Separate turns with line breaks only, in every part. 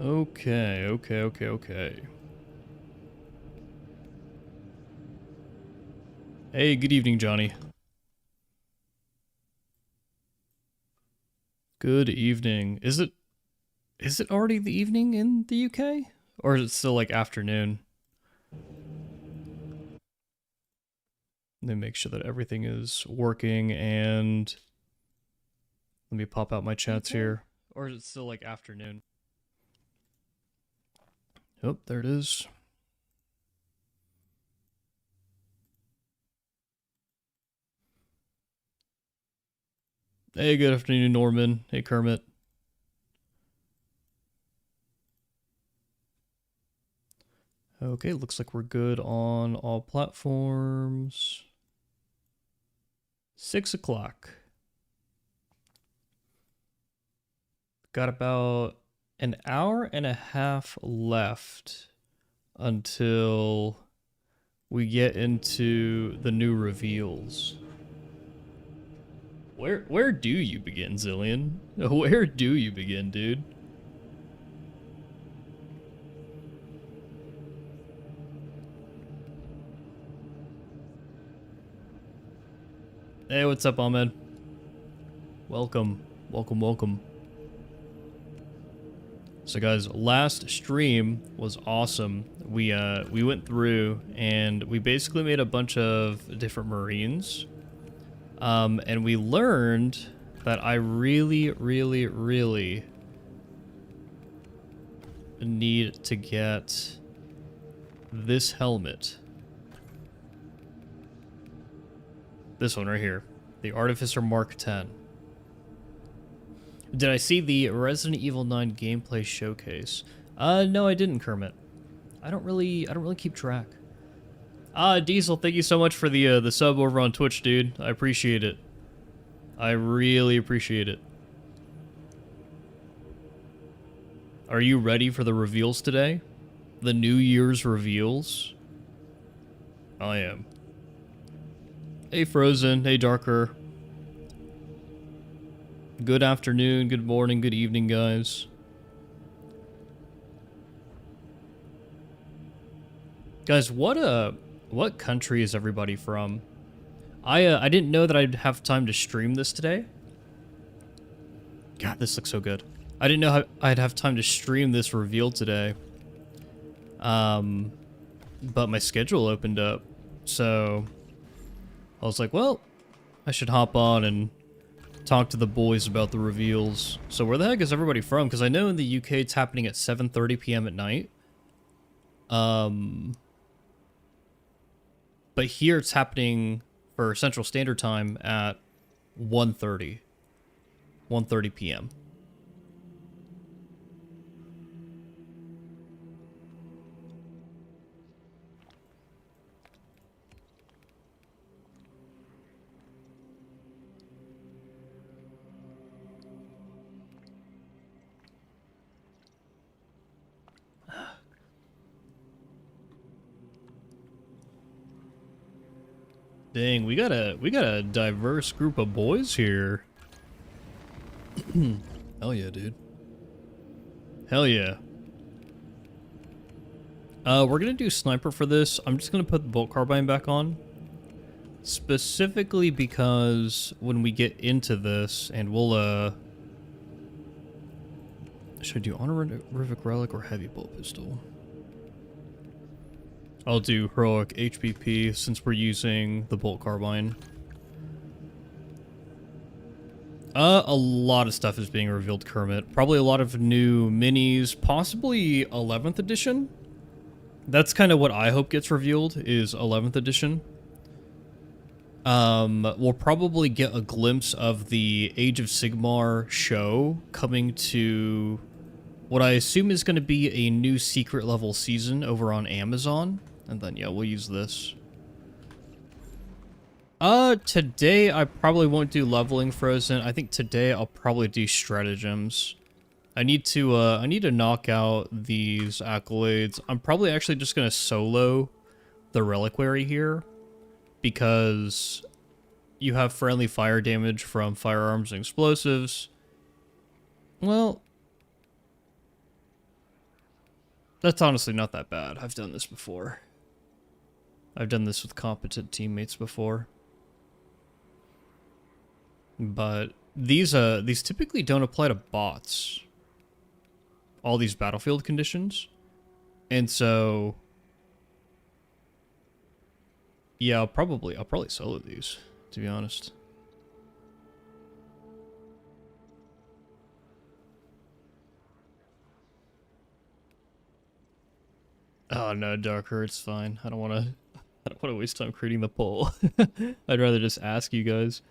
Okay. Hey, good evening, Johnny. Good evening. Is it already the evening in the UK? Or is it still like afternoon? Let me make sure that everything is working and let me pop out my chats here. Or is it still like afternoon? Oh, there it is. Hey, good afternoon, Norman. Hey, Kermit. Okay, looks like we're good on all platforms. 6 o'clock. Got about an hour and a half left until we get into the new reveals. Where do you begin, Zillion? Where do you begin, dude? Hey, what's up, Ahmed? Welcome. So guys, last stream was awesome. We went through and we basically made a bunch of different Marines. And we learned that I really need to get this helmet. This one right here. The Artificer Mark 10. Did I see the Resident Evil 9 gameplay showcase? No, I didn't, Kermit. I don't really keep track. Diesel, thank you so much for the sub over on Twitch, dude. I appreciate it. I really appreciate it. Are you ready for the reveals today? The New Year's reveals? I am. Hey, Frozen. Hey, Darker. Good afternoon, good morning, good evening, guys. Guys, what country is everybody from? I didn't know that I'd have time to stream this today. God, this looks so good. I didn't know I'd have time to stream this reveal today. But my schedule opened up, so I was like, well, I should hop on and talk to the boys about the reveals. So where the heck is everybody from? Because I know in the UK it's happening at 7:30 p.m. at night. But here it's happening for Central Standard Time at 1:30 p.m. Dang, we got a diverse group of boys here. Hell yeah, dude. Hell yeah. We're gonna do sniper for this. I'm just gonna put the bolt carbine back on. Specifically because when we get into this, and we'll, should I do honorific relic or heavy bolt pistol? I'll do heroic HPP since we're using the bolt carbine. A lot of stuff is being revealed, Kermit. Probably a lot of new minis, possibly 11th edition. That's kind of what I hope gets revealed, is 11th edition. We'll probably get a glimpse of the Age of Sigmar show coming to what I assume is going to be a new secret level season over on Amazon. And then, yeah, we'll use this. Today I probably won't do leveling, Frozen. I think today I'll probably do stratagems. I need to knock out these accolades. I'm probably actually just gonna solo the reliquary here, because you have friendly fire damage from firearms and explosives. Well, That's honestly not that bad. I've done this before. I've done this with competent teammates before. But these typically don't apply to bots. All these battlefield conditions. And so yeah, I'll probably solo these, to be honest. Oh no, Darker, it's fine. I don't want to waste time creating the poll. I'd rather just ask you guys.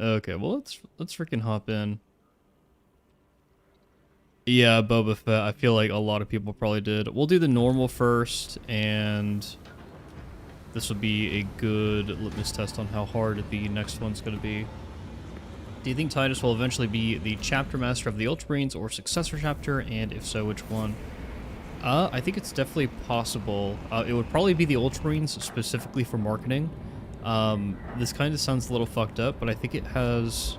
Okay, well let's freaking hop in. Yeah, Boba Fett. I feel like a lot of people probably did. We'll do the normal first, and this will be a good litmus test on how hard the next one's going to be. Do you think Titus will eventually be the chapter master of the Ultramarines or successor chapter, and if so, which one? I think it's definitely possible. It would probably be the Ultramarines specifically for marketing. This kind of sounds a little fucked up, but I think it has...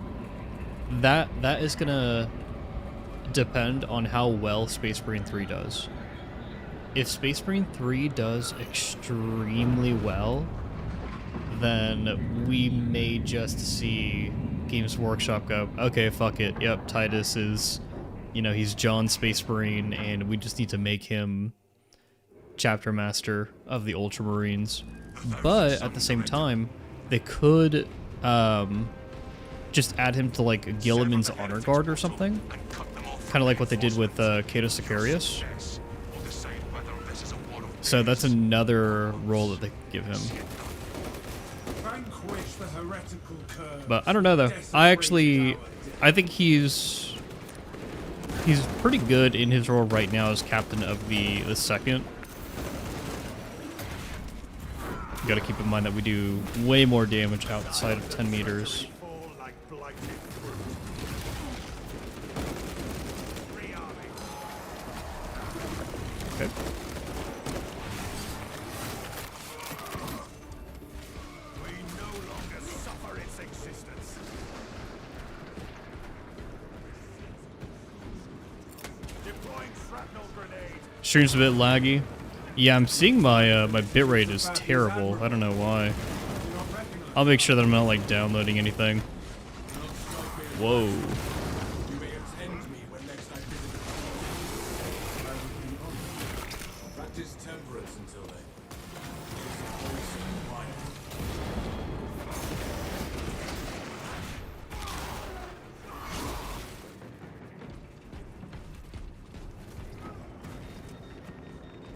That is going to depend on how well Space Marine 3 does. If Space Marine 3 does extremely well, then we may just see Games Workshop go, okay, fuck it, yep, Titus is, you know, he's John Space Marine, and we just need to make him chapter master of the Ultramarines. But at the same time, they could just add him to like Gilliman's Honor Guard or something. Kind of like what they did with Cato Sicarius. So that's another role that they could give him. But I don't know though. I think he's pretty good in his role right now as captain of the second. You gotta keep in mind that we do way more damage outside of 10 meters. Okay. Stream's a bit laggy. Yeah, I'm seeing my my bitrate is terrible. I don't know why. I'll make sure that I'm not like downloading anything. Whoa.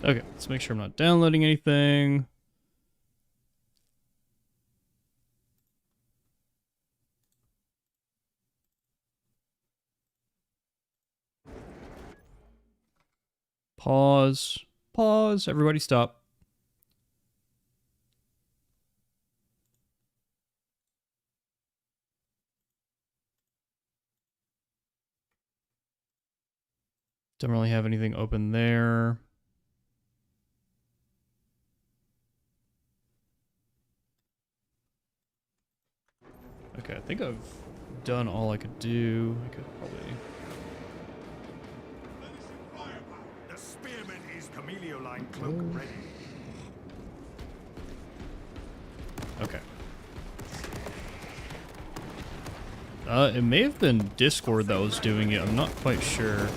Okay, let's make sure I'm not downloading anything. Pause. Pause. Everybody stop. Don't really have anything open there. Okay, I think I've done all I could do. I could probably...
The spearman is Camelio-line cloak ready.
Okay. It may have been Discord that was doing it. I'm not quite sure.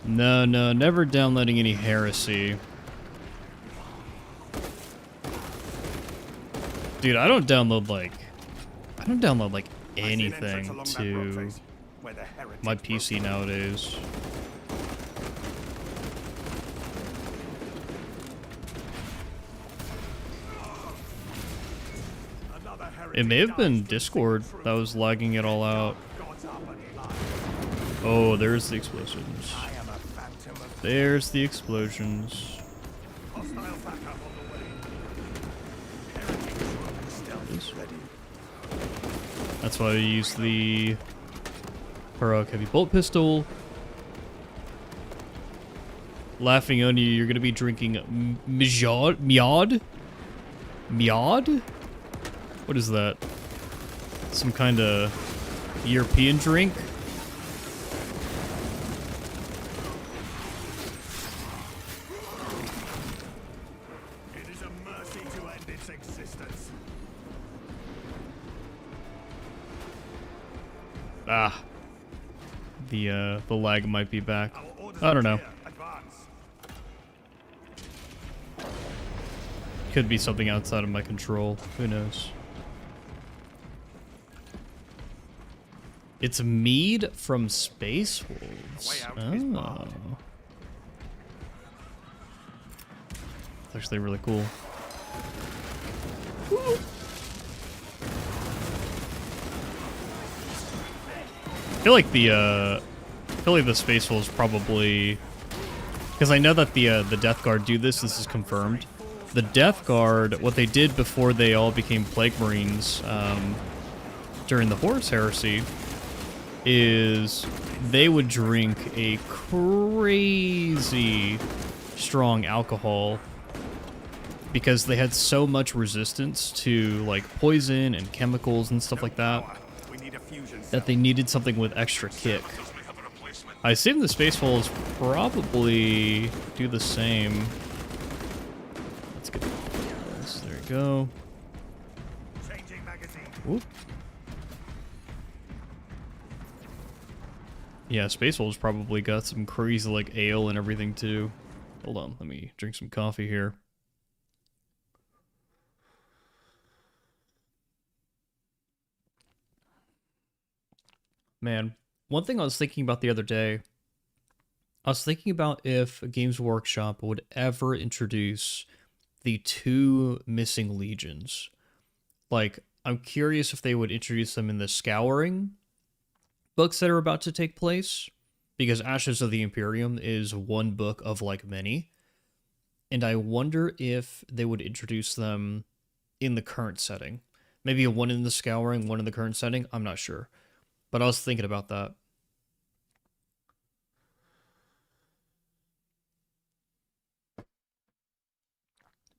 No, never downloading any Heresy. Dude, I don't download like anything to my PC nowadays. It may have been Discord that was lagging it all out. Oh, there's the explosions. There's the explosions. That's why I use the heroic heavy bolt pistol. Laughing on you, you're gonna be drinking Miad? What is that? Some kind of European drink?
It is a mercy to end its existence.
Ah. The lag might be back.
Our orders
I don't
are
know.
clear. Advance.
Could be something outside of my control. Who knows? It's mead from Space Wolves.
Way out is barred.
Oh. It's actually really cool. I feel like the Space Wolves probably, because I know that the Death Guard do this. This is confirmed. The Death Guard, what they did before they all became Plague Marines during the Horus Heresy, is they would drink a crazy strong alcohol because they had so much resistance to like poison and chemicals and stuff like that.
We need a fusion cell.
That they needed something with extra kick. I assume the Space Wolves probably do the same. Let's get this. There we go.
Changing magazine.
Whoop. Yeah, Space Wolves probably got some crazy like ale and everything too. Hold on, let me drink some coffee here. Man, one thing I was thinking about the other day, I was thinking about if Games Workshop would ever introduce the 2 missing legions. Like, I'm curious if they would introduce them in the Scouring books that are about to take place, because Ashes of the Imperium is one book of like many, and I wonder if they would introduce them in the current setting. Maybe one in the Scouring, one in the current setting, I'm not sure. But I was thinking about that.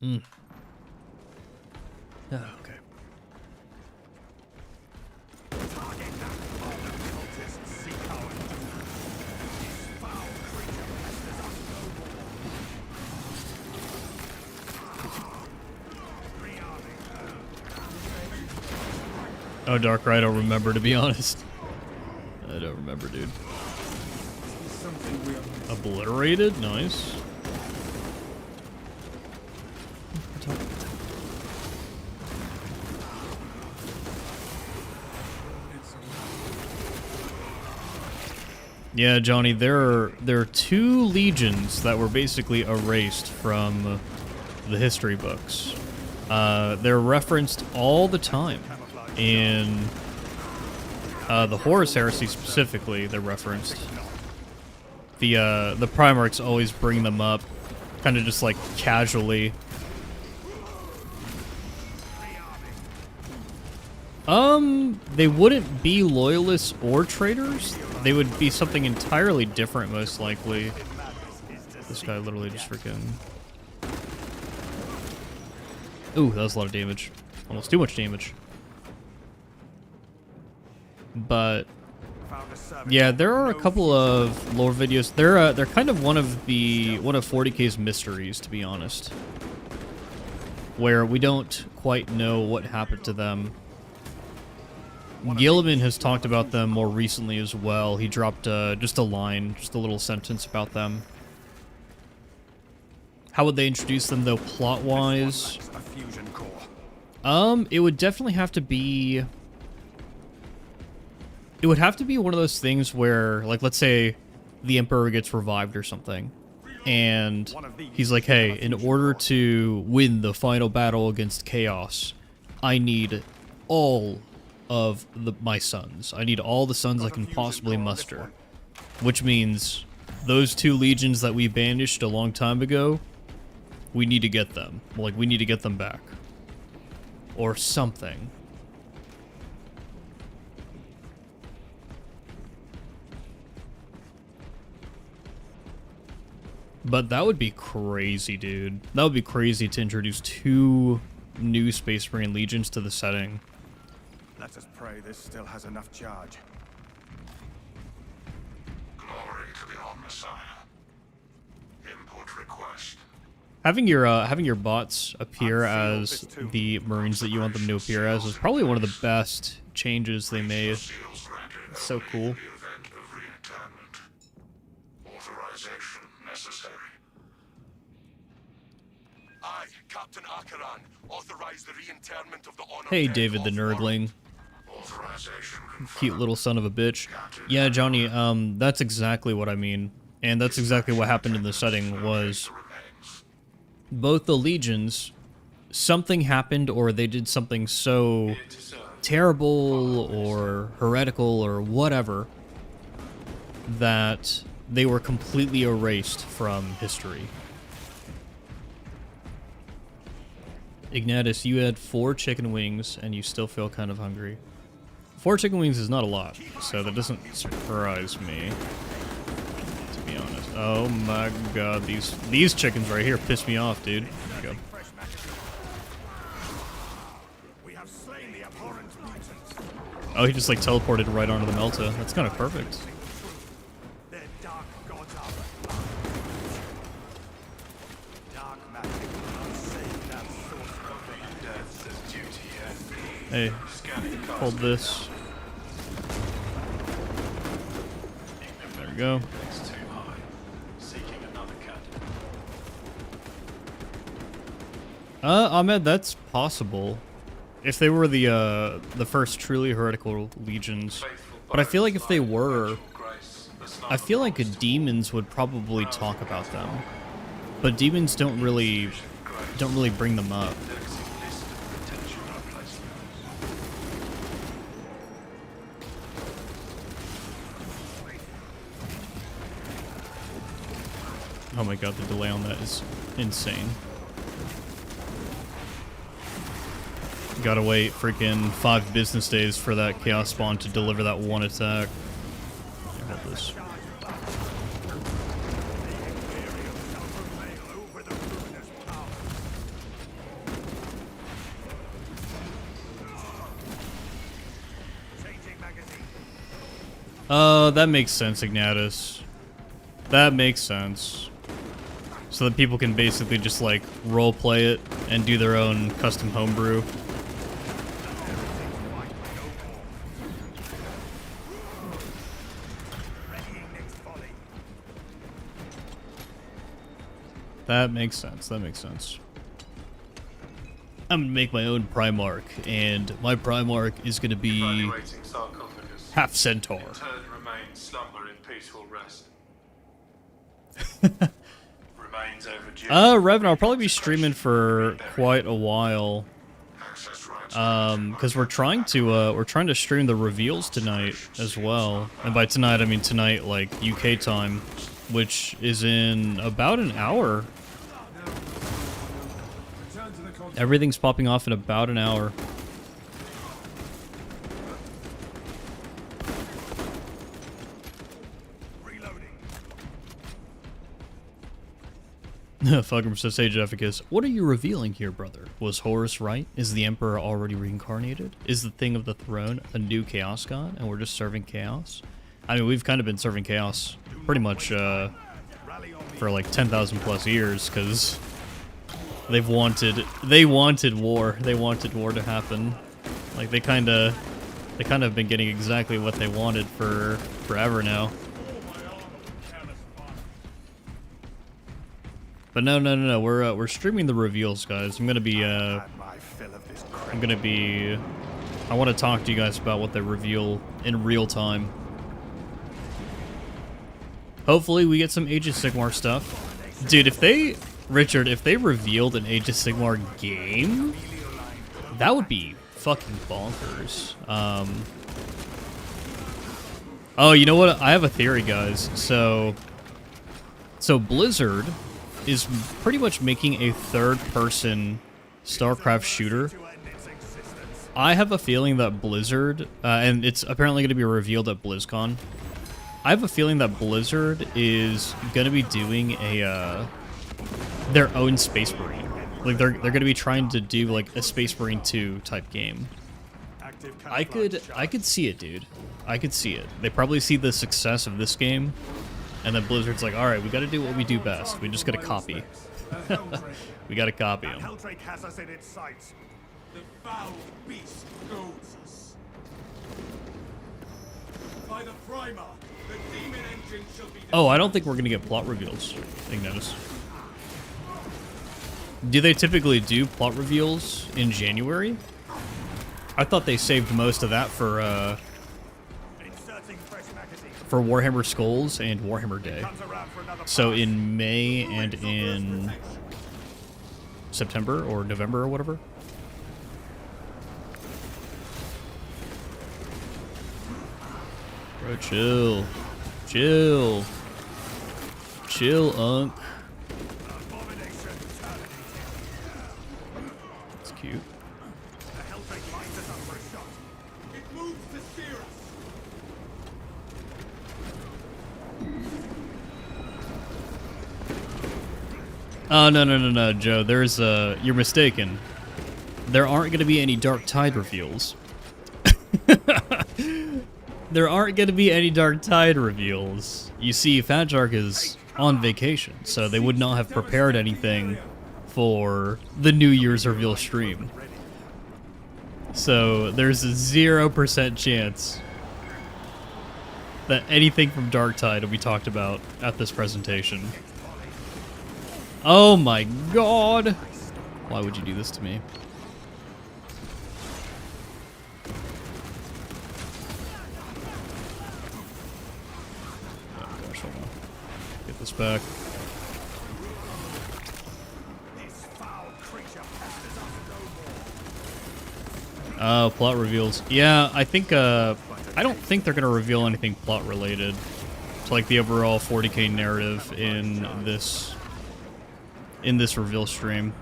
Oh, okay.
Target that all the cultists seek our doom. This foul creature pesters us no more. Rearming.
Oh, Darkrai, I don't remember, to be honest. I don't remember, dude. Obliterated? Nice. Yeah, Johnny, there are 2 legions that were basically erased from the history books. They're referenced all the time in the Horus Heresy specifically. They're referenced. The Primarchs always bring them up, kind of just like casually. They wouldn't be loyalists or traitors. They would be something entirely different, most likely. This guy literally just freaking... Ooh, that was a lot of damage. Almost too much damage. But... yeah, there are a couple of lore videos. They're kind of one of 40K's mysteries, to be honest, where we don't quite know what happened to them. Gilliman has talked about them more recently as well. He dropped just a line, just a little sentence about them. How would they introduce them though, plot-wise? It would definitely have to be... it would have to be one of those things where, like, let's say the Emperor gets revived or something, and he's like, hey, in order to win the final battle against Chaos, I need all of my sons. I need all the sons I can possibly muster. Which means those 2 legions that we banished a long time ago, we need to get them. Like, we need to get them back. Or something. But that would be crazy, dude. That would be crazy to introduce 2 new Space Marine legions to the setting.
Let us pray this still has enough charge.
Glory to the Omnissiah. Input request.
Having your bots appear as the Marines that you want them to appear as is probably one of the best changes they made.
Seals granted
It's so cool.
in the event of re-internment. Authorization necessary.
I, Captain Acheran, authorize the re-internment of the honor.
Hey, David the Nerdling.
Authorization
Cute little son of a bitch. Yeah, Johnny, that's exactly what I mean. And that's exactly what happened in the setting was
remains.
both the legions, something happened or they did something so terrible or heretical or whatever that they were completely erased from history. Ignatius, you had 4 chicken wings and you still feel kind of hungry. 4 chicken wings is not a lot, so that doesn't surprise me, to be honest. Oh my god, these chickens right here piss me off, dude. There you go.
We have slain the abhorrent mutants.
Oh, he just like teleported right onto the Melta. That's kind of perfect.
Their dark gods are dark magic will save that source of death as duty and
Hey, hold this. There we go. Ahmed, that's possible. If they were the first truly heretical legions. But I feel like if they were, I feel like demons would probably talk about them. But demons don't really bring them up. Oh my god, the delay on that is insane. Gotta wait freaking 5 business days for that Chaos Spawn to deliver that one attack. Here, hold this. That makes sense, Ignatius. That makes sense. So that people can basically just like roleplay it and do their own custom homebrew. That makes sense. That makes sense. I'm gonna make my own Primarch, and my Primarch is gonna be
Evaluating sarcophagus.
half Centaur.
Interred remains slumber in peaceful rest. Remains overdue.
Revan, I'll probably be streaming for quite a while.
Access rights.
Because we're trying to stream the reveals tonight as well. And by tonight, I mean tonight, like UK time, which is in about an hour. Everything's popping off in about an hour. Fulgrim says, Sage Efficacious, what are you revealing here, brother? Was Horus right? Is the Emperor already reincarnated? Is the Thing of the Throne a new Chaos God, and we're just serving Chaos? I mean, we've kind of been serving Chaos pretty much for like 10,000 plus years, because they wanted war. They wanted war to happen. Like, they kind of have been getting exactly what they wanted for forever now. But no. We're streaming the reveals, guys. I want to talk to you guys about what they reveal in real time. Hopefully we get some Age of Sigmar stuff. Dude, if they revealed an Age of Sigmar game, that would be fucking bonkers. Oh, you know what? I have a theory, guys. So Blizzard is pretty much making a third-person StarCraft shooter. I have a feeling that Blizzard, and it's apparently going to be revealed at BlizzCon. I have a feeling that Blizzard is going to be doing their own Space Marine. Like they're gonna be trying to do like a Space Marine 2 type game.
Active
I could see it, dude. I could see it. They probably see the success of this game, and then Blizzard's like, all right, we got to do what we do best. We just got to copy. We got to copy them.
Helldrake has us in its sights.
The foul beast goads us. By the Primer, the demon engine shall be...
Oh, I don't think we're gonna get plot reveals, Ignatus. Do they typically do plot reveals in January? I thought they saved most of that for
Inserting fresh magazine.
Warhammer Skulls and Warhammer Day.
Comes around for another
So
pass.
in May and in September or November or whatever. Bro, chill. Chill. Chill, Unk.
Abomination terminated.
It's cute.
The Helldrake lines us up for a shot.
It moves to steer us.
Oh, no, Joe. There's, you're mistaken. There aren't going to be any Dark Tide reveals. There aren't going to be any Dark Tide reveals. You see, Fajark is on vacation, so they would not have prepared anything for the New Year's reveal stream. So there's a 0% chance that anything from Dark Tide will be talked about at this presentation. Oh my god! Why would you do this to me? Oh gosh, hold on. Get this back.
This foul creature pesters us no more.
Oh, plot reveals. Yeah, I think, I don't think they're gonna reveal anything plot related to like the overall 40k narrative in this reveal stream.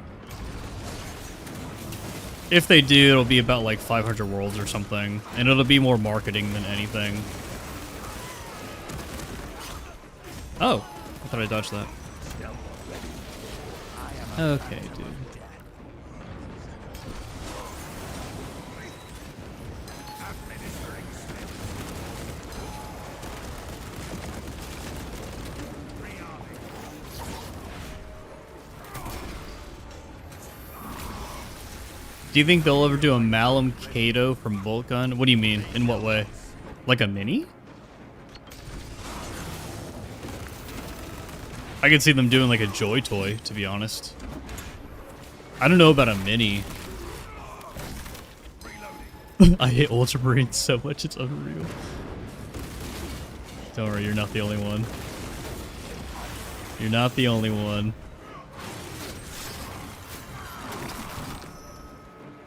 If they do, it'll be about like 500 worlds or something, and it'll be more marketing than anything. Oh, I thought I dodged that. Okay, dude.
Administering slip. Rearming.
Do you think they'll ever do a Malum Kato from Volkan? What do you mean? In what way? Like a mini? I could see them doing like a Joy Toy, to be honest. I don't know about a mini. I hate Ultramarines so much, it's unreal. Don't worry, you're not the only one. You're not the only one.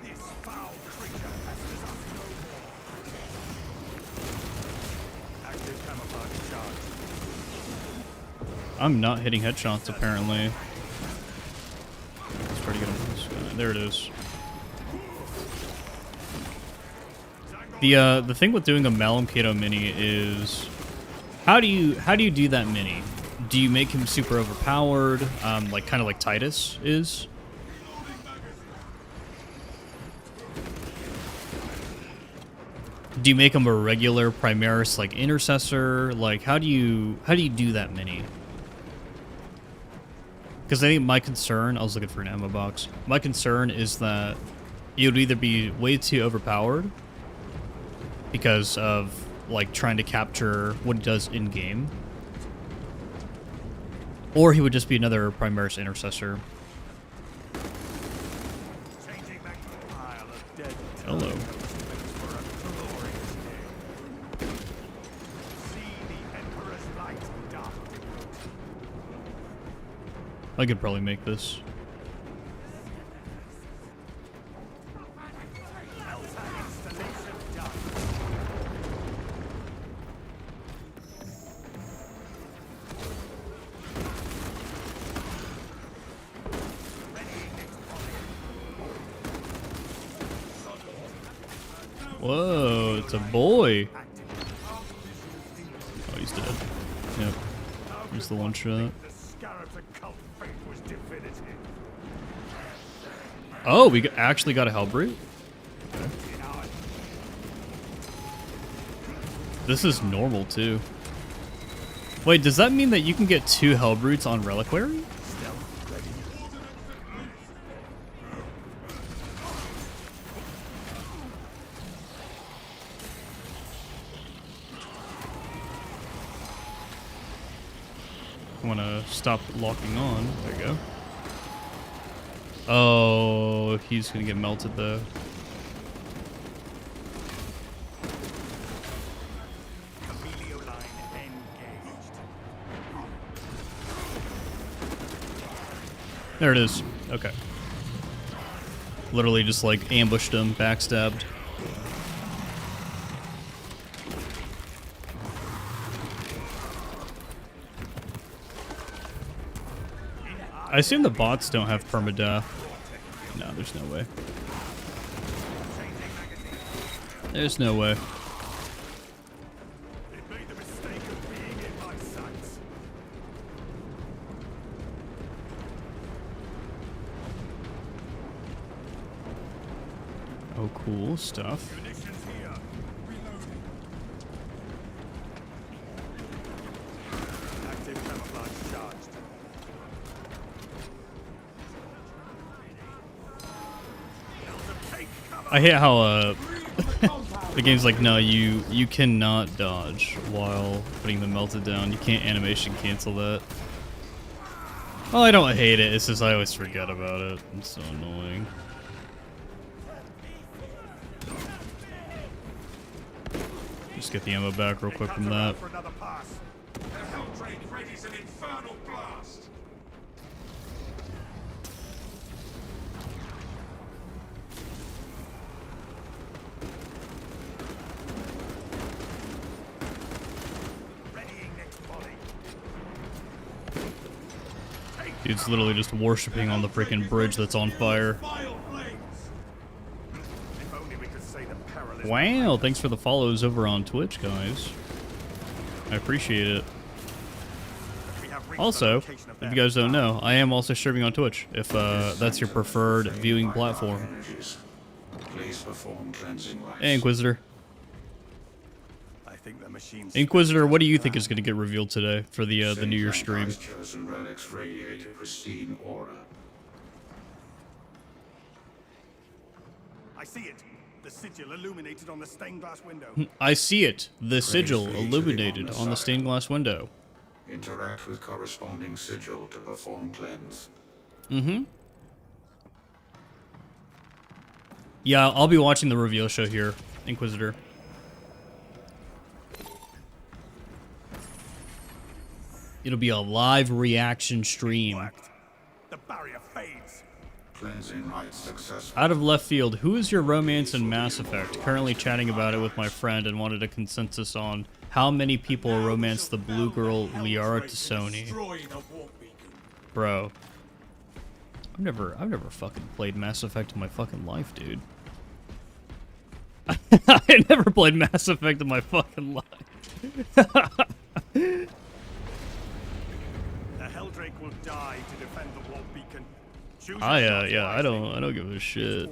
This foul creature pesters us no more. Active camouflage charge.
I'm not hitting headshots, apparently. Let's try to get him on this guy. There it is. The thing with doing a Malum Kato mini is how do you do that mini? Do you make him super overpowered, like kind of like Titus is? Do you make him a regular Primaris like intercessor? Like how do you do that mini? Because I think my concern, I was looking for an ammo box. My concern is that it would either be way too overpowered because of like trying to capture what it does in game, or he would just be another Primaris intercessor.
Changing back to the pile of dead.
Hello.
For a glorious day. See the Emperor's light dark.
I could probably make this.
Delta installation done. Readying next volley.
Whoa, it's a boy.
Active.
Oh, he's dead. Yep. Here's the one shot.
The Scarab's occult fate was definitive.
Oh, we actually got a Hellbrute? Okay. This is normal, too. Wait, does that mean that you can get 2 Hellbrutes on Reliquary? I want to stop locking on. There you go. Oh, he's going to get melted, though. There it is. Okay. Literally just like ambushed him, backstabbed. I assume the bots don't have permadeath. No, there's no way. There's no way. Oh, cool stuff. I hate how the game's like, no, you cannot dodge while putting the melted down. You can't animation cancel that. Oh, I don't hate it. It's just I always forget about it. It's so annoying. Just get the ammo back real quick from that. Dude's literally just worshipping on the freaking bridge that's on fire. Wow, thanks for the follows over on Twitch, guys. I appreciate it. Also, if you guys don't know, I am also streaming on Twitch, if that's your preferred viewing platform. Hey, Inquisitor. Inquisitor, what do you think is going to get revealed today for the New Year stream?
I see it. The sigil illuminated on the stained glass window.
I see it. The sigil illuminated on the stained glass window.
Interact with corresponding sigil to perform cleanse.
Mm-hmm. Yeah, I'll be watching the reveal show here, Inquisitor. It'll be a live reaction stream.
The barrier fades.
Cleansing rites successful.
Out of left field, who is your romance in Mass Effect? Currently chatting about it with my friend and wanted a consensus on how many people romance the blue girl Liara to Sony. Bro. I've never fucking played Mass Effect in my fucking life, dude. I never played Mass Effect in my fucking life.
Drake will die to defend the warp beacon.
I don't give a shit.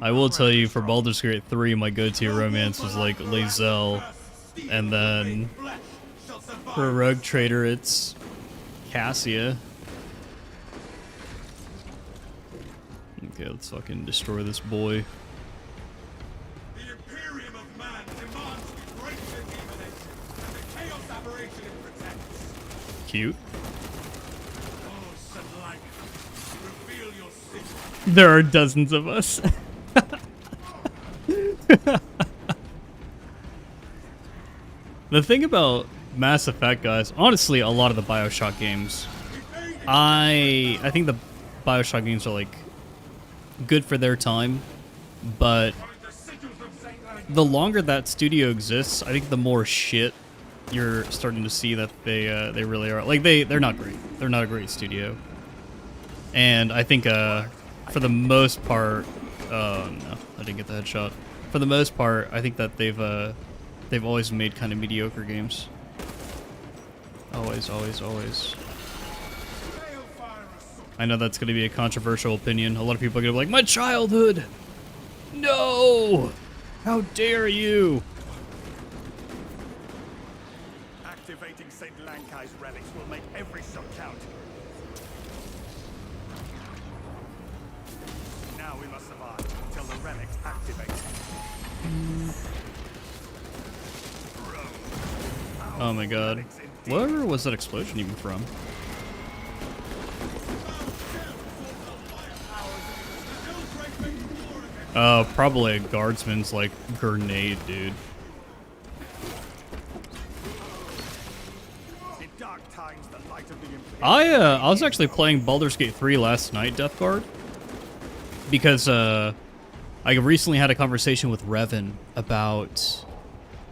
I will tell you, for Baldur's Gate 3, my go-to romance was like Lae'zel, and then for Rogue Trader, it's Cassia. Okay, let's fucking destroy this boy.
The Imperium of Man demands the greatest demoness and the chaos aberration it protects.
Cute.
Oh,
There are dozens of us. The thing about Mass Effect, guys, honestly, a lot of the BioShock games, I think the BioShock games are like good for their time, but the longer that studio exists, I think the more shit you're starting to see that they really are. Like they're not great. They're not a great studio, and I think for the most part, no, I didn't get the headshot. For the most part, I think that they've always made kind of mediocre games. Always. I know that's going to be a controversial opinion. A lot of people are going to be like, my childhood! No! How dare you!
Activating St. Lankai's relics will make every shot count. Now we must survive until the relics activate.
Oh my god. Where was that explosion even from? Probably a guardsman's, like, grenade, dude.
In dark times, the light of the
I was actually playing Baldur's Gate 3 last night, Death Guard. Because, I recently had a conversation with Revan about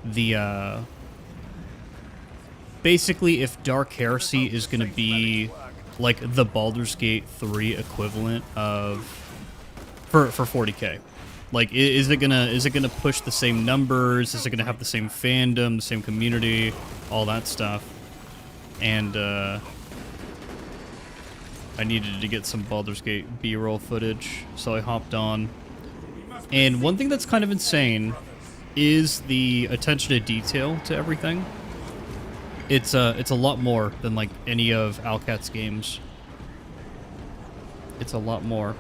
the, basically, if Dark Heresy is gonna be, like, the Baldur's Gate 3 equivalent of... for 40k. Like, is it gonna push the same numbers? Is it gonna have the same fandom, the same community, all that stuff? And I needed to get some Baldur's Gate B-roll footage, so I hopped on. And one thing that's kind of insane is the attention to detail to everything. It's a lot more than like any of Alcat's games. It's a lot more.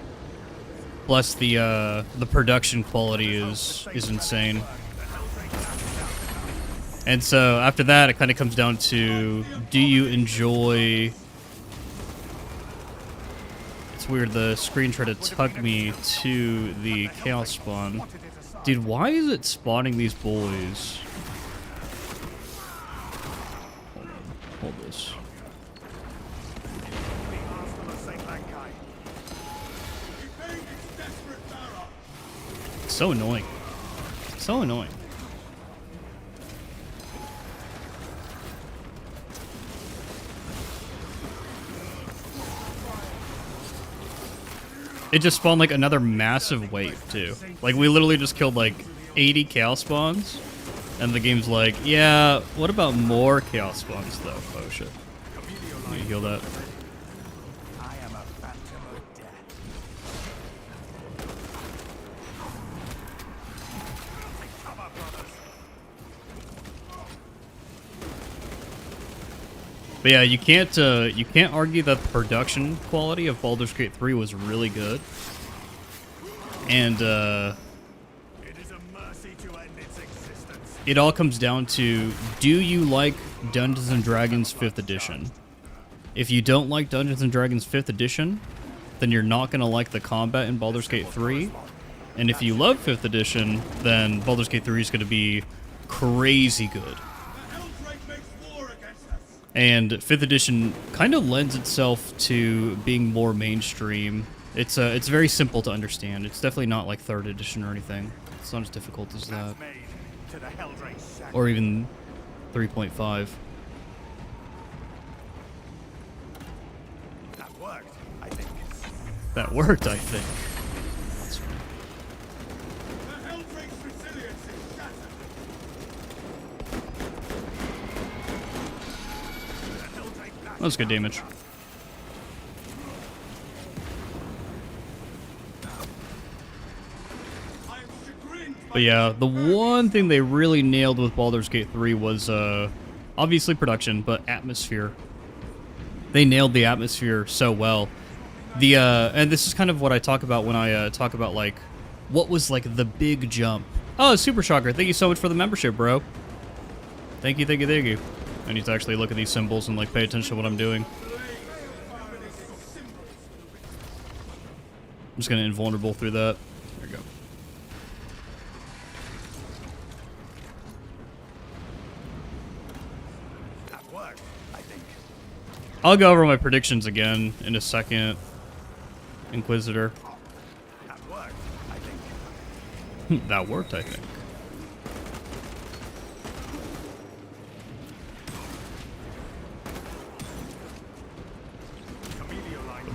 Plus the production quality is insane. And so after that, it kind of comes down to, do you enjoy... It's weird, the screen tried to tug me to the Chaos spawn. Dude, why is it spawning these boys? Hold this. It's so annoying. So annoying. It just spawned like another massive wave too. Like we literally just killed like 80 chaos spawns, and the game's like, yeah, what about more chaos spawns though? Oh shit. Let me heal that.
I am a phantom of death. Cover, brothers.
But yeah, you can't argue that the production quality of Baldur's Gate 3 was really good. And
It is a mercy to end its existence.
it all comes down to, do you like Dungeons and Dragons 5th edition? If you don't like Dungeons and Dragons 5th edition, then you're not going to like the combat in Baldur's Gate 3. And if you love 5th edition, then Baldur's Gate 3 is going to be crazy good. And 5th edition kind of lends itself to being more mainstream. It's very simple to understand. It's definitely not like 3rd edition or anything. It's not as difficult as that.
Made to the Helldrake's shadow.
Or even 3.5.
That worked, I think.
That worked, I think.
The Helldrake's resilience is shattered.
That was good damage.
I am chagrined by
But yeah, the one thing they really nailed with Baldur's Gate 3 was obviously production, but atmosphere. They nailed the atmosphere so well. And this is kind of what I talk about when I talk about like what was like the big jump. Oh, Super Shocker, thank you so much for the membership, bro. Thank you, thank you, thank you. I need to actually look at these symbols and like pay attention to what I'm doing. I'm just gonna invulnerable through that. There we go.
That worked, I think.
I'll go over my predictions again in a second. Inquisitor.
That worked, I think.
That worked, I think.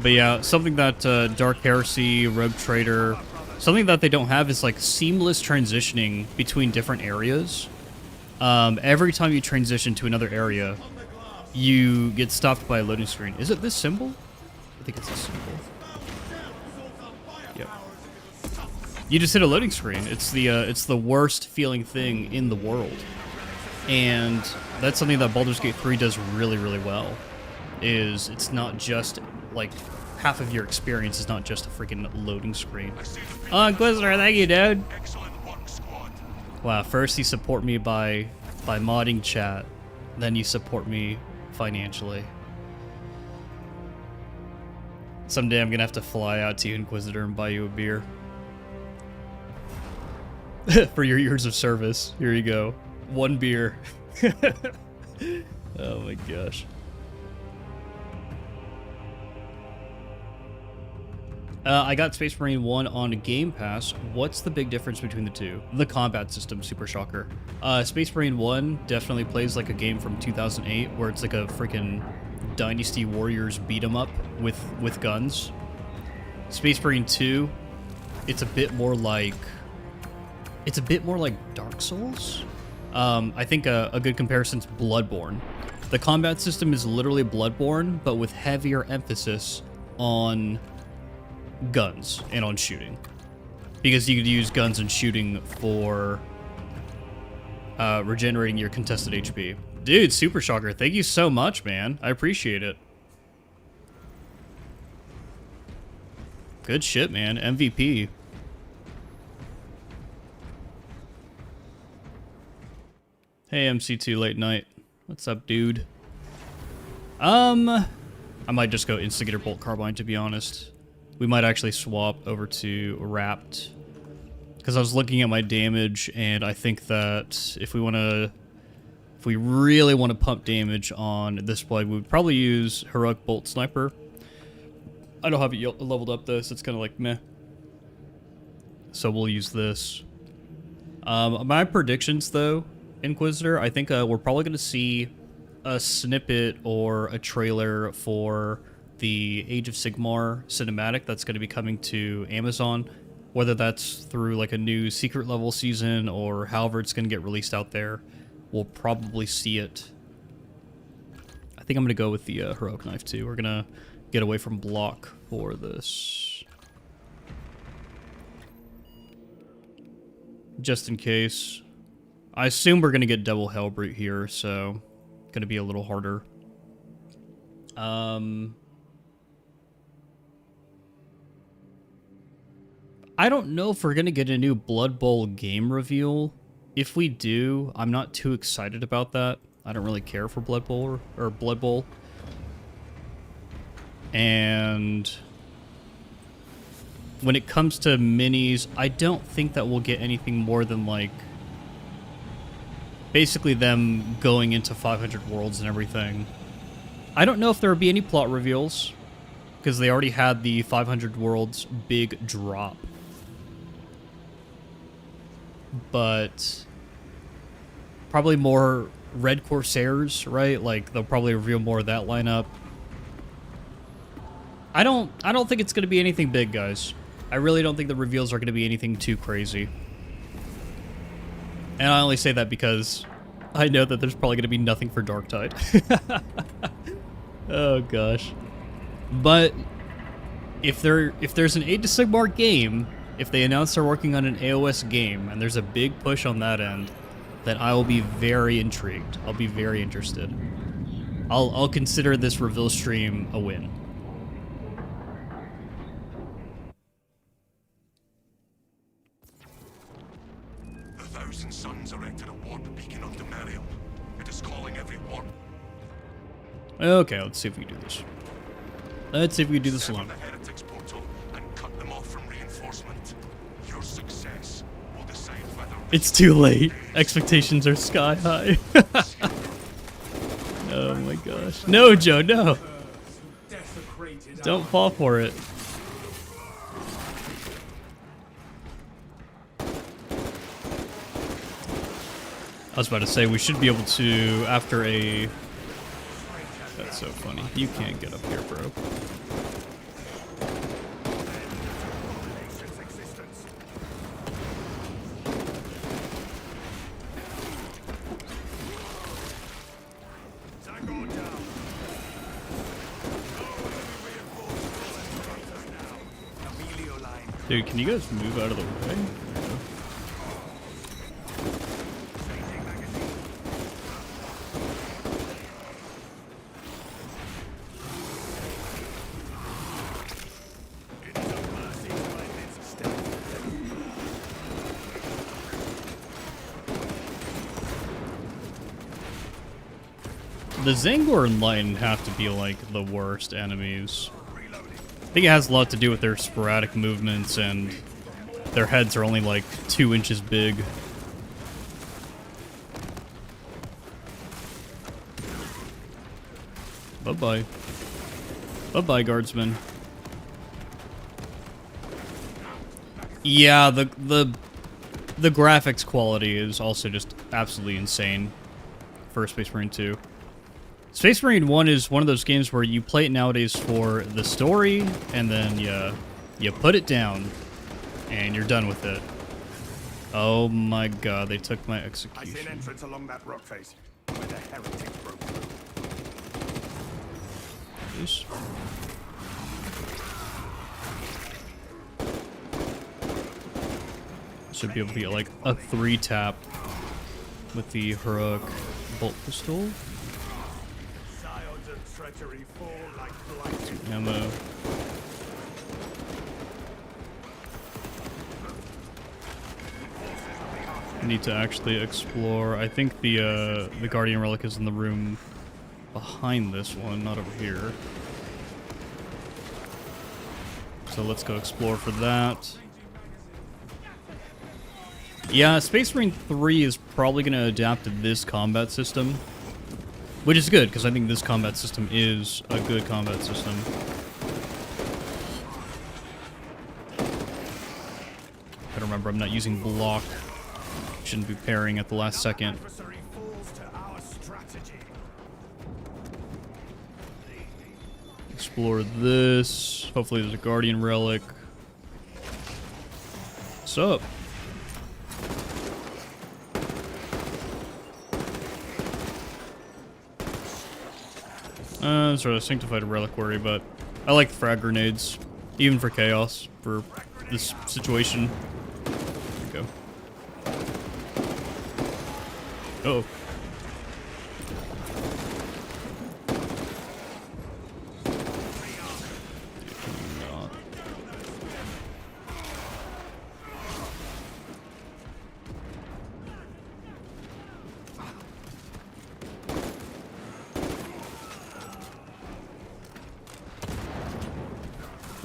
But yeah, something that Dark Heresy, Rogue Trader, something that they don't have is like seamless transitioning between different areas. Every time you transition to another area, you get stopped by a loading screen. Is it this symbol? I think it's a symbol.
Foul shell absorbs our fire
Yep.
powers if it was sucked.
You just hit a loading screen. It's the worst feeling thing in the world, and that's something that Baldur's Gate 3 does really, really well. Is it's not just like half of your experience is not just a freaking loading screen. Oh, Inquisitor, thank you, dude.
Excellent work, squad.
Wow, first you support me by modding chat, then you support me financially. Someday I'm gonna have to fly out to you, Inquisitor, and buy you a beer. For your years of service. Here you go. 1 beer. Oh my gosh. I got Space Marine 1 on Game Pass. What's the big difference between the two? The combat system, super shocker. Space Marine 1 definitely plays like a game from 2008, where it's like a freaking Dynasty Warriors beat 'em up with guns. Space Marine 2, it's a bit more like Dark Souls. I think a good comparison's Bloodborne. The combat system is literally Bloodborne, but with heavier emphasis on guns and on shooting, because you could use guns and shooting for regenerating your contested HP. Dude, Super Shocker, thank you so much, man. I appreciate it. Good shit, man. MVP. Hey, MC2 Late Night. What's up, dude? I might just go Instigator Bolt Carbine, to be honest. We might actually swap over to Wrapped, because I was looking at my damage, and I think that if we really want to pump damage on this blade, we would probably use Heroic Bolt Sniper. I don't have it leveled up though, so it's kind of like meh. So we'll use this. My predictions though, Inquisitor, I think we're probably going to see a snippet or a trailer for the Age of Sigmar cinematic that's going to be coming to Amazon, whether that's through like a new secret level season or however it's going to get released out there. We'll probably see it. I think I'm going to go with the Heroic Knife too. We're going to get away from block for this, just in case. I assume we're going to get double Hellbrute here, so going to be a little harder. I don't know if we're going to get a new Blood Bowl game reveal. If we do, I'm not too excited about that. I don't really care for Blood Bowl or Blood Bowl. And when it comes to minis, I don't think that we'll get anything more than like basically them going into 500 worlds and everything. I don't know if there will be any plot reveals, because they already had the 500 worlds big drop. But probably more Red Corsairs, right? Like they'll probably reveal more of that lineup. I don't think it's going to be anything big, guys. I really don't think the reveals are going to be anything too crazy. And I only say that because I know that there's probably going to be nothing for Darktide. Oh gosh. But if there's an Age of Sigmar game, if they announce they're working on an AOS game and there's a big push on that end, then I will be very intrigued. I'll be very interested. I'll consider this reveal stream a win.
The Thousand Suns erected a warp beacon on Demarium. It is calling every warp.
Okay, let's see if we can do this. Let's see if we can do this
Sever
alone.
the heretics portal and cut them off from reinforcement. Your success will decide whether
It's too late. Expectations are sky high. Oh my gosh. No, Joe, no.
Desecrated
Don't fall for it. I was about to say, we should be able to, after a... That's so funny. You can't get up here, bro.
Tango down. No enemy reinforcements.
Dude, can you guys move out of the way? The Zangor and Lion have to be like the worst enemies. I think it has a lot to do with their sporadic movements and their heads are only like 2 inches big. Bye-bye. Bye-bye, guardsmen. Yeah, the graphics quality is also just absolutely insane for Space Marine 2. Space Marine 1 is one of those games where you play it nowadays for the story, and then you put it down, and you're done with it. Oh my god, they took my
I see an
execution.
entrance along that rock face where the heretic broke through.
Oops. Should be able to get like a 3-tap with the heroic bolt pistol.
Scions of treachery fall like blighted.
Ammo. I need to actually explore. I think the Guardian Relic is in the room behind this one, not over here. So let's go explore for that. Yeah, Space Marine 3 is probably going to adapt to this combat system, which is good, because I think this combat system is a good combat system. Gotta remember, I'm not using block. Shouldn't be pairing at the last second.
Adversary falls to our strategy.
Explore this. Hopefully there's a Guardian Relic. What's up? Sort of Sanctified Reliquary, but I like frag grenades, even for Chaos, for this situation. There we go. Oh.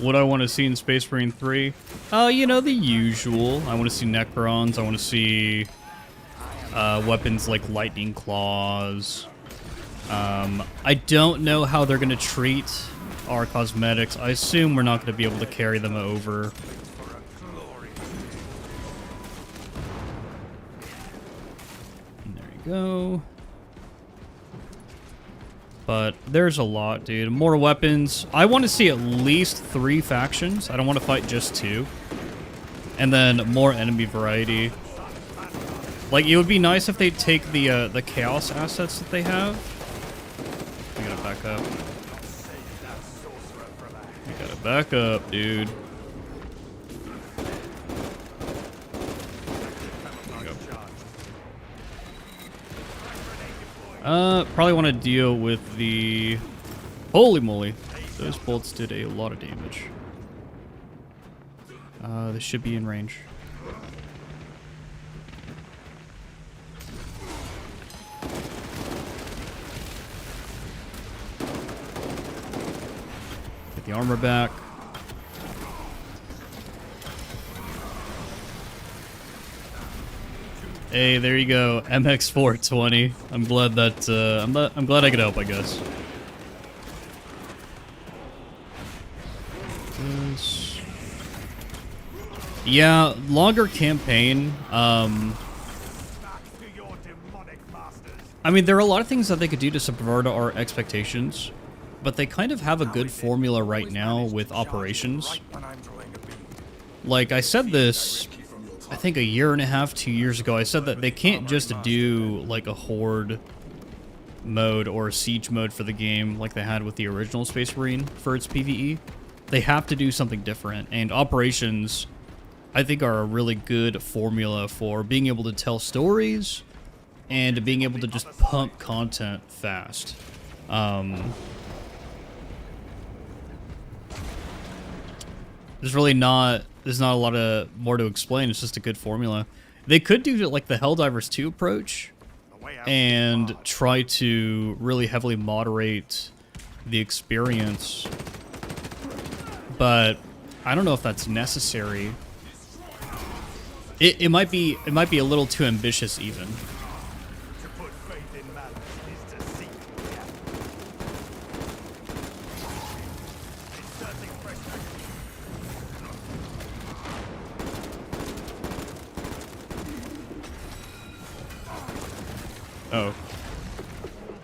What I want to see in Space Marine 3? You know, the usual. I want to see Necrons. I want to see weapons like Lightning Claws. I don't know how they're going to treat our cosmetics. I assume we're not going to be able to carry them over. And there you go. But there's a lot, dude. More weapons. I want to see at least 3 factions. I don't want to fight just 2. And then more enemy variety. Like, it would be nice if they take the Chaos assets that they have. We gotta back up. We gotta back up, dude. Probably want to deal with the... Holy moly. Those bolts did a lot of damage. This should be in range. Get the armor back. Hey, there you go, MX420. I'm glad that I'm glad I could help, I guess. Yeah, longer campaign. I mean, there are a lot of things that they could do to subvert our expectations, but they kind of have a good formula right now with operations. Like, I said this, I think a year and a half, 2 years ago, I said that they can't just do like a horde mode or a siege mode for the game like they had with the original Space Marine for its PvE. They have to do something different, and operations I think are a really good formula for being able to tell stories and being able to just pump content fast. There's not a lot of more to explain. It's just a good formula. They could do like the Helldivers 2 approach and try to really heavily moderate the experience, but I don't know if that's necessary. It might be a little too ambitious even.
To put faith in man is to seek death. Inserting fresh packaging.
Oh.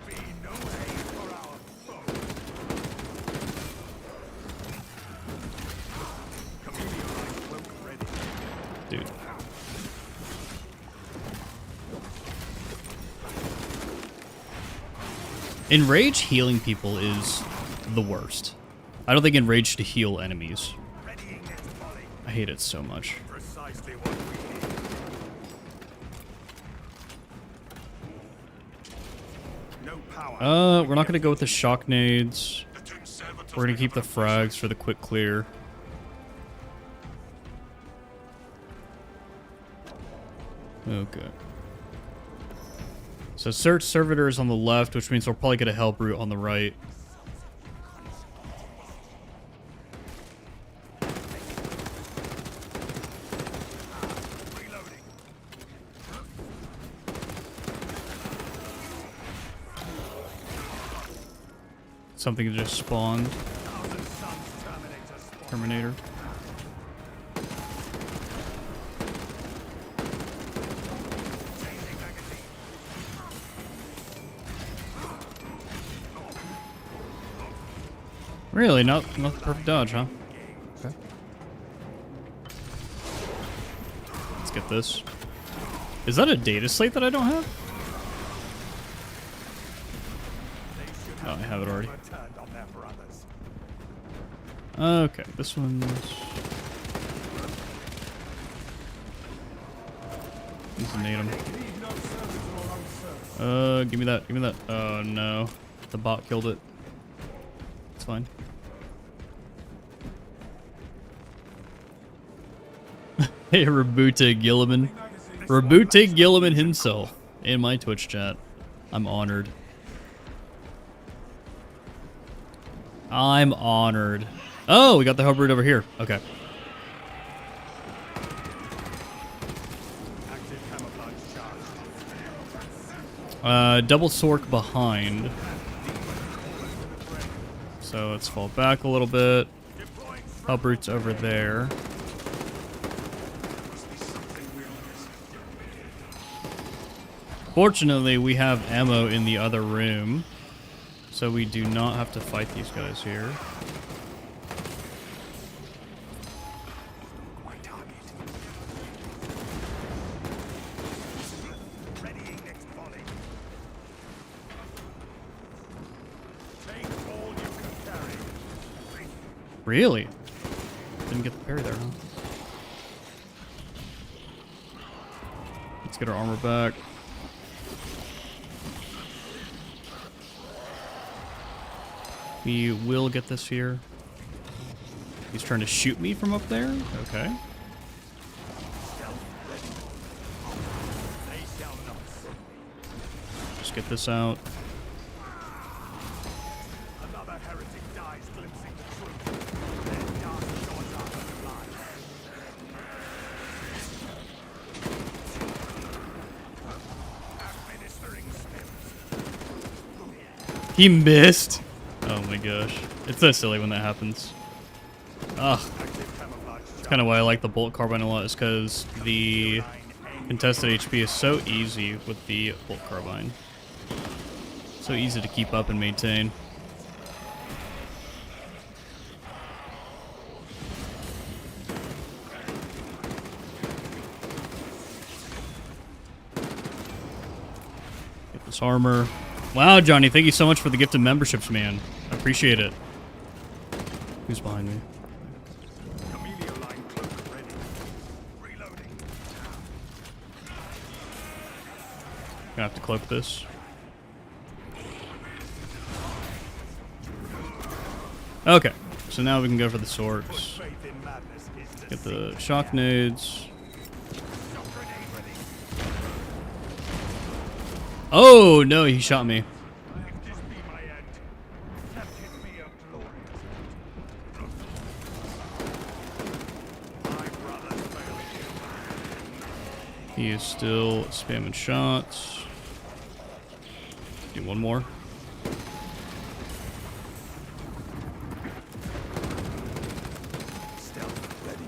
Be no aid for our foe. Chameleon-like cloak ready.
Dude. Enrage healing people is the worst. I don't think Enrage should heal enemies.
Readying next volley.
I hate it so much.
Precisely what we need. No power.
We're not gonna go with the shock nades.
The tomb servitors
We're gonna
may
keep the
have
frags for the quick clear. Okay. So search servitors on the left, which means we'll probably get a help route on the right.
Reloading.
Something just spawned.
Thousand Suns Terminator spawn.
Terminator.
Changing magazine.
Really? Not the perfect dodge, huh? Okay. Let's get this. Is that a data slate that I don't have? Oh, I have it already.
Turned on their brothers.
Okay, this one's... Let's nade him. Give me that, give me that. Oh no. The bot killed it. It's fine. Hey, Rabute Gilliman. Rabute Gilliman himself in my Twitch chat. I'm honored. I'm honored. Oh, we got the hub route over here. Okay.
Active camouflage charge.
Double sork behind. So let's fall back a little bit.
Deploying
Hub route's over there. Fortunately, we have ammo in the other room, so we do not have to fight these guys here.
my target. Readying next volley. Take all you can carry.
Really? Didn't get the parry there, huh? Let's get our armor back. We will get this here. He's trying to shoot me from up there? Okay.
They shall not.
Just get this out.
Another heretic dies glimpsing the truth. Their dark gods are alive. Administering spells.
He missed. Oh my gosh. It's so silly when that happens. Ugh.
Active camouflage
That's kind of why I like the bolt carbine a lot, is because the contested HP is so easy with the bolt carbine. So easy to keep up and maintain. Get this armor. Wow, Johnny, thank you so much for the gift of memberships, man. I appreciate it. Who's behind me?
Chameleon line cloak ready.
Gonna have to cloak this. Okay, so now we can go for the swords.
Faith in madness is
Get the shock nades. Oh no, he shot me.
Let this be my end. Let it be a glorious end. My brothers failed you.
He is still spamming shots. Do one more.
Stealth ready.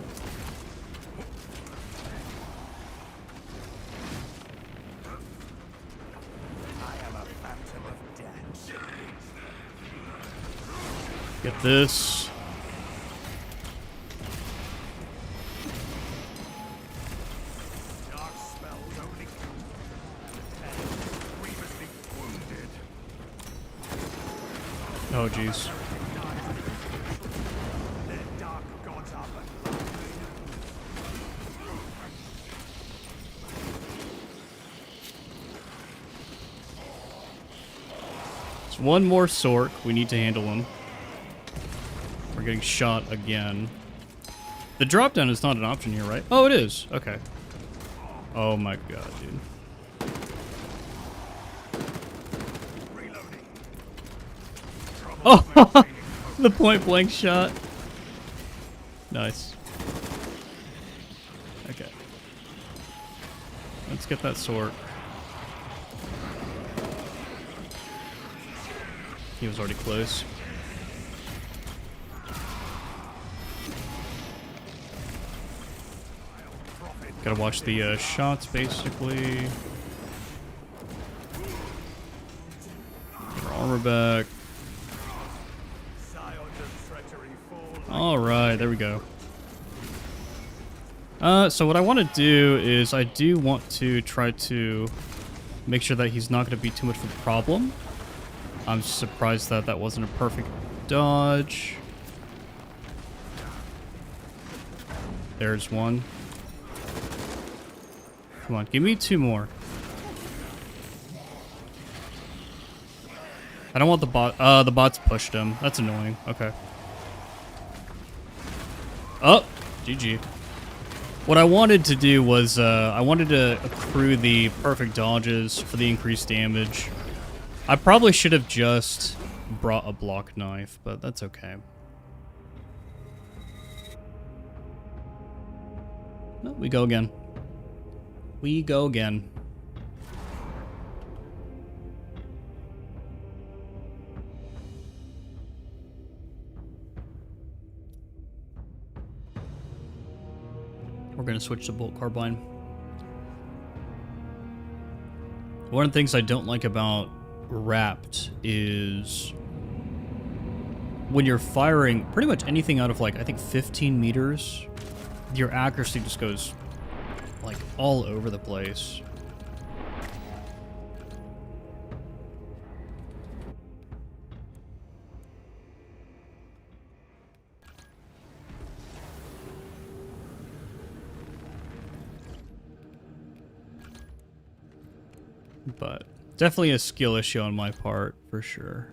I am a phantom of death.
Get this.
Dark spells only and grievously wounded.
Oh jeez.
Their dark gods are but lies.
It's one more Sork. We need to handle him. We're getting shot again. The drop down is not an option here, right? Oh, it is. Okay. Oh my god, dude.
Reloading.
Oh, the point blank shot. Nice. Okay. Let's get that Sork. He was already close. Gotta watch the shots, basically. Get our armor back.
Scions of treachery fall.
Alright, there we go. So what I want to do is I do want to try to make sure that he's not going to be too much of a problem. I'm surprised that that wasn't a perfect dodge. There's one. Come on, give me two more. I don't want the bot. The bot's pushed him. That's annoying. Okay. Oh, GG. What I wanted to do was I wanted to accrue the perfect dodges for the increased damage. I probably should have just brought a block knife, but that's okay. No, we go again. We go again. We're gonna switch to bolt carbine. One of the things I don't like about Wrapped is when you're firing pretty much anything out of like, I think 15 meters, your accuracy just goes like all over the place. But definitely a skill issue on my part, for sure.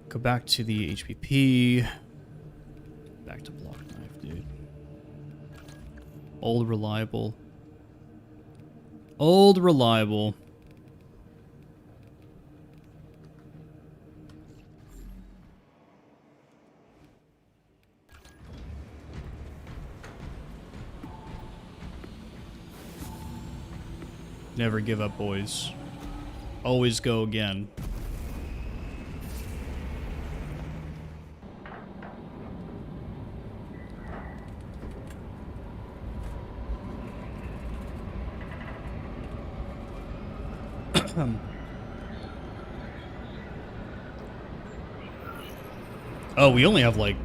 Go back to the HPP. Back to block knife, dude. Old reliable. Old reliable. Never give up, boys. Always go again. Oh, we only have like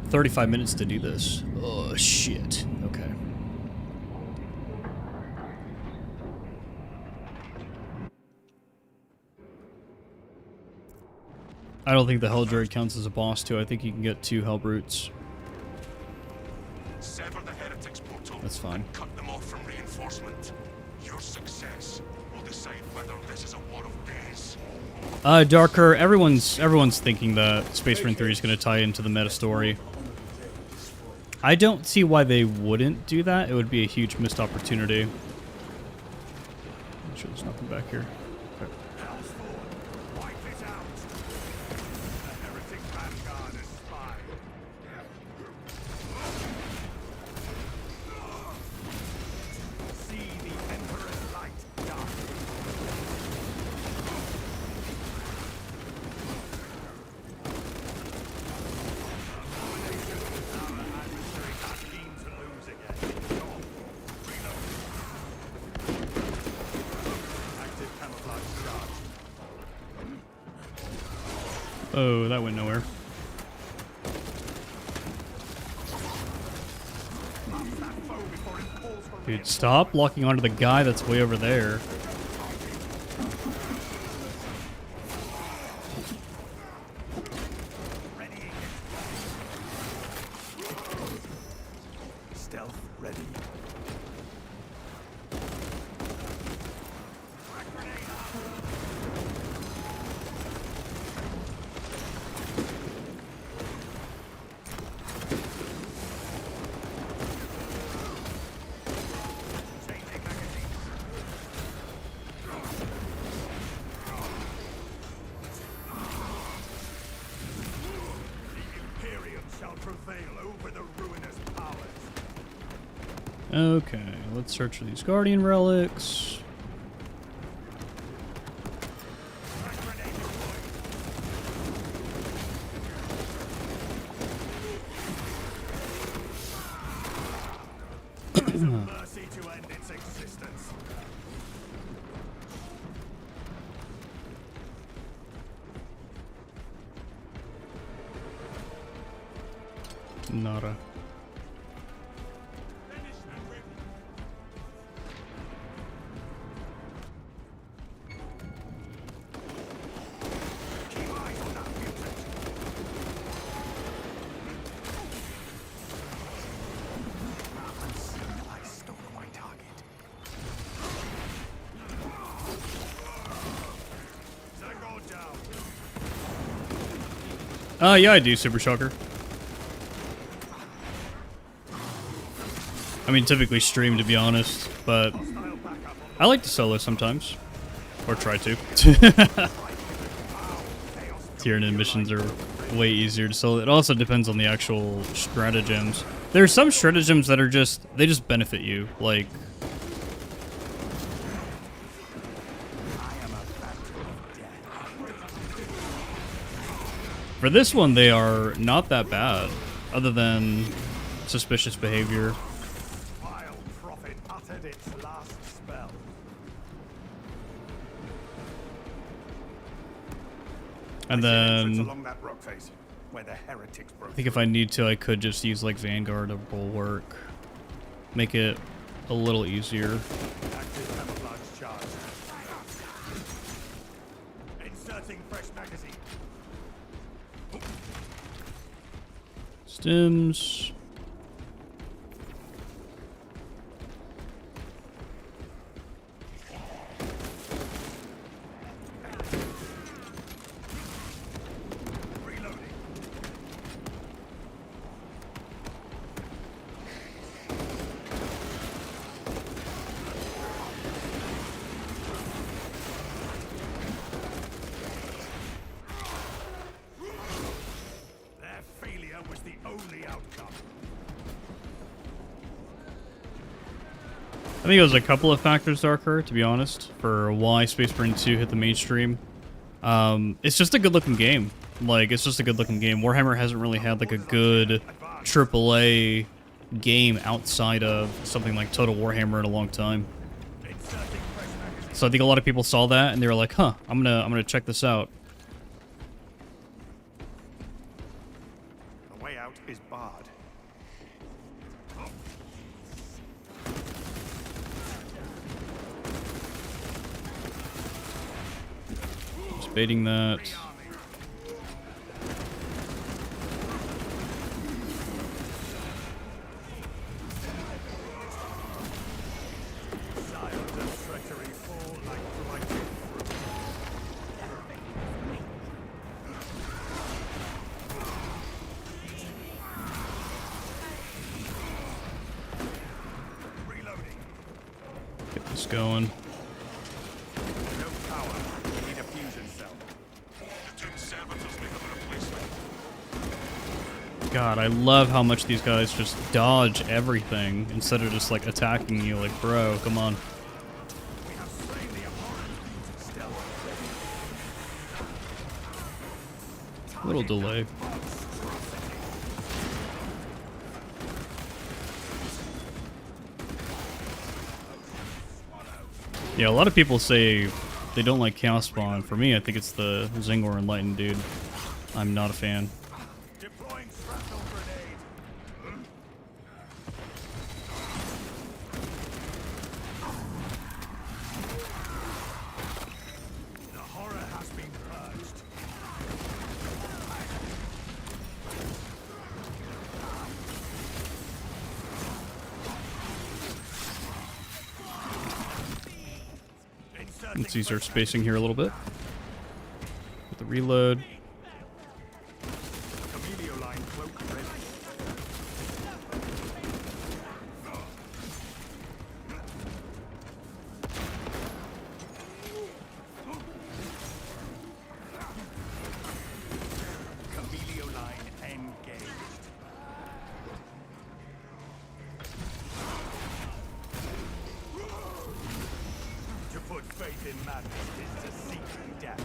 35 minutes to do this. Oh, shit. Okay. I don't think the Hell Druid counts as a boss, too. I think you can get 2 Hell Brutes.
Sever the heretics portal.
That's fine.
And cut them off from reinforcement. Your success will decide whether this is a war of days.
Darker, everyone's thinking that Space Marine 3 is going to tie into the meta story. I don't see why they wouldn't do that. It would be a huge missed opportunity. I'm sure there's nothing back here. Okay.
Wipe it out. The heretic vanguard is spy. See the Emperor's light dark.
Oh, that went nowhere. Dude, stop locking onto the guy that's way over there.
Stealth ready.
Okay, let's search for these Guardian relics.
Mercy to end its existence.
Nada. Yeah, I do, Super Shocker. I mean, typically stream, to be honest, but I like to solo sometimes. Or try to. Tyranid missions are way easier to solo. It also depends on the actual stratagems. There are some stratagems that are just, they just benefit you. Like, for this one, they are not that bad, other than suspicious behavior.
Vile prophet uttered its last spell.
And then,
Along that rock face, where the heretics broke.
I think if I need to, I could just use like Vanguard or Bulwark. Make it a little easier.
Active camouflage charge. Inserting fresh magazine.
Stims. I think it was a couple of factors, Darker, to be honest, for why Space Marine 2 hit the mainstream. It's just a good-looking game. Like, it's just a good-looking game. Warhammer hasn't really had, like, a good AAA game outside of something like Total Warhammer in a long time. So I think a lot of people saw that, and they were like, huh, I'm gonna check this out.
The way out is barred.
Just baiting that. this going.
No power. We need a fusion cell.
The doomed servitors may have a replacement.
God, I love how much these guys just dodge everything instead of just like attacking you. Like, bro, come on.
We have slain the abhorrent stealth.
Little delay. Yeah, a lot of people say they don't like Chaos Spawn. For me, I think it's the Zingor Enlightened dude. I'm not a fan.
Deploying shrapnel grenade. The horror has been purged.
Let's use our spacing here a little bit. With the reload.
Emilio line cloak ready. Emilio line engaged. To put faith in madness is to seek death.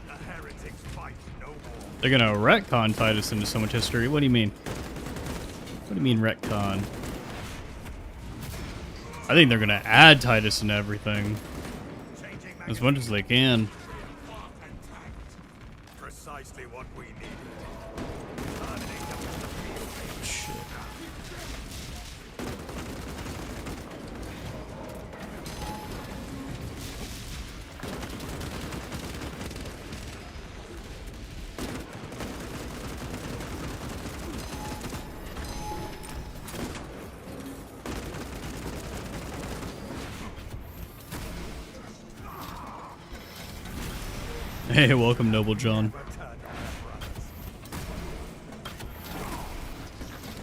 The heretics fight no more.
They're gonna retcon Titus into so much history. What do you mean? What do you mean retcon? I think they're gonna add Titus into everything
Changing
as much as they can.
precisely what we needed. Terminate them with the field.
Shit. Hey, welcome, Noble John.
Return on their brothers.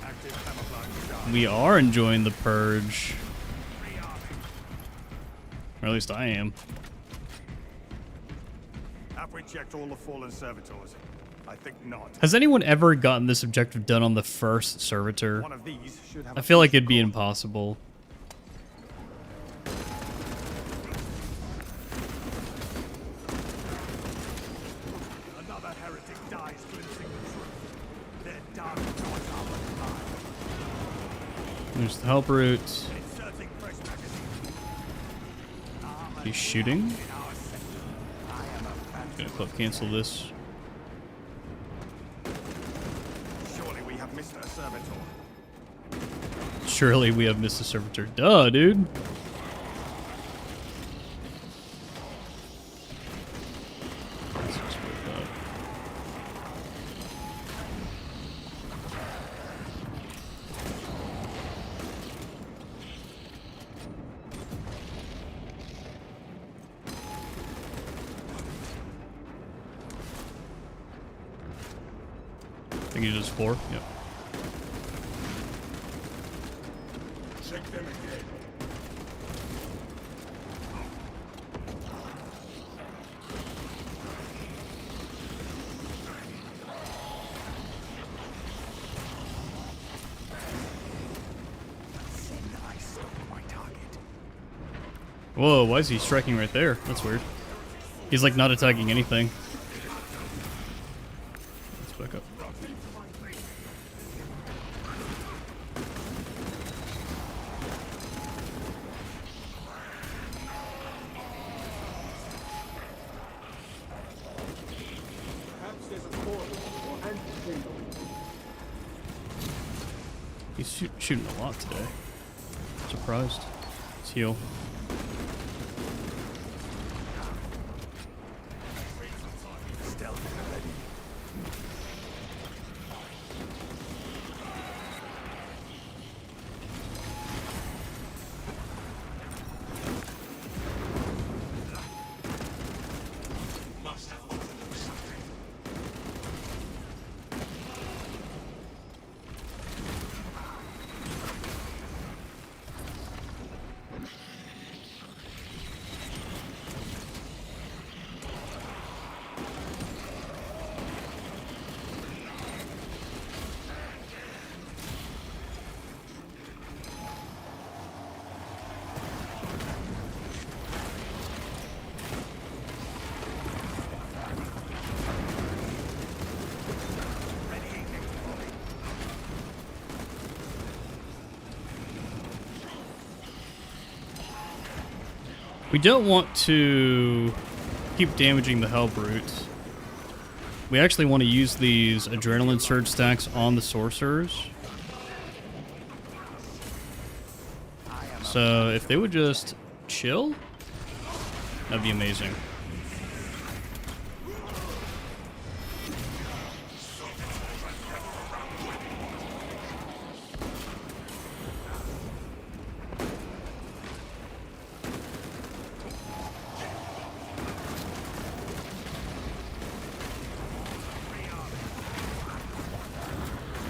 Active camouflage charge.
We are enjoying the purge. Or at least I am.
Have we checked all the fallen servitors? I think not.
Has anyone ever gotten this objective done on the first servitor?
One of these should have
I
a
feel like
fusion
it'd be
core.
impossible.
Another heretic dies glimpsing the truth. Their dark thoughts are but mine.
There's the help route.
Inserting fresh magazine.
He's shooting.
In our sector. I am a phantom.
Gonna clip cancel this.
Surely we have missed a servitor.
Surely we have missed a servitor. Duh, dude. Let's just put that. I think he does 4. Yep.
Check them again. I stole my target.
Whoa, why is he striking right there? That's weird. He's like not attacking anything. Let's back up.
Perhaps there's a portal or anti-chamber.
He's shooting a lot today. Surprised. Let's heal.
Stealth ready.
We don't want to keep damaging the Hellbrute. We actually want to use these adrenaline surge stacks on the sorcerers. So if they would just chill, that'd be amazing.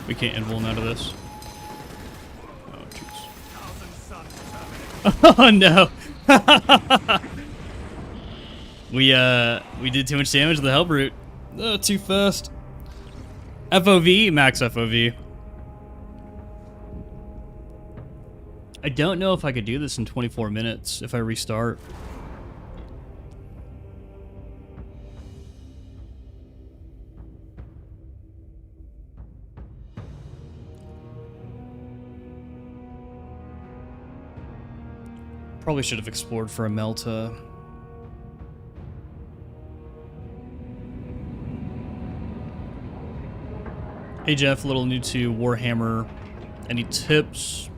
We can't invuln out of this. Oh, jeez. Oh, no. We did too much damage to the Hellbrute. Oh, too fast. FOV, max FOV. I don't know if I could do this in 24 minutes if I restart. Probably should have explored for a Melta. Hey Jeff, a little new to Warhammer. Any tips?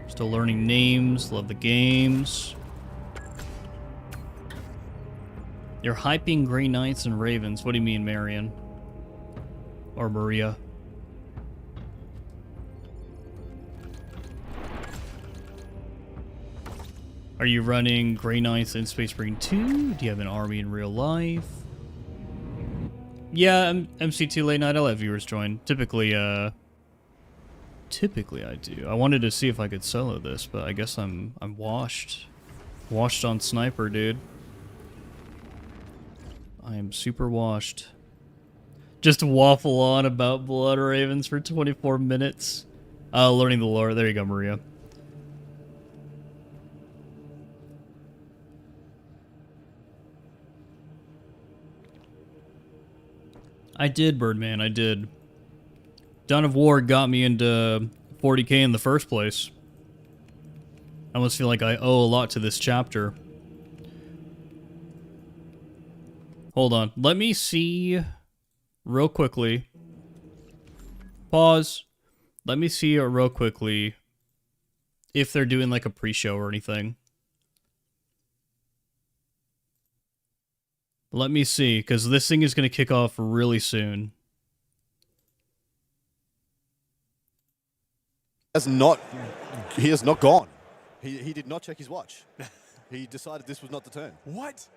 Still learning names, love the games. You're hyping Grey Knights and Ravens. What do you mean, Marion? Or Maria? Are you running Grey Knights in Space Marine 2? Do you have an army in real life? Yeah, MC2 Late Night. I'll have viewers join. Typically I do. I wanted to see if I could solo this, but I guess I'm washed. Washed on Sniper, dude. I am super washed. Just waffle on about Blood Ravens for 24 minutes. Learning the lore. There you go, Maria. I did, Birdman, I did. Dawn of War got me into 40k in the first place. I almost feel like I owe a lot to this chapter. Hold on, let me see real quickly. Pause. Let me see real quickly if they're doing like a pre-show or anything. Let me see, because this thing is going to kick off really soon.
He has not gone. He did not check his watch. He decided this was not the turn.
What?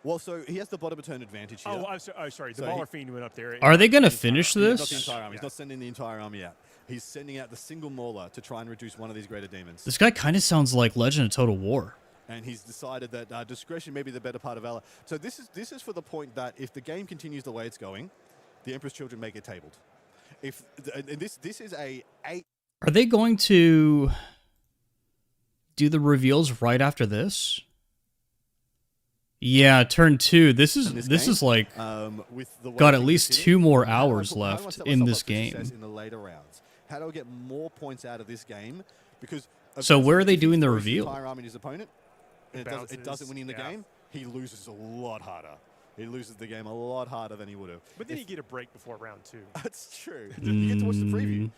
Well, so he has the bottom of turn advantage here.
Oh, sorry. The Baller Fiend went up there.
Are they going to finish
Not the
this?
entire army. He's not sending the entire army out. He's sending out the single Mauler to try and reduce one of these greater demons.
This guy kind of sounds like Legend of Total War.
And he's decided that discretion may be the better part of valor. So this is for the point that if the game continues the way it's going, the Emperor's Children may get tabled. If and this is a 8.
Are they going to do the reveals right after this? Yeah, turn 2. This is like got at least 2 more hours left in this game.
In the later rounds, how do I get more points out of this game? Because
so where are they doing the reveal?
Entire army his opponent. And it doesn't win in the game, he loses a lot harder. He loses the game a lot harder than he would have.
But then you get a break before round 2.
That's true. You get to watch the preview.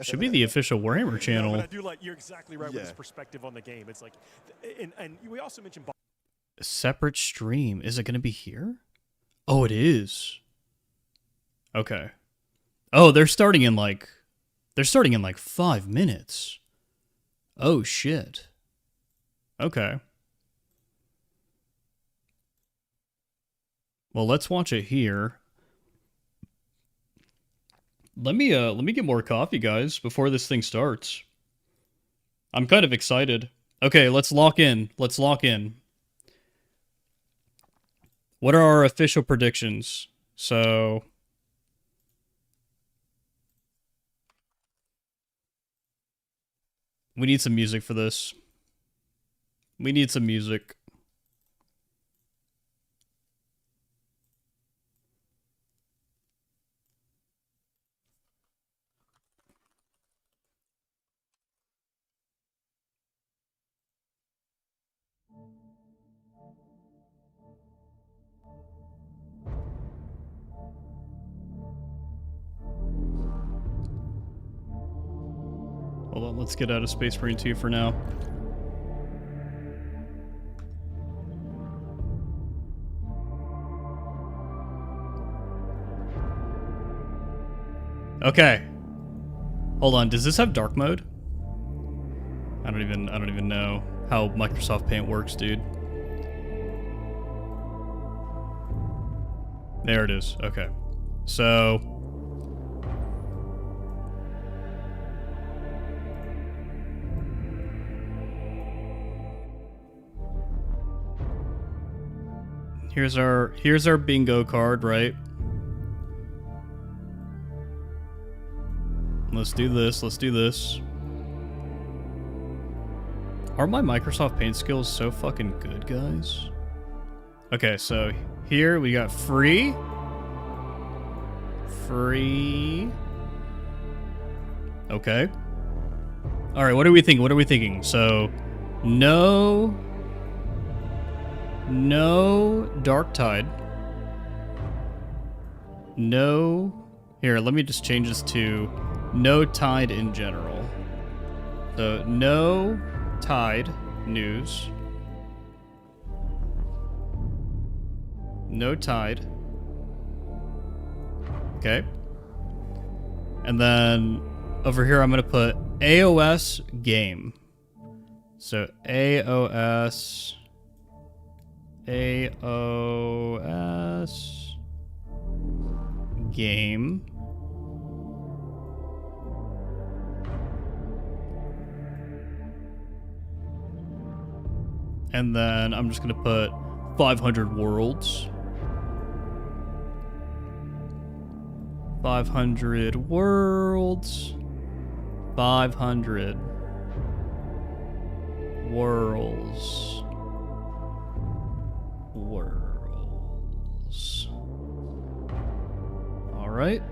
Should be the official Warhammer channel.
But I do like, you're exactly right with his perspective on the game. It's like, and we also mentioned
A separate stream. Is it going to be here? Oh, it is. Okay. Oh, they're starting in like 5 minutes. Oh shit. Okay. Well, let's watch it here. Let me get more coffee, guys, before this thing starts. I'm kind of excited. Okay, let's lock in. Let's lock in. What are our official predictions? So we need some music for this. We need some music. Hold on, let's get out of Space Marine 2 for now. Okay. Hold on, does this have dark mode? I don't even know how Microsoft Paint works, dude. There it is. Okay. So here's our bingo card, right? Let's do this. Let's do this. Are my Microsoft Paint skills so fucking good, guys? Okay, so here we got free. Free. Okay. All right, what are we thinking? What are we thinking? So, no Dark Tide. No. Here, let me just change this to no Tide in general. So, no Tide news. No Tide. Okay. And then over here, I'm going to put AOS game. So AOS game. And then I'm just going to put 500 worlds. 500 worlds. 500 worlds. Worlds. All right.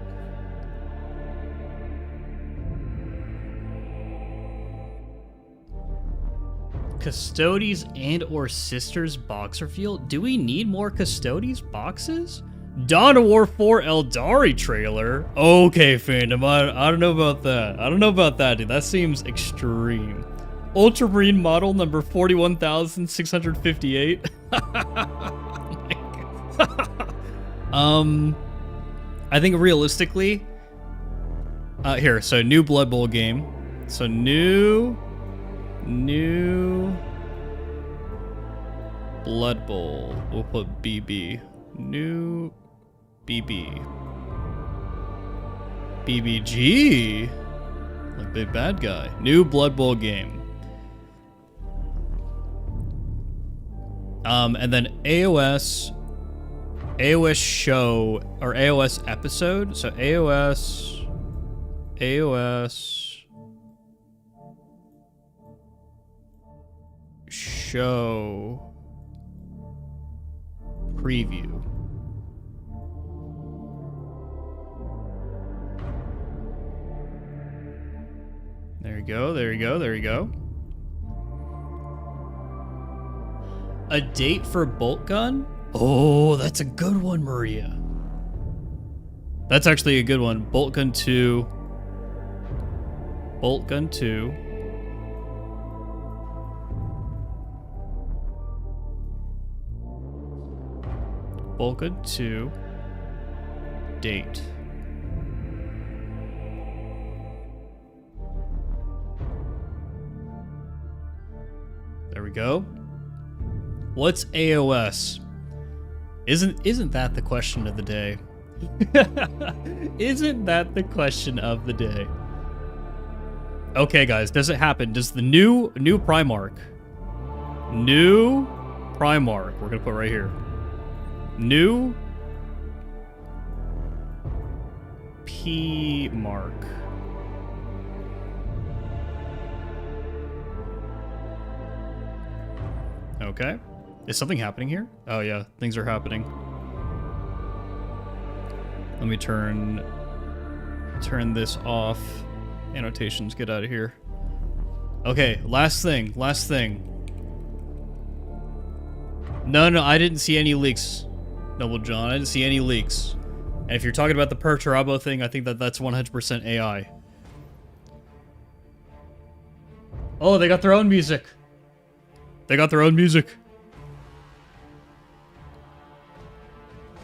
Custodes and or Sisters box reveal. Do we need more Custodes boxes? Dawn of War 4 Eldari trailer? Okay, fandom. I don't know about that. I don't know about that, dude. That seems extreme. Ultramarine model number 41,658. I think realistically, here, so new Blood Bowl game. So new Blood Bowl. We'll put BB. New BB. BBG. Like big bad guy. New Blood Bowl game. And then AOS show or AOS episode. So AOS show preview. There you go, there you go, there you go. A date for Bolt Gun? Oh, that's a good one, Maria. That's actually a good one. Bolt Gun 2. Bolt Gun 2. Bolt Gun 2. Date. There we go. What's AOS? Isn't that the question of the day? Isn't that the question of the day? Okay, guys, does it happen? Does the new Primarch? New Primarch. We're gonna put right here. New P-Mark. Okay. Is something happening here? Oh yeah, things are happening. Let me turn this off. Annotations, get out of here. Okay, last thing. No, I didn't see any leaks. Noble John, I didn't see any leaks. And if you're talking about the Perturabo thing, I think that's 100% AI. Oh, they got their own music. They got their own music.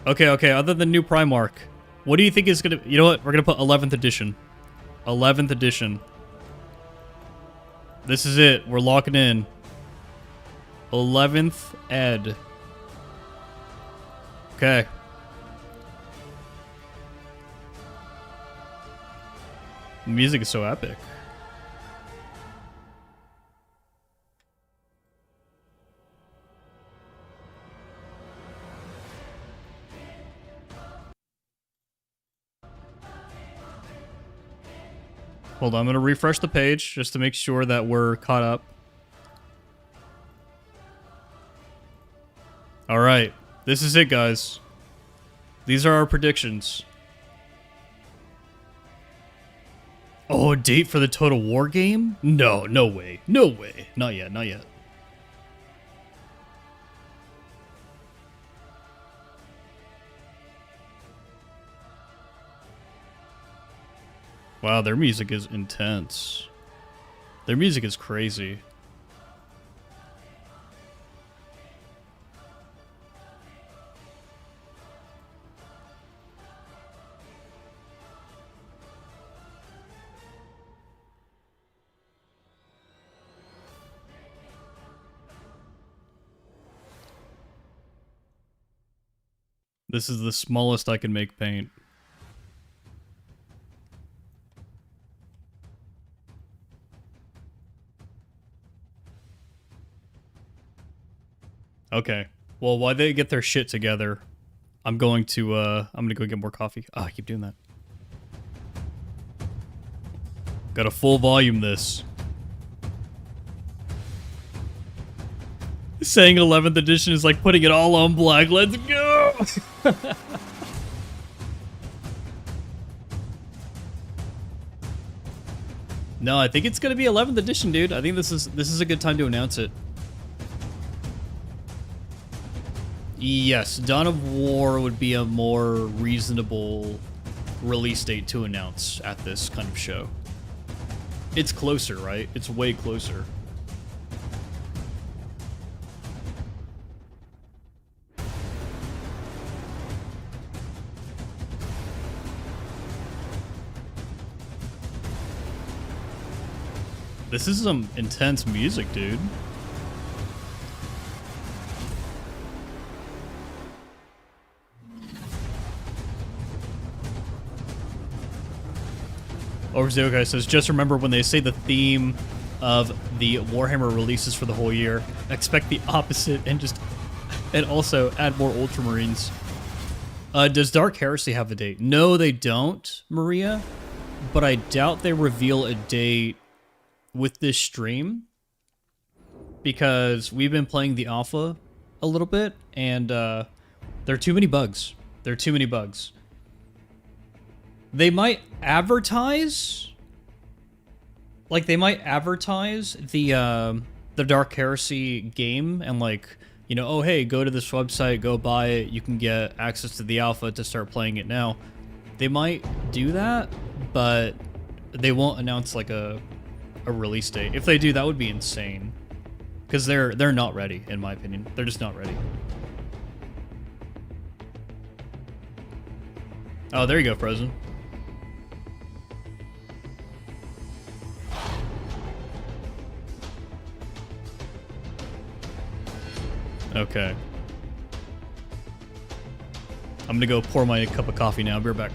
Okay, okay, other than new Primarch, what do you think is gonna... You know what? We're gonna put 11th edition. 11th edition. This is it. We're locking in. 11th ed. Okay. The music is so epic. Hold on, I'm going to refresh the page just to make sure that we're caught up. All right, this is it, guys. These are our predictions. Oh, a date for the Total War game? No, no way. No way. Not yet, not yet. Wow, their music is intense. Their music is crazy. This is the smallest I can make paint. Okay. Well, while they get their shit together, I'm going to go get more coffee. Oh, I keep doing that. Got to full volume this. Saying 11th edition is like putting it all on black. Let's go! No, I think it's gonna be 11th edition, dude. I think this is a good time to announce it. Yes, Dawn of War would be a more reasonable release date to announce at this kind of show. It's closer, right? It's way closer. This is some intense music, dude. Overzeal guy says, just remember when they say the theme of the Warhammer releases for the whole year, expect the opposite and also add more Ultramarines. Does Dark Heresy have a date? No, they don't, Maria, but I doubt they reveal a date with this stream because we've been playing the alpha a little bit and there are too many bugs. There are too many bugs. They might advertise, like they might advertise the Dark Heresy game and like, you know, oh hey, go to this website, go buy it, you can get access to the alpha to start playing it now. They might do that, but they won't announce like a release date. If they do, that would be insane. Because they're not ready, in my opinion. They're just not ready. Oh, there you go, Frozen. Okay. I'm gonna go pour my cup of coffee now. I'll be right back.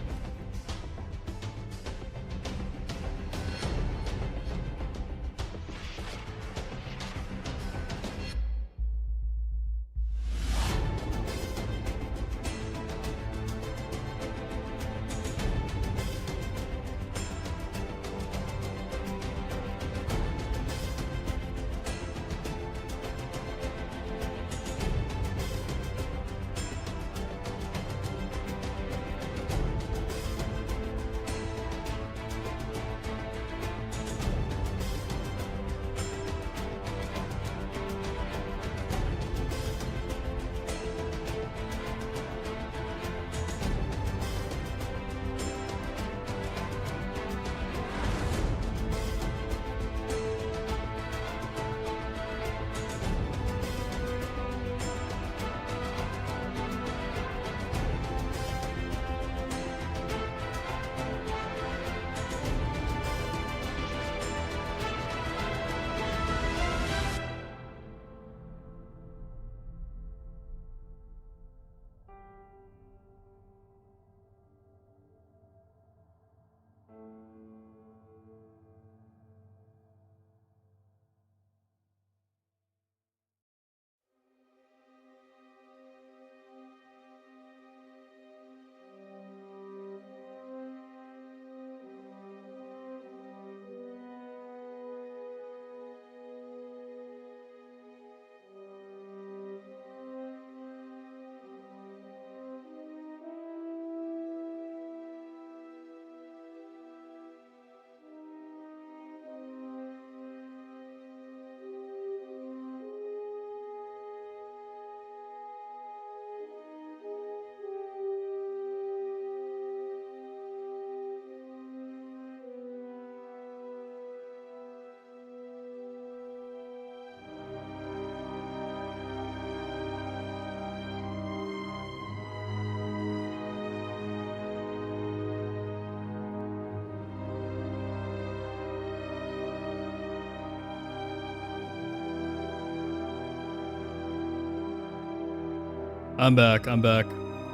I'm back. I'm back.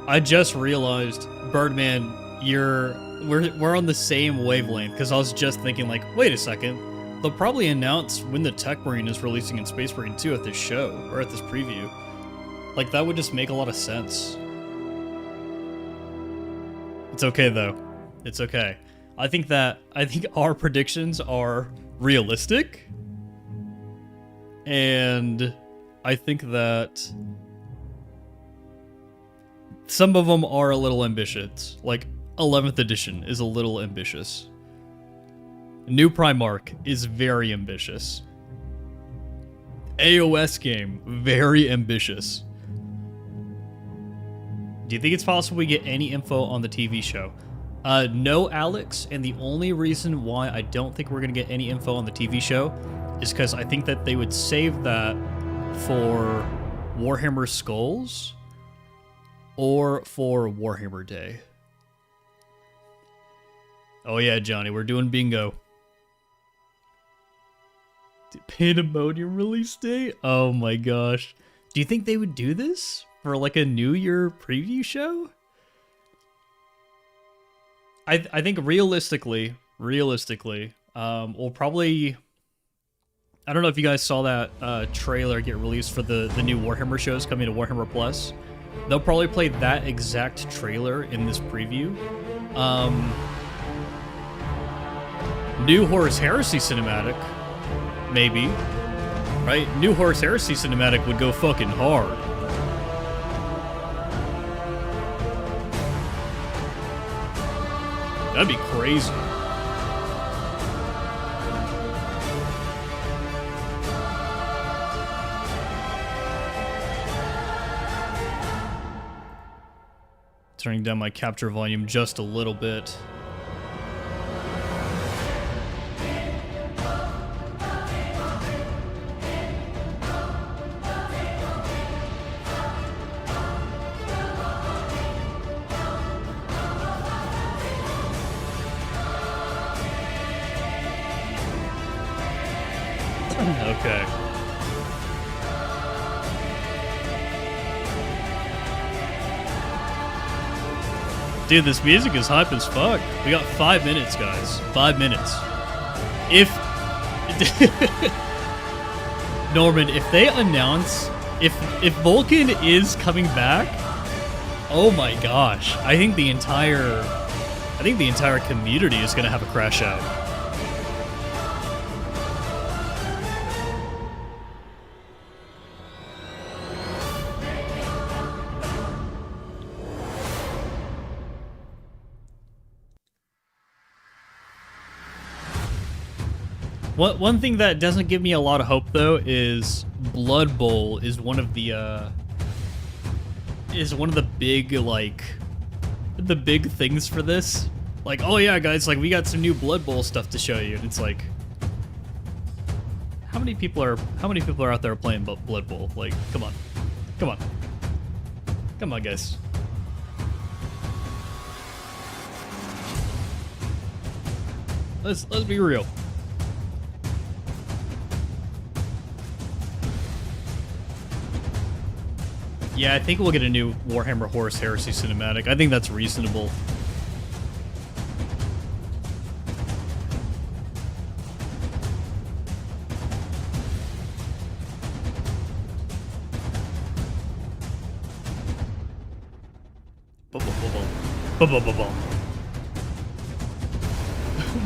I just realized, Birdman, we're on the same wavelength, because I was just thinking, like, wait a second. They'll probably announce when the Tech Marine is releasing in Space Marine 2 at this show, or at this preview. Like, that would just make a lot of sense. It's okay, though. It's okay. I think our predictions are realistic, and I think that some of them are a little ambitious. Like, 11th edition is a little ambitious. New Primarch is very ambitious. AOS game, very ambitious. Do you think it's possible we get any info on the TV show? No, Alex, and the only reason why I don't think we're going to get any info on the TV show is because I think that they would save that for Warhammer Skulls or for Warhammer Day. Oh yeah, Johnny, we're doing bingo. Pandemonium release date? Oh my gosh. Do you think they would do this for like a New Year preview show? I think realistically, we'll probably... I don't know if you guys saw that trailer get released for the new Warhammer shows coming to Warhammer Plus. They'll probably play that exact trailer in this preview. New Horus Heresy cinematic, maybe. Right? New Horus Heresy cinematic would go fucking hard. That'd be crazy. Turning down my capture volume just a little bit. Okay. Dude, this music is hype as fuck. We got 5 minutes, guys. 5 minutes. If... Norman, if they announce... If Vulcan is coming back... Oh my gosh. I think the entire community is gonna have a crash out. One thing that doesn't give me a lot of hope though is Blood Bowl is one of the big the big things for this. Like, oh yeah, guys, like we got some new Blood Bowl stuff to show you, and it's like, how many people are out there playing Blood Bowl? Like, come on, guys. Let's be real. Yeah, I think we'll get a new Warhammer Horus Heresy cinematic. I think that's reasonable.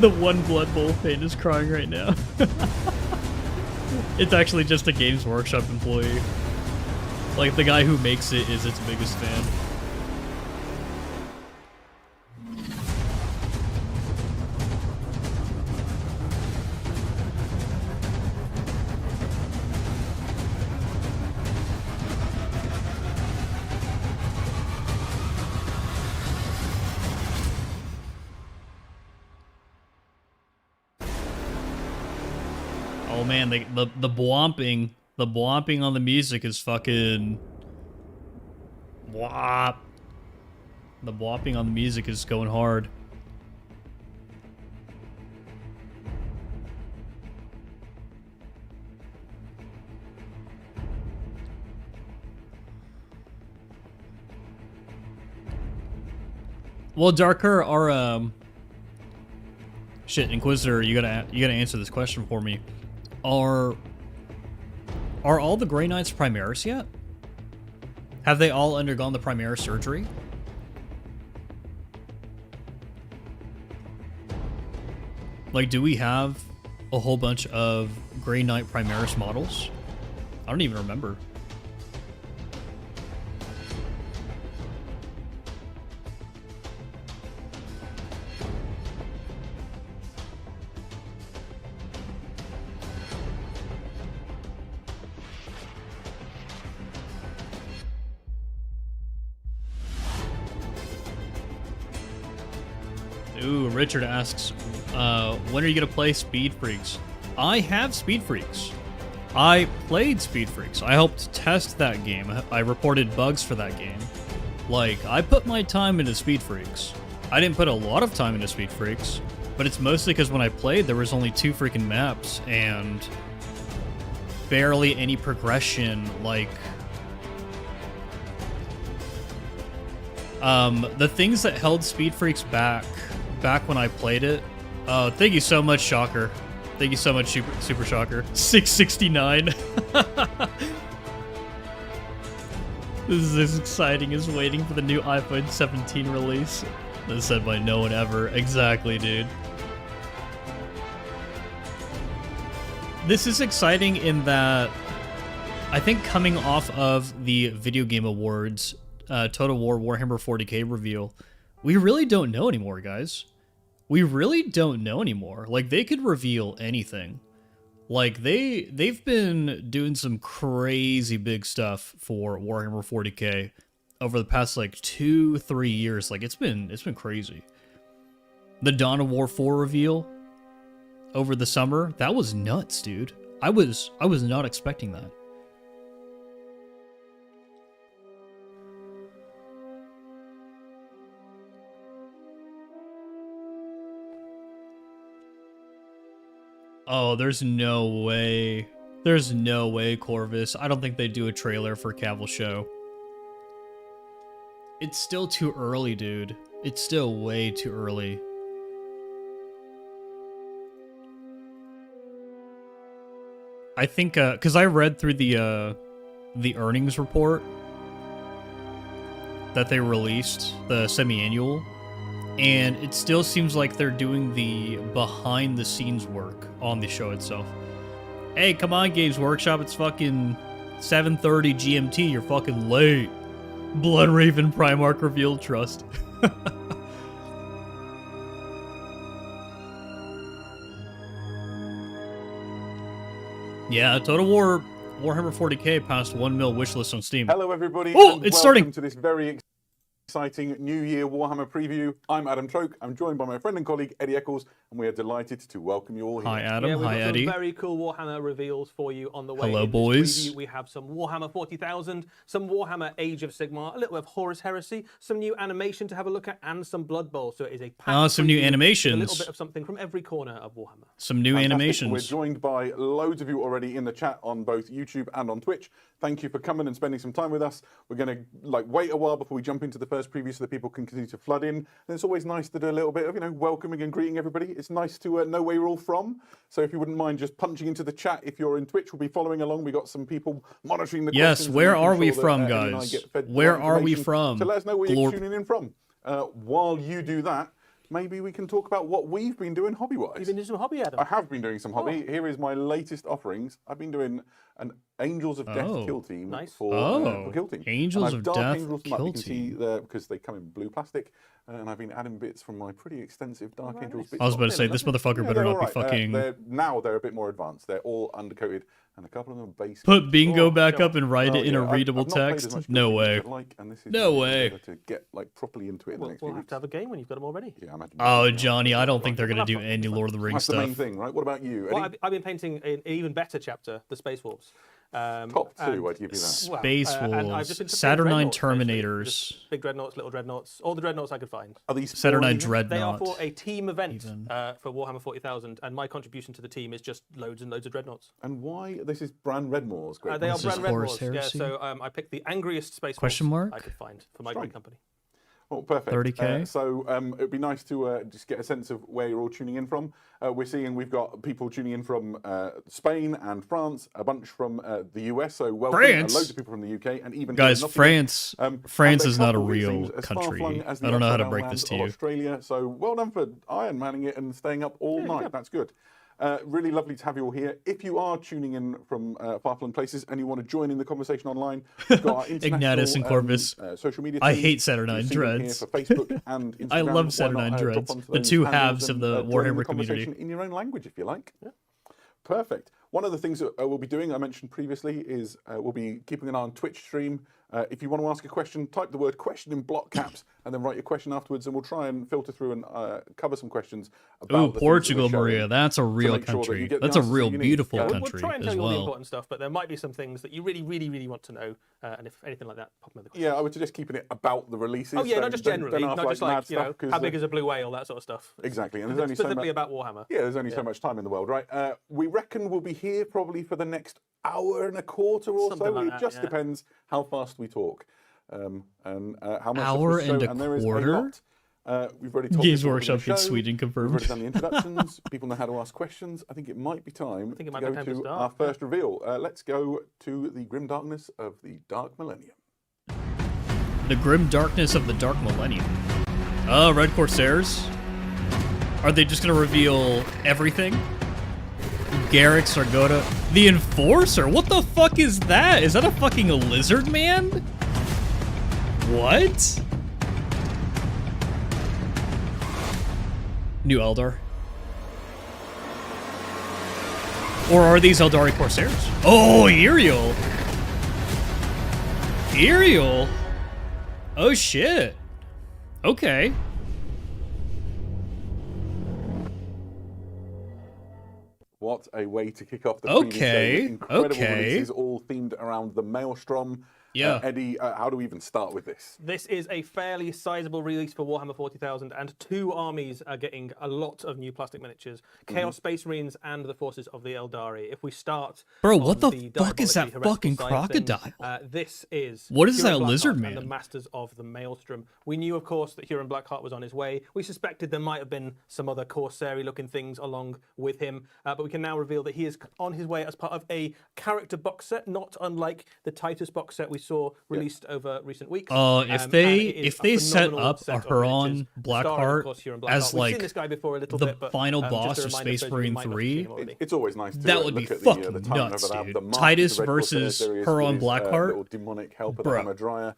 The one Blood Bowl fan is crying right now. It's actually just a Games Workshop employee. Like, the guy who makes it is its biggest fan. Oh man, the bwomping. The bwomping on the music is fucking... Bwop. The bwomping on the music is going hard. Well, Darker, our shit, Inquisitor, you gotta answer this question for me. Are all the Grey Knights Primaris yet? Have they all undergone the Primaris surgery? Like, do we have a whole bunch of Grey Knight Primaris models? I don't even remember. Ooh, Richard asks, when are you gonna play Speed Freaks? I have Speed Freaks. I played Speed Freaks. I helped test that game. I reported bugs for that game. Like, I put my time into Speed Freaks. I didn't put a lot of time into Speed Freaks, but it's mostly because when I played, there was only 2 freaking maps and barely any progression. Like, the things that held Speed Freaks back when I played it. Thank you so much, Shocker. Thank you so much, Super Shocker. 669. This is as exciting as waiting for the new iPhone 17 release. That's said by no one ever. Exactly, dude. This is exciting in that I think coming off of the Video Game Awards Total War Warhammer 40k reveal, we really don't know anymore, guys. We really don't know anymore. Like, they could reveal anything. Like, they've been doing some crazy big stuff for Warhammer 40k over the past, like, 2-3 years. Like, it's been crazy. The Dawn of War 4 reveal over the summer, that was nuts, dude. I was not expecting that. Oh, there's no way. There's no way, Corvus. I don't think they do a trailer for Cavill show. It's still too early, dude. It's still way too early. I think, because I read through the earnings report that they released, the semi-annual, and it still seems like they're doing the behind-the-scenes work on the show itself. Hey, come on, Games Workshop, it's fucking 7:30 GMT, you're fucking late. Bloodraven Primarch revealed, trust. Yeah, Total War Warhammer 40k passed 1 mil wishlist on Steam.
Hello, everybody.
Oh,
and
it's
welcome
starting
to this very exciting New Year Warhammer preview. I'm Adam Troke. I'm joined by my friend and colleague Eddie Eccles, and we are delighted to welcome you all here.
Hi, Adam.
Yeah, we've
Hi,
got
Eddie.
some very cool Warhammer reveals for you on the way.
Hello,
in this
boys.
preview. We have some Warhammer 40,000, some Warhammer Age of Sigmar, a little bit of Horus Heresy, some new animation to have a look at, and some Blood Bowl. So it is a packed
some new
preview with
animations.
a little bit of something from every corner of Warhammer.
Some new
Fantastic.
animations.
We're joined by loads of you already in the chat on both YouTube and on Twitch. Thank you for coming and spending some time with us. We're going to wait a while before we jump into the first preview so that people can continue to flood in. And it's always nice to do a little bit of, welcoming and greeting everybody. It's nice to know where you're all from. So if you wouldn't mind just punching into the chat, if you're in Twitch, we'll be following along. We got some people monitoring the questions.
Yes, where are we
sure
from,
Eddie and I
guys?
get fed
Where
more
are we
information.
from?
So let us know where you're tuning in from. While you do that, maybe we can talk about what we've been doing hobby-wise.
You've been doing some hobby, Adam.
I have been doing some hobby. Here is my latest offerings. I've been doing an Angels of Death kill team
Nice.
for Kill Team.
Angels
and
of
Dark
Death
Angels from up,
kill
you can see
team.
there because they come in blue plastic, and I've been adding bits from my pretty extensive Dark Angels bits.
I was about to say, this motherfucker better not be fucking...
Now they're a bit more advanced. They're all undercoated, and a couple of them are base.
Put bingo
Oh,
back
yeah.
up and write it in a readable
I've not played as
text?
much
No
Kill Team
way.
as I'd like, and this is
No
really
way.
better to get properly into it in the next
We'll
few
have
weeks.
to have a game when you've got them already.
Yeah, I imagine.
Oh, Johnny, I don't think they're going to do any Lord of the Rings
That's the main
stuff.
thing, right? What about you, Eddie?
Well, I've been painting an even better chapter, the Space Wolves.
Top two, I'd give you that.
Space
and I've
Wolves,
just been to big
Saturnine
dreadnoughts, basically.
Terminators,
Just big dreadnoughts, little dreadnoughts, all the dreadnoughts I could find.
Are these
Saturnine
boring?
They are
Dreadnought.
for a team event
even.
for Warhammer 40,000, and my contribution to the team is just loads and loads of dreadnoughts.
And why? This is Bran Redmore's great.
They are
This is
Brand Red
Horus
Wars, yeah.
Heresy?
So I picked the angriest Space
Question
Wolves
mark?
I could find for my
Strike.
green company.
Well, perfect.
30K?
So it'd be nice to just get a sense of where you're all tuning in from. We're seeing we've got people tuning in from Spain and France, a bunch from the US. So welcome,
France?
loads of people from the UK, and even
Guys,
Nottingham.
France
And
is not a
couple, it
real
seems, as
country.
far-flung as the
I don't know how to
upside-down
break this
land
to
of
you.
Australia. So well done for Iron Manning it and staying up all night. That's good. Really lovely to have you all here. If you are tuning in from far-flung places and you want to join in the conversation online, we've got our international
Ignatus and Corvus.
social media.
I
teams.
hate Saturnine
You'll see them here
Dreads.
for Facebook and Instagram.
I love
Why not,
Saturnine
drop
Dreads,
onto
the
those
two
handles
halves of
and,
the
join in
Warhammer community.
conversation in your own language, if you like. Yeah. Perfect. One of the things that we'll be doing, I mentioned previously, is we'll be keeping an eye on Twitch stream. If you want to ask a question, type the word question in block caps and then write your question afterwards, and we'll try and filter through and cover some questions about
Ooh,
the things that
Portugal,
we're showing
Maria. That's a real
make sure that you
country.
get the
That's a
answers
real
that you need.
beautiful
We'll
country
We'll try and
as
tell you all the
well.
important stuff, but there might be some things that you really, really, really want to know. And if anything like that, pop them in the questions.
Yeah, I would suggest keeping it about the releases.
Oh yeah,
Don't-
not just
don't-
generally,
don't have,
not just like,
mad
you know,
stuff, 'cause,
how big is a blue whale, that sort of stuff.
Exactly, and there's only so
Specifically
much.
about Warhammer.
Yeah, there's only so much time in the world, right? We reckon we'll be here probably for the next hour and a quarter or
Something
so.
like
It
that,
just
yeah.
depends how fast we talk and how much
Hour
of the show,
and a
there is
quarter?
lot. We've already told
Games
people
Workshop
we're gonna
in
show.
Sweden
We've
confirmed.
already done the introductions. People know how to ask questions. I think it might be time
think it
to
might be
go
time to
to
start,
our first reveal. Let's go to the grim darkness of the Dark Millennium.
The grim darkness of the Dark Millennium. Oh, Red Corsairs? Are they just gonna reveal everything? Garrick, Sargoda. The Enforcer? What the fuck is that? Is that a fucking lizard man? What? New Eldar. Or are these Eldari Corsairs? Oh, Iriel! Iriel? Oh shit. Okay.
What a way to kick off the
Okay,
previous day with incredible
okay.
releases, all themed around the Maelstrom.
Yeah.
Eddie, how do we even start with this?
This is a fairly sizable release for Warhammer 40,000, and two armies are getting a lot of new plastic miniatures. Chaos Space Marines and the forces of the Eldari. If we start...
Bro,
on
what the fuck is that
diabolically heretical
fucking
side of things,
crocodile?
this is...
What is
Huron
that lizard
Blackheart and
man?
the Masters of the Maelstrom. We knew, of course, that Huron Blackheart was on his way. We suspected there might have been some other Corsair-looking things along with him, but we can now reveal that he is on his way as part of a character box set, not unlike the Titus box set we saw released over recent weeks.
If
And
they
it is
if they
a
set
phenomenal
up
set
a
of
Huron
miniatures, starring, of
Blackheart
course, Huron
as
Blackheart. We've
like
seen this guy before a little
the
bit, but,
final
just
boss
a
of
reminder
Space
for those of you who
Marine
might not have
3,
seen him already.
It's always nice to
That would
look
be
at
fucking
the time
nuts,
over that.
dude.
The Mark
Titus
is the Red
versus
Corsair series
Huron
with his,
Blackheart?
little demonic helper, the
Bruh.
Hamadryah,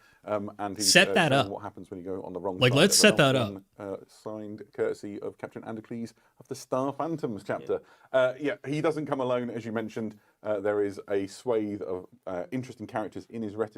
and his,
Set that
showing
up.
what happens when you go on the wrong
Like,
side.
let's
of
set
an
that
option, signed courtesy of Captain Andocles of the Star Phantoms chapter. Yeah, he doesn't come alone, as you mentioned. There is a swathe of interesting characters in his retinue.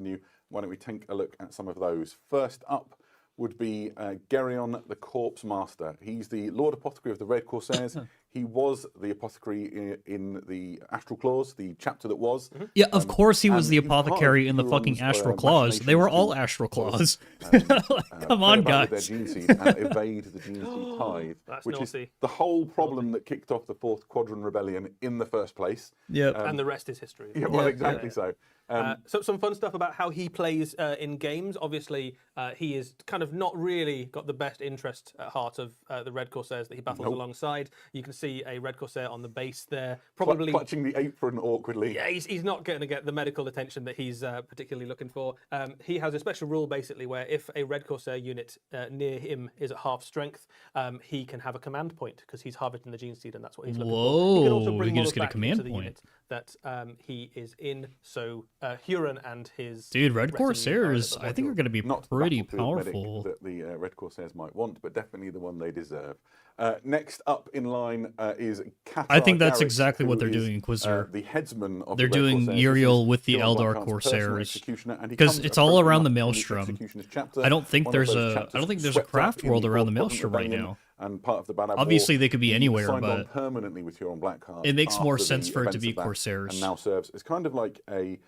Why don't we take a look at some of those? First up would be Geryon the Corpse Master. He's the Lord Apothecary of the Red Corsairs. He was the apothecary in the Astral Claws, the chapter that was.
Yeah, of course he was
and
the
he's part of
apothecary in the fucking
Huron's,
Astral Claws. They were all
machinations
Astral
to sort
Claws.
of,
Like, come
play
on,
about with
guys.
their gene seed and evade the gene seed tithe,
That's
which is
naughty.
the whole problem that kicked off the Fourth Quadrant Rebellion in the first place.
Yep.
And the rest is history.
Yeah, well, exactly so.
So some fun stuff about how he plays in games. Obviously, he is kind of not really got the best interest at heart of the Red Corsairs that he battles alongside. You can see a Red Corsair on the base there, probably
clutching the apron awkwardly.
Yeah, he's not going to get the medical attention that he's particularly looking for. He has a special rule basically where if a Red Corsair unit near him is at half strength, he can have a command point because he's harvesting the gene seed and that's what he's looking for. He can also
Whoa,
bring
he can
models
just get a
back
command
into the
point.
unit that he is in. So Huron and his
Dude, Red
retinue are
Corsairs,
a little
I think
more
are going to be
Not the
pretty
battlefield medic
powerful.
that the Red Corsairs might want, but definitely the one they deserve. Next up in line is Cathar
I think that's
Garrick,
exactly what
who
they're
is,
doing, Inquisitor.
the headsman of
They're
the Red
doing
Corsairs.
Uriel
This is
with the
Huron
Eldar
Blackheart's personal
Corsairs.
executioner, and he
'Cause
comes
it's all
approaching
around
up
the
in
Maelstrom.
executioner's chapter,
I don't think
one of
there's
those
a-
chapters
I don't think there's a
swept
craft
up in
world
the
around the
Fourth
Maelstrom
Quadrant
right
Rebellion
now.
And part of the Bad Ab
Obviously,
War.
they could be
He
anywhere,
signed on
but
permanently with Huron Blackheart.
it makes more
after
sense
the
for it to
events
be
of that,
Corsairs.
and now serves as kind of like a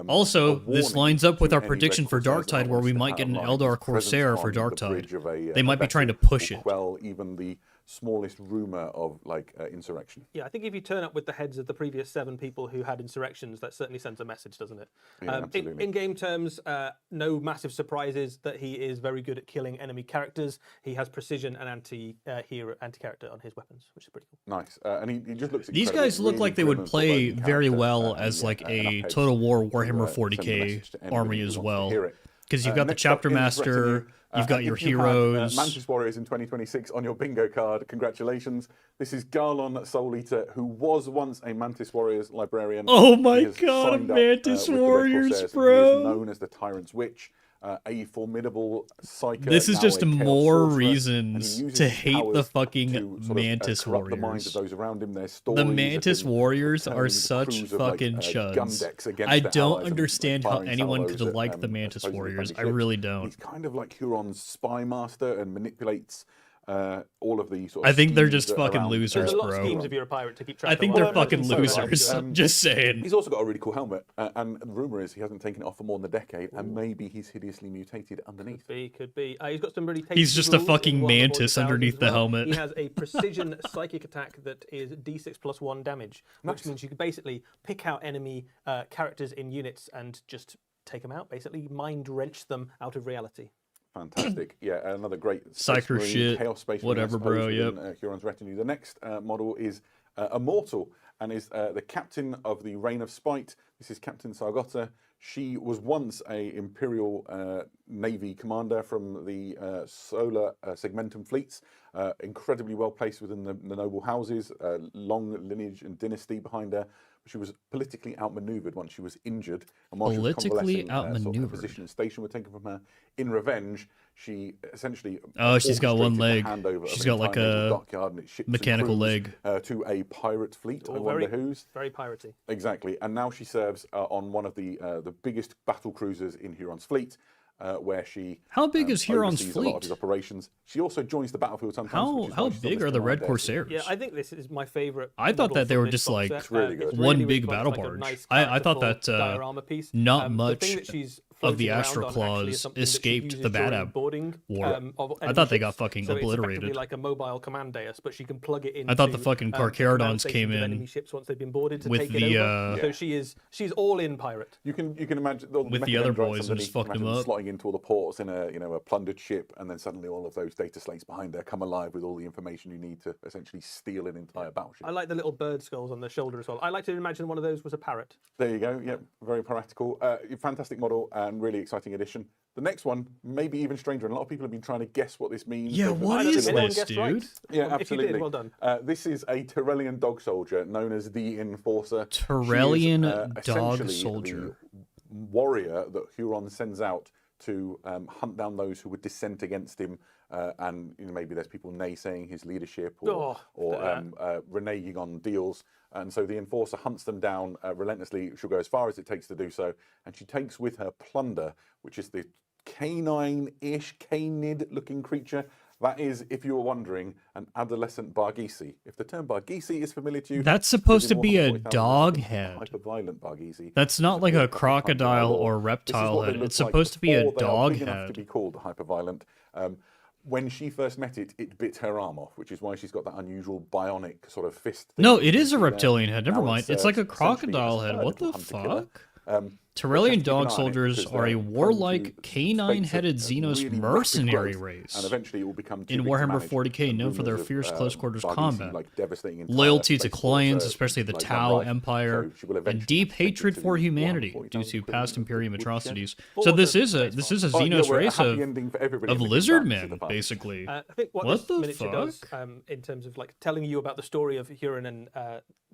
Also,
a
this
warning
lines up with
to
our
any
prediction
Red
for
Corsairs that
Darktide, where
want
we
to
might
step
get
out
an
of line.
Eldar
His presence
Corsair for
on the
Darktide.
bridge of a
They might be
vessel
trying to push
will
it.
quell even the smallest rumor of like insurrection.
Yeah, I think if you turn up with the heads of the previous 7 people who had insurrections, that certainly sends a message, doesn't it?
Yeah, absolutely.
In game terms, no massive surprises that he is very good at killing enemy characters. He has precision and anti-character on his weapons, which is pretty cool.
Nice, and he just looks.
These
incredible,
guys look
really
like they
grim
would
and
play
foreboding
very
character,
well
and
as
yeah,
like
enough
a
heads
Total War
to,
Warhammer
send a
40k
message to anybody
army
who
as
wants to
well.
hear it.
Because you've got the
Next up
Chapter
in this
Master,
retinue,
you've got your
if you had,
heroes.
Mantis Warriors in 2026 on your bingo card. Congratulations. This is Garlon Soul Eater, who was once a Mantis Warriors librarian.
Oh my
He has
god,
signed up,
Mantis
with the Red
Warriors,
Corsairs, and
bro!
He is known as the Tyrant's Witch. A formidable psyker.
This is
now
just
a chaos
more
sorcerer, and he
reasons
uses
to
his
hate the
powers
fucking
to sort of,
Mantis
corrupt the minds of
Warriors.
those around him. Their
The
stories
Mantis
of him
Warriors are
turning
such
crews of, like,
fucking
gun
chuds.
decks against
I
their
don't
allies and,
understand how
firing
anyone
salvos
could
at,
like the Mantis
supposedly
Warriors. I
friendly
really
ships.
don't.
He's kind of like Huron's spy master and manipulates all of the sort of
I think they're
schemes
just fucking
around,
losers,
There's a lot of
bro.
schemes if you're a pirate to keep track
I
of.
think
all
they're
of
fucking
them.
losers. Just saying.
He's also got a really cool helmet, and the rumor is he hasn't taken it off for more than a decade, and maybe he's hideously mutated underneath.
Could be. He's got some really tasty
He's just a
rules in
fucking
Warhammer
mantis
40,000
underneath
as
the
well.
helmet.
He has a precision psychic attack that is d6 plus 1 damage, which means you can basically pick out enemy characters in units and just take them out, basically mind wrench them out of reality.
Fantastic. Yeah, another great
Psyker
Marine,
shit,
Chaos Space
whatever,
Marine, I
bro,
suppose, within, Huron's retinue. The next model is Immortal and is the captain of the Reign of Spite. This is Captain Sargota. She was once a Imperial Navy commander from the Solar Segmentum fleets. Incredibly well placed within the noble houses, long lineage and dynasty behind her. She was politically outmaneuvered once she was injured, and while
Politically
she was convalescing, sort of her
outmaneuvered.
position and station were taken from her. In revenge, she essentially
She's got one
orchestrated the
leg.
handover of
She's
an
got like
entire naval
a
dockyard and its ships and
mechanical
crews,
leg.
to a pirate fleet. I
All
wonder whose.
Very piratey.
Exactly, and now she serves on one of the biggest battle cruisers in Huron's fleet. Where she
How big is Huron's
oversees a lot of
fleet?
his operations. She also joins the battlefield sometimes. which is
How
why she's on
big
this
are the Red
command deck.
Corsairs?
Yeah, I think this is my favourite.
I thought
model
that they
from
were
this
just
box
like
set.
It's really good.
It's
one
really
big
fun.
battle
It's like a
barge.
nice
I thought
characterful
that
diorama piece.
not
The
much
thing that she's
of the
floating around
Astra
on actually
Claws
is something that she
escaped
uses
the
during
Badab
boarding,
war.
of
I
enemy
thought they got
ships.
fucking
So it's
obliterated.
effectively like a mobile command deus, but she can plug it in.
I thought the fucking Carcharodons
command
came
stations of
in
enemy ships once they've been boarded to
with
take
the,
it over.
uh,
So she's all in pirate.
You can imagine
With the other boys and just fucked them up.
slotting into all the ports in a plundered ship, and then suddenly all of those data slates behind her come alive with all the information you need to essentially steal an entire battleship.
I like the little bird skulls on the shoulder as well. I like to imagine one of those was a parrot.
There you go. Yep, very practical. Fantastic model and really exciting addition. The next one, maybe even stranger, and a lot of people have been trying to guess what this means.
Yeah,
over
what
the
don't
is
think anyone
this,
guessed
dude?
right.
Yeah,
Well, if you did,
absolutely.
well done.
This is a Tyrellian dog soldier known as the Enforcer. She is,
Tyrellian dog
essentially
soldier.
the warrior that Huron sends out to hunt down those who would dissent against him, and maybe there's people naysaying his leadership or reneging on deals. And so the Enforcer hunts them down relentlessly. She'll go as far as it takes to do so, and she takes with her plunder, which is the canine-ish, canid-looking creature. That is, if you were wondering, an adolescent Barghisi. If the term Barghisi is familiar to you,
That's supposed to
within
be a
Warhammer 40,000,
dog
it's
head.
hyper-violent Barghisi.
That's not
It's
like
bit
a
like
crocodile or
This is
reptile
what they
head.
look
It's
like
supposed to be a
before they are
dog
big enough to
head.
be called hyper-violent. When she first met it, it bit her arm off, which is why she's got that unusual bionic sort of fist thing
No,
that
it
you
is a
see there.
reptilian head. Never
Now
mind.
it
It's like a
serves essentially
crocodile
as
head.
a
What the
little hunter-killer.
fuck?
Just
Tyrellian
keep an
dog
eye on it,
soldiers
because
are a
they're prone to
warlike, canine-headed
space at
Xenos
really rapid
mercenary
growth,
race.
and eventually it will become too
In
big to
Warhammer
manage,
40k,
and
known for their
rumors of,
fierce close quarters
Barghisi,
combat,
like, devastating entire
loyalty to
space
clients,
force,
especially the
like
Tau
one life.
Empire,
So she will
and
eventually
deep
take it
hatred
to
for
the
humanity
140,000
due to
equivalent
past
of
Imperium
Wood Jet.
atrocities.
Or
So
the
this is a
space
this is a
Oh, yeah,
Xenos
we're a
race
happy ending for everybody
of
in the
lizard
Xenos
men,
Park.
basically.
I think what
What
this
the
miniature does,
fuck?
in terms of like telling you about the story of Huron and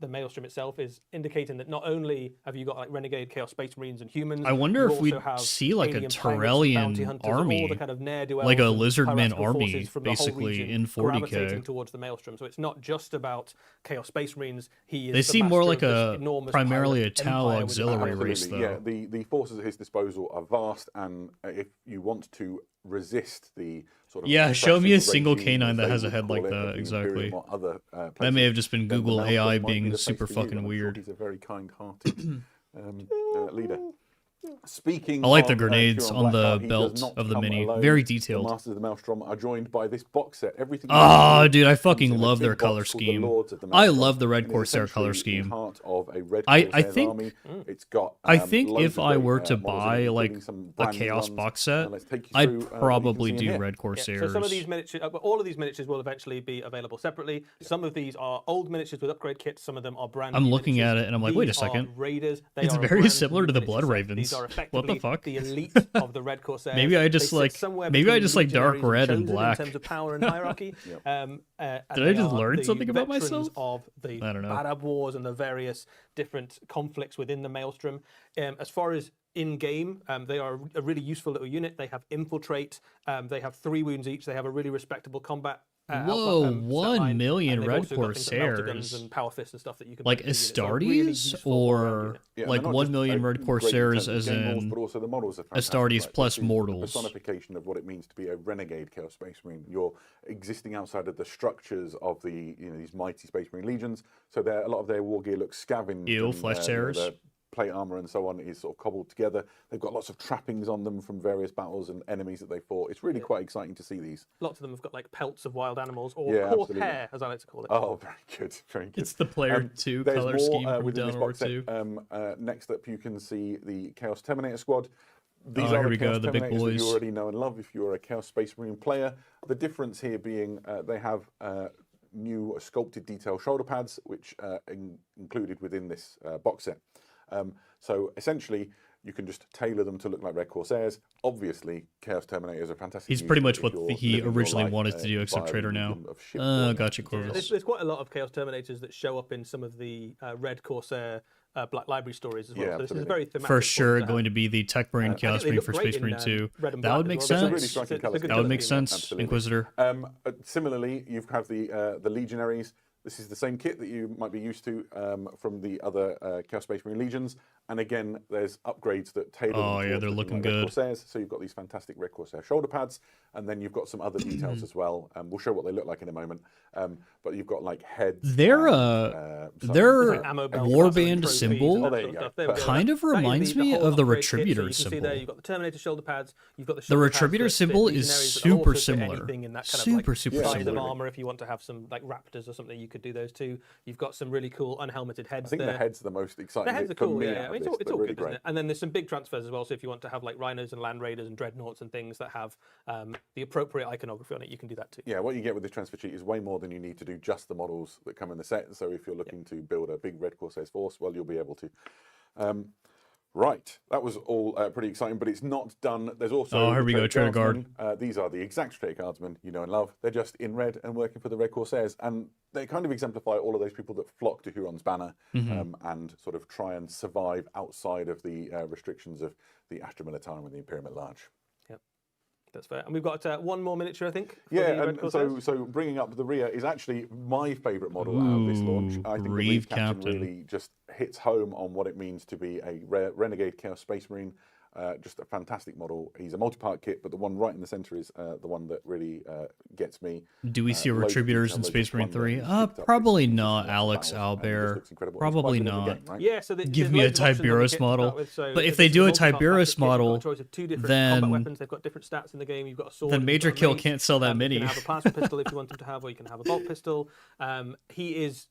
the Maelstrom itself, is indicating that not only have you got like renegade Chaos Space Marines and humans,
I wonder
you
if we'd
also have
see like a
alien pirates, bounty
Tyrellian
hunters,
army,
all the kind of ne'er-do-wells
like a
and
lizard men
piratical
army,
forces from the whole
basically,
region
in 40K.
gravitating towards the Maelstrom. So it's not just about Chaos Space Marines. He is
They
the
seem more
master
like
of this
a
enormous
primarily a
pirate
Tau
empire with
auxiliary
the-
race,
Absolutely,
though.
yeah. The forces at his disposal are vast, and if you want to resist the sort of
Yeah, show me a
oppressive
single
regime,
canine
as
that
they
has a
would
head like
call it,
that,
of the
exactly.
Imperium or other,
That may
places,
have just been
then the
Google
Maelstrom
AI
might be
being
the place
super
for you,
fucking
and I'm sure
weird.
he's a very kind-hearted leader. Speaking
I like the
of,
grenades
Huron
on the
Blackheart, he does
belt
not
of the
come
mini.
alone.
Very
The
detailed.
Masters of the Maelstrom are joined by this box set. Everything.
Oh, dude, I fucking
comes in a
love
big
their
box
color
called the
scheme.
Lords of the
I
Maelstrom,
love the Red
and it's
Corsair color
essentially the
scheme.
heart of a Red
I
Corsairs
think-
army. It's got.
I think
loads
if
of
I
great,
were to
models in
buy
it,
like
including some
a
brand new
Chaos
ones.
box set,
Let's take you
I'd
through, what you can
probably
see in
do
here.
Red
Yeah,
Corsairs.
so some of these miniatures, all of these miniatures will eventually be available separately. Some of these are old miniatures with upgrade kits. Some of them are brand new.
I'm looking
miniatures.
at it and I'm like, wait a
These are
second.
Raiders. They
It's
are a
very
brand
similar
new
to the
miniature
Blood
set.
Ravens.
These are
What the
effectively
fuck?
the elite of the Red Corsairs.
Maybe I
They
just
sit
like-
somewhere
maybe I
between
just like dark
legionaries and
red and
chosen
black.
in terms of power and hierarchy.
Did I
they
just
are
learn
the
something about
veterans
myself?
Of the
I don't know.
Arab Wars and the various different conflicts within the Maelstrom. As far as in-game, they are a really useful little unit. They have infiltrate. They have 3 wounds each. They have a really respectable combat.
Whoa,
stat
1
line,
million
and they've
Red
also got things like melter guns
Corsairs.
and power fists and stuff that you can
Like
put into the unit. So a really
Astartes
useful all-round
or
unit.
Yeah,
like
they're not
1
just,
million Red
great in
Corsairs
terms of
as
game models,
in
but also the models are fantastic.
Astartes
Like,
plus
this is
mortals.
The personification of what it means to be a renegade Chaos Space Marine. You're existing outside of the structures of the these mighty Space Marine legions. So a lot of their war gear looks scavenged.
Ew,
and,
flesh
their
tears.
plate armor and so on is sort of cobbled together. They've got lots of trappings on them from various battles and enemies that they fought. It's really quite exciting to see these.
Lots of them have got like pelts of wild animals or
Yeah,
coarse
absolutely.
hair, as I like to call it.
Oh, very good, very good.
It's the player 2
there's
color
more,
scheme from
within
Down
this
War
box set.
2.
Next up, you can see the Chaos Terminator squad. These
Oh,
are
here
the
we go,
Chaos
the big
Terminators that
boys.
you already know and love if you're a Chaos Space Marine player. The difference here being they have new sculpted detail shoulder pads, which are included within this box set. So essentially, you can just tailor them to look like Red Corsairs. Obviously, Chaos Terminators are fantastic.
He's pretty much what he originally wanted to do, except Trader now. Gotcha, Corvus.
There's quite a lot of Chaos Terminators that show up in some of the Red Corsair Black Library stories as well.
Yeah,
so this is a
absolutely.
very thematic.
For sure,
book to
going to
have.
be the Tech Marine
I
Chaos
think they
Marine
look
for
great
Space Marine
in,
2.
red and
That
black
would
as
make
well.
It's a
sense.
really striking
It's a
colour
good
That would
colour
make
scheme, yeah.
sense.
Absolutely.
Inquisitor.
Similarly, you have the Legionaries. This is the same kit that you might be used to from the other Chaos Space Marine Legions. And again, there's upgrades that tailor them
Oh, yeah,
towards
they're
looking
looking
like Red
good.
Corsairs. So you've got these fantastic Red Corsair shoulder pads, and then you've got some other details as well. We'll show what they look like in a moment. But you've got like heads.
Their
There's like ammo belts,
warband
trophies,
symbol
and that
there
sort
you
of
go.
stuff. There we go.
kind of
That is
reminds me
whole
of the
upgrade kit. So
Retributor
you can see
symbol.
there, you've got the Terminator shoulder pads. You've got the
The
shoulder pads
Retributor
that fit
symbol is
legionaries, but they'll
super
also fit
similar.
anything in that kind
Super,
of like
super
size of
similar.
armor. If you want to have some like Raptors or something, you could do those too. You've got some really cool unhelmeted heads
I think
there.
the heads are the most exciting.
The heads are
for
cool,
me
yeah.
out
I mean,
of
it's
this.
all
They're really
good, isn't
great.
it? And then there's some big transfers as well. So if you want to have like Rhinos and Land Raiders and Dreadnoughts and things that have the appropriate iconography on it, you can do that too.
Yeah, what you get with this transfer sheet is way more than you need to do just the models that come in the set. So if you're looking to build a big Red Corsairs force, well, you'll be able to. Right, that was all pretty exciting, but it's not done. There's also
Oh, here we go, Trader
Guardsmen. These are the exact Trader Guardsmen you know and love. They're just in red and working for the Red Corsairs, and they kind of exemplify all of those people that flock to Huron's banner and sort of try and survive outside of the restrictions of the Astra Militarum and the Imperium at large.
That's fair. And we've got one more miniature, I think. for the
Yeah,
Red
and
Corsairs.
so bringing up the rear is actually my favourite model out of this launch.
Ooh,
I think the
Reeve
Reeve Captain
Captain.
really just hits home on what it means to be a Renegade Chaos Space Marine. Just a fantastic model. He's a multi-part kit, but the one right in the centre is the one that really gets me.
Do we see
loads of
Retributors
detail,
in
loads
Space
of
Marine
fun that
3?
he's picked up.
Probably
It's
not,
just
Alex
battles, and it just
Albert.
looks incredible. It's
Probably
quite good in the
not.
game, right?
Yeah, so
Give
there's
me a
loads of options on the
Tiberius
kit to
model.
start with, so
But if
there's
they do a
multi-part
Tiberius
plastic kit, you've got
model,
a choice of 2 different
then-
combat weapons. They've got different stats in the game. You've got a sword.
Then
you've
Major
got a
Kill
mace.
can't sell that
You
mini.
can have a plasma pistol if you want him to have, or you can have a bolt pistol. He is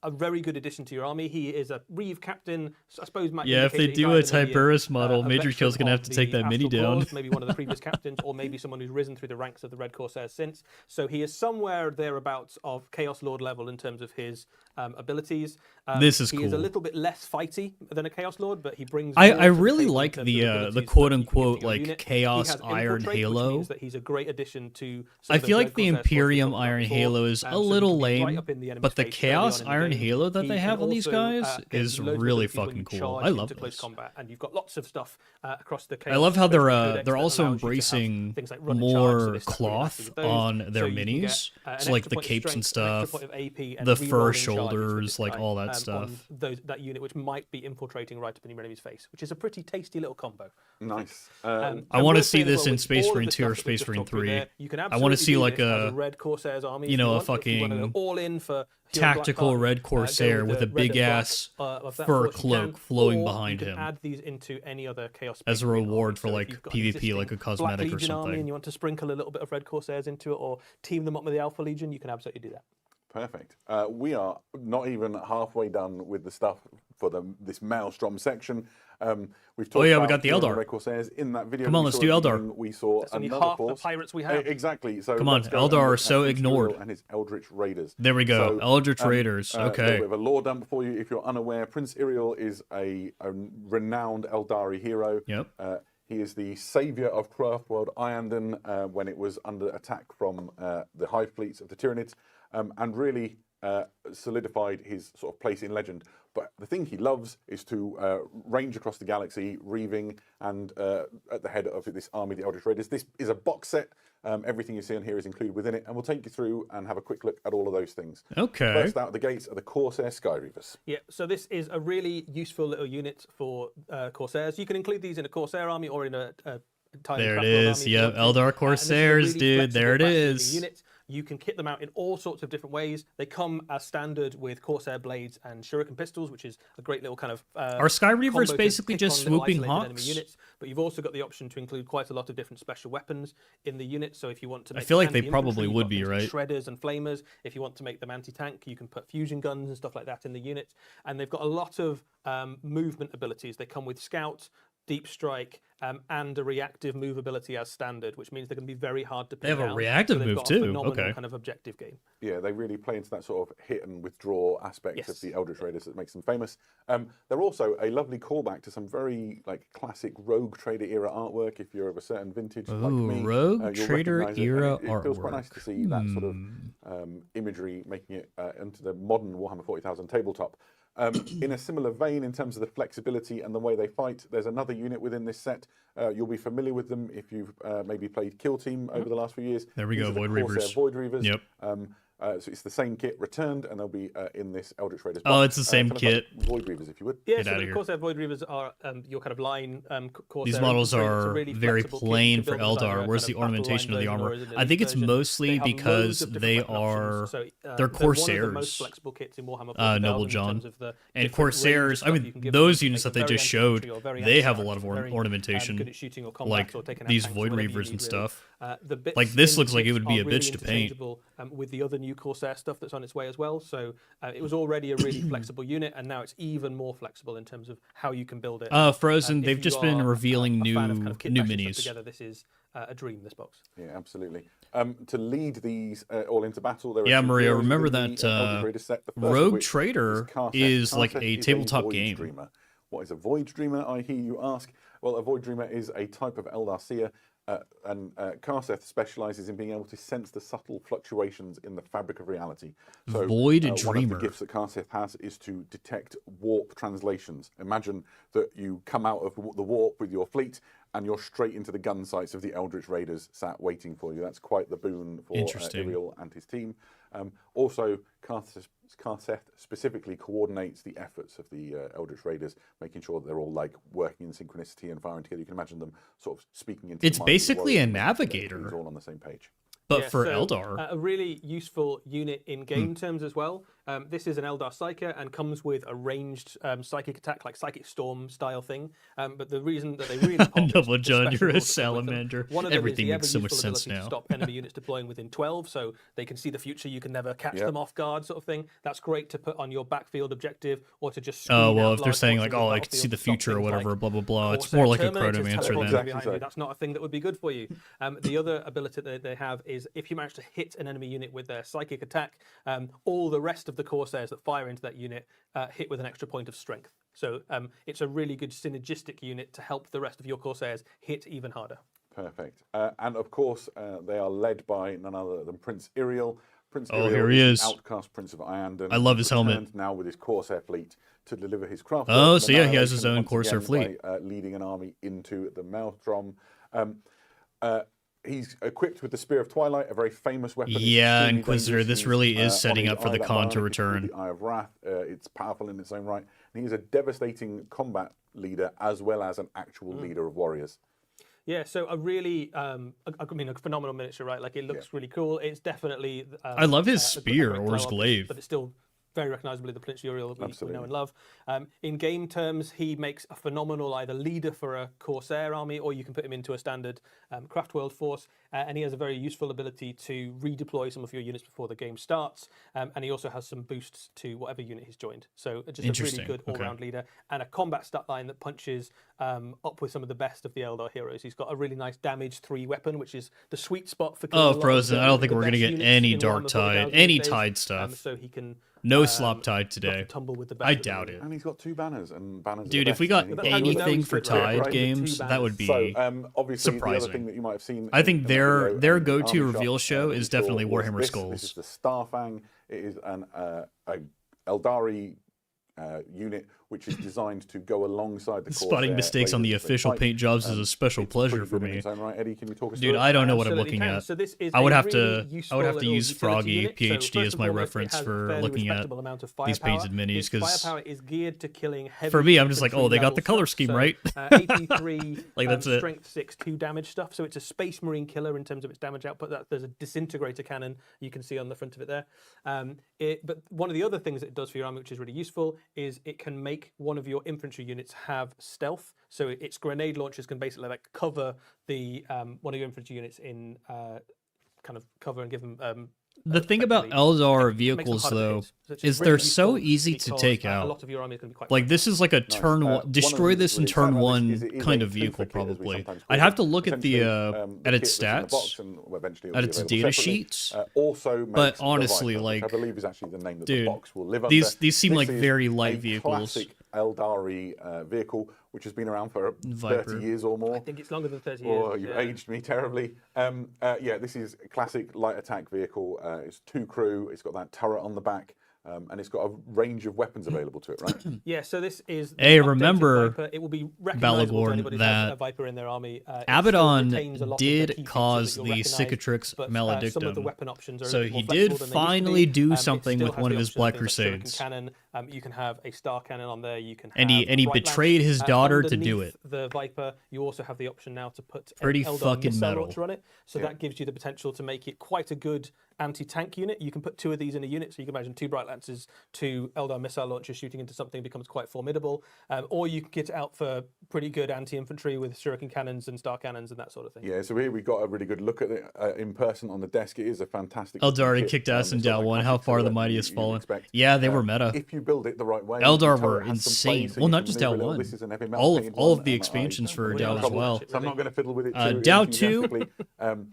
a very good addition to your army. He is a Reeve Captain. I suppose might
Yeah, if
indicate
they
that
do
he's
a
either maybe
Tiberius model,
a
Major
veteran
Kill's gonna have
of
to take
the
that mini
Astral
down.
Claws, maybe one of the previous captains, or maybe someone who's risen through the ranks of the Red Corsairs since. So he is somewhere thereabouts of Chaos Lord level in terms of his abilities.
This is
He is a
cool.
little bit less fighty than a Chaos Lord, but he brings.
I
more to the
really
table in
like
terms of
the
abilities that
quote
you can give to
unquote
your
like
unit.
Chaos
He has
Iron
Infiltrate, which
Halo.
means that he's a great addition to. some
I
of those
feel
Red
like the
Corsairs forces
Imperium
we've got
Iron
before.
Halo is
So
a
he
little
can be right
lame,
up in the enemy
but the
space early
Chaos
on in the
Iron
game.
Halo that
He
they
can
have on these
also,
guys
get
is
loads of
really
abilities when
fucking
you
cool.
charge
I love
into close
this.
combat, and you've got lots of stuff across the.
I love how
Chaos Space
they're
Codex
they're
that
also
allows you to have
embracing
things like run and charge, so
more
they stack really nicely
cloth
with those.
on
So
their
you can
minis.
get, an
So like
extra
the
point of
capes and
strength, an extra
stuff,
point of AP, and
the
re-rolling
fur
charges
shoulders, like
guy,
all that
on
stuff.
that unit, which might be infiltrating right up in your enemy's face, which is a pretty tasty little combo.
Nice.
I
And
want to
worth
see
saying as
this
well,
in
with
Space
all of
Marine
the
2 or
stuff that we've
Space
just
Marine
talked through
3.
there, you can
I want to
absolutely
see
do
like
this as
a
Red Corsairs army.
you
if
know, a
want. If you want to
fucking
go all in for
tactical Red Corsair with a big ass fur cloak flowing
or
behind
you can
him
add these into any other Chaos
as a
Space Marine
reward
army.
for
So if
like
you've got an
PvP,
existing
like a
Black
cosmetic or
Legion army and
something.
you want to sprinkle a little bit of Red Corsairs into it, or team them up with the Alpha Legion, you can absolutely do that.
Perfect. We are not even halfway done with the stuff for this Maelstrom section. We've talked
yeah,
about
we got the
Hero
Eldar.
Red Corsairs in that video.
Come on,
we
let's
saw
do
at the
Eldar.
beginning. We saw
That's only
another
half the
force.
pirates we have.
Exactly. So
Come on,
let's go
Eldar
and
are
look
so
at Prince
ignored.
Uriel and his Eldritch Raiders.
There we go.
So,
Eldritch Raiders.
A
Okay.
little bit of a lore dump for you if you're unaware. Prince Uriel is a renowned Eldari hero.
Yep.
He is the saviour of Craftworld Iyanden when it was under attack from the hive fleets of the Tyranids, and really solidified his sort of place in legend. But the thing he loves is to range across the galaxy, reaving, and at the head of this army, the Eldritch Raiders. This is a box set. Everything you see on here is included within it, and we'll take you through and have a quick look at all of those things.
Okay.
First out the gates are the Corsair Skyreavers.
Yeah, so this is a really useful little unit for Corsairs. You can include these in a Corsair army or in a tiny
There it
Craftworld
is.
army if you
Yep,
want to.
Eldar
And this is a
Corsairs,
really
dude. There it
flexible, fast-moving
is.
Unit. You can kit them out in all sorts of different ways. They come as standard with Corsair blades and shuriken pistols, which is a great little kind of.
Are Skyreavers
combo to
basically
pick
just
on little
swooping
isolated enemy
hawks?
units, but you've also got the option to include quite a lot of different special weapons in the unit. So if you want to, make
feel
them
like they
anti-infantry,
probably
you've
would
got
be,
things
right?
like shredders and flamers. If you want to make them anti-tank, you can put fusion guns and stuff like that in the unit. And they've got a lot of movement abilities. They come with scout, deep strike, and a reactive move ability as standard, which means they're going to be very hard to pin
have a
down.
reactive
So they've
move
got a
too,
phenomenal
okay.
kind of objective game.
Yeah, they really play into that sort of hit and withdraw aspect of
Yes.
the Eldritch Raiders that makes them famous. They're also a lovely callback to some very like classic Rogue Trader era artwork. If you're of a certain vintage like
Ooh,
me,
Rogue
you'll
Trader
recognise it, and
era
it feels quite nice
artwork.
to see that sort of imagery making it into the modern Warhammer 40,000 tabletop. In a similar vein, in terms of the flexibility and the way they fight, there's another unit within this set. You'll be familiar with them if you've maybe played Kill Team over the last few years.
There we
These
go,
are the
Void
Corsair
Reavers.
Void Reavers.
Yep.
So it's the same kit returned, and they'll be in this Eldritch Raiders.
Oh,
box.
it's the same
tell us about
kit.
Void Reavers, if you would.
Yeah,
Get
so
outta
the
here.
Corsair Void Reavers are your kind of line Corsair.
These models
infantry. It's a
are
really
very
flexible kit. You
plain
can
for
build them as either
Eldar.
a
Where's
kind
the
of battle line
ornamentation of the
version or
armor?
as an
I think it's
elite version.
mostly
They have loads
because
of different
they
weapon options.
are
So,
they're
they're one of the most
Corsairs.
flexible kits in Warhammer 40,000
Noble
in
John.
terms of the
And
different
Corsairs,
range of
I
stuff
mean,
you can give
those
them.
units
Make
that they
them
just
very
showed,
anti-infantry or very
they have a lot
anti-tank,
of
very,
ornamentation,
good at shooting or combat
like
or taking out
these
tanks,
Void
whatever you
Reavers
need,
and
really.
stuff.
The bits
Like, this
in
looks like it
kits
would be
are
a
really
bitch to paint.
interchangeable, with the other new Corsair stuff that's on its way as well. So it was already a really flexible unit, and now it's even more flexible in terms of how you can build it.
Frozen,
If
they've
you
just been
are,
revealing
a fan of kind of kit
new
bashing stuff
minis.
Together, this is a dream. This box.
Yeah, absolutely. To lead these all into battle, there are
Yeah,
two
Maria,
heroes
remember
within
that
the Eldritch Raiders set. The first of
Rogue
which
Trader
Karseth.
is like
Karseth
a
is
tabletop
Void
game.
Dreamer. What is a Void Dreamer, I hear you ask? Well, a Void Dreamer is a type of Eldar Seer, and Karseth specialises in being able to sense the subtle fluctuations in the fabric of reality. So,
Void
one of
Dreamer.
the gifts that Karseth has is to detect warp translations. Imagine that you come out of the warp with your fleet, and you're straight into the gun sights of the Eldritch Raiders sat waiting for you. That's quite the boon for
Interesting.
Uriel and his team. Also, Karseth specifically coordinates the efforts of the Eldritch Raiders, making sure that they're all like working in synchronicity and firing together. You can imagine them sort of speaking into.
It's
the minds of the
basically a
warriors, making sure that
navigator.
everything's all on the same page.
But
Yeah,
for
so,
Eldar,
a really useful unit in game terms as well. This is an Eldar Psyker and comes with a ranged psychic attack, like Psychic Storm style thing. But the reason that they really pop is
Noble
the
John,
special
you're a
rules that come with them.
salamander.
One of them
Everything
is the
makes so much
ever-useful
sense
ability
now.
to stop enemy units deploying within 12, so they can see the future. You can never catch
Yep.
them off guard, sort of thing. That's great to put on your backfield objective or to just.
Oh,
screen
well,
out
if they're
large
saying
portions
like,
of
oh,
the
I can see
battlefield
the
to stop
future or
things
whatever,
like
blah, blah, blah. It's
Corsair
more like a
Terminators
Chronomancer
teleporting
then.
behind you. That's not a thing that would be good for you. The other ability that they have is if you manage to hit an enemy unit with their psychic attack, all the rest of the Corsairs that fire into that unit hit with an extra point of strength. So it's a really good synergistic unit to help the rest of your Corsairs hit even harder.
Perfect. And of course, they are led by none other than Prince Uriel. Prince
Oh,
Uriel
here he
the
is.
outcast Prince of Iyanden.
I love his helmet.
returned now with his Corsair fleet to deliver his craft.
Oh,
work
so yeah, he has his
annihilation
own
once
Corsair
again
fleet.
by, leading an army into the Maelstrom. He's equipped with the Spear of Twilight, a very famous weapon. It's
Yeah,
extremely
Inquisitor,
dangerous.
this
He's,
really is
on
setting
his
up for
eye,
the
that
con to
bionic,
return.
the Eye of Wrath. It's powerful in its own right. And he's a devastating combat leader as well as an actual leader of warriors.
Yeah, so a really, a phenomenal miniature, right? Like, it looks really cool. It's definitely.
I love his
a
spear,
great
or his
glow up,
glaive.
but it's still very recognisably the Prince Uriel that we know and love. In game terms, he makes a phenomenal either leader for a Corsair army, or you can put him into a standard Craft World force, and he has a very useful ability to redeploy some of your units before the game starts, and he also has some boosts to whatever unit he's joined. So just a really good all-round leader, and a combat stat line that punches up with some of the best of the Eldar heroes. He's got a really nice damage 3 weapon, which is the sweet spot for killing a lot of
Frozen. I don't think
the
we're going to
best
get
units
any
in
Dark
Warhammer
Tide,
40,000
any
these days.
Tide stuff.
So he can
No Slop Tide
rough
today.
and tumble with the best
I
of them.
doubt it.
And he's got 2 banners, and banners.
Dude,
are
if
the
we
best,
got
and
That's how you know
anything
he's
for
good, right?
Tide
Right.
games,
Two
that would be
So, obviously, the
surprising.
other thing that you might have seen.
I think
in the
their
video,
go-to
Army
reveal
Shop,
show
that
is
you saw
definitely
was
Warhammer
this.
Skulls.
This is the Starfang. It is an Eldari unit which is designed to go alongside the
Spotting
Corsair
mistakes on the
lasers.
official
Like,
paint jobs is a special
it's
pleasure
pretty
for
good in
me.
its own right. Eddie, can you talk us
Dude,
through it?
I don't know what I'm
Absolutely
looking
can.
at.
So this is
I would
a
have
really
to
useful
use
little utility
Froggy
unit. So
PhD
first
as
and
my
foremost,
reference
it has a
for
fairly
looking at
respectable amount of
these
firepower.
painted minis,
Its
'cause
firepower is geared to killing heavy
for me, I'm just like,
infantry
oh, they got
level
the color
stuff.
scheme
So,
right.
83
Like, that's it.
strength 6 2 damage stuff. So it's a Space Marine killer in terms of its damage output. There's a disintegrator cannon you can see on the front of it there. But one of the other things that it does for your army, which is really useful, is it can make one of your infantry units have stealth. So its grenade launchers can basically like cover the one of your infantry units in kind of cover and give them.
The thing about Eldar vehicles, though, is they're so easy to take
A
out.
lot of your army is going to be quite
Like, this is like a turn one,
One of
destroy
the
this in
really
turn
exciting
one
about this is
kind
a
of vehicle,
toofer kit, as we
probably.
sometimes call
I'd have
it.
to look at the
Essentially,
at
kit
its
that's in the box,
stats,
and eventually it'll
at
be
its
available
data
separately.
sheets.
Also makes
But
the
honestly,
Viper, which
like,
I believe is actually the name that
dude,
the box will live
these
under.
seem
This
like
is
very light
a
vehicles.
Classic Eldari vehicle, which has been around for
Viper.
30 years or more.
I think it's longer than 30 years.
Oh, you've aged me terribly. Yeah, this is a classic light attack vehicle. It's 2 crew. It's got that turret on the back. And it's got a range of weapons available to it, right?
Yeah, so this is. The
Hey,
updated
remember,
Viper. It will be recognizable to
Balagorn,
anybody who has
that
a Viper in their army. It still
Abaddon
retains a lot of the key
did
features
cause
that
the
you'll recognize,
Cicatrix
but, some of the
Maledictum.
weapon options are a
So
little
he
more
did
flexible than they used to
finally
be.
do
It
something
still
with
has
one
the
of his
options
Black
of things like
Crusades.
Shuriken Cannon, you can have a Star Cannon on there. You can
And he
have Bright
betrayed
Lance.
his daughter to do
Underneath
it.
The Viper, you also have the option now to put
Pretty
an Eldar
fucking
missile
metal.
launcher on it. So that gives you the potential to make it quite a good anti-tank unit. You can put 2 of these in a unit, so you can imagine 2 Bright Lances, 2 Eldar missile launchers shooting into something becomes quite formidable. Or you can get it out for pretty good anti-infantry with Shuriken cannons and Star Cannons and that sort of thing.
Yeah, so here we got a really good look at it in person on the desk. It is a fantastic.
Eldar
kit.
kicked ass in
It's got
Dow
that
1. How
classic
far the
silhouette
mighty
you-
has
you'd
fallen.
expect.
Yeah, they were meta.
If you build it the right way,
Eldar
the turret
were
has some play
insane.
so
Well,
you
not
can
just
maneuver
Dow
a little.
1.
This is an heavy metal
All
painted
of
one,
the
and
expansions for
I'm
Dow
not
as
gonna
well.
trouble- So I'm not going to fiddle with it too
Dow 2,
enthusiastically.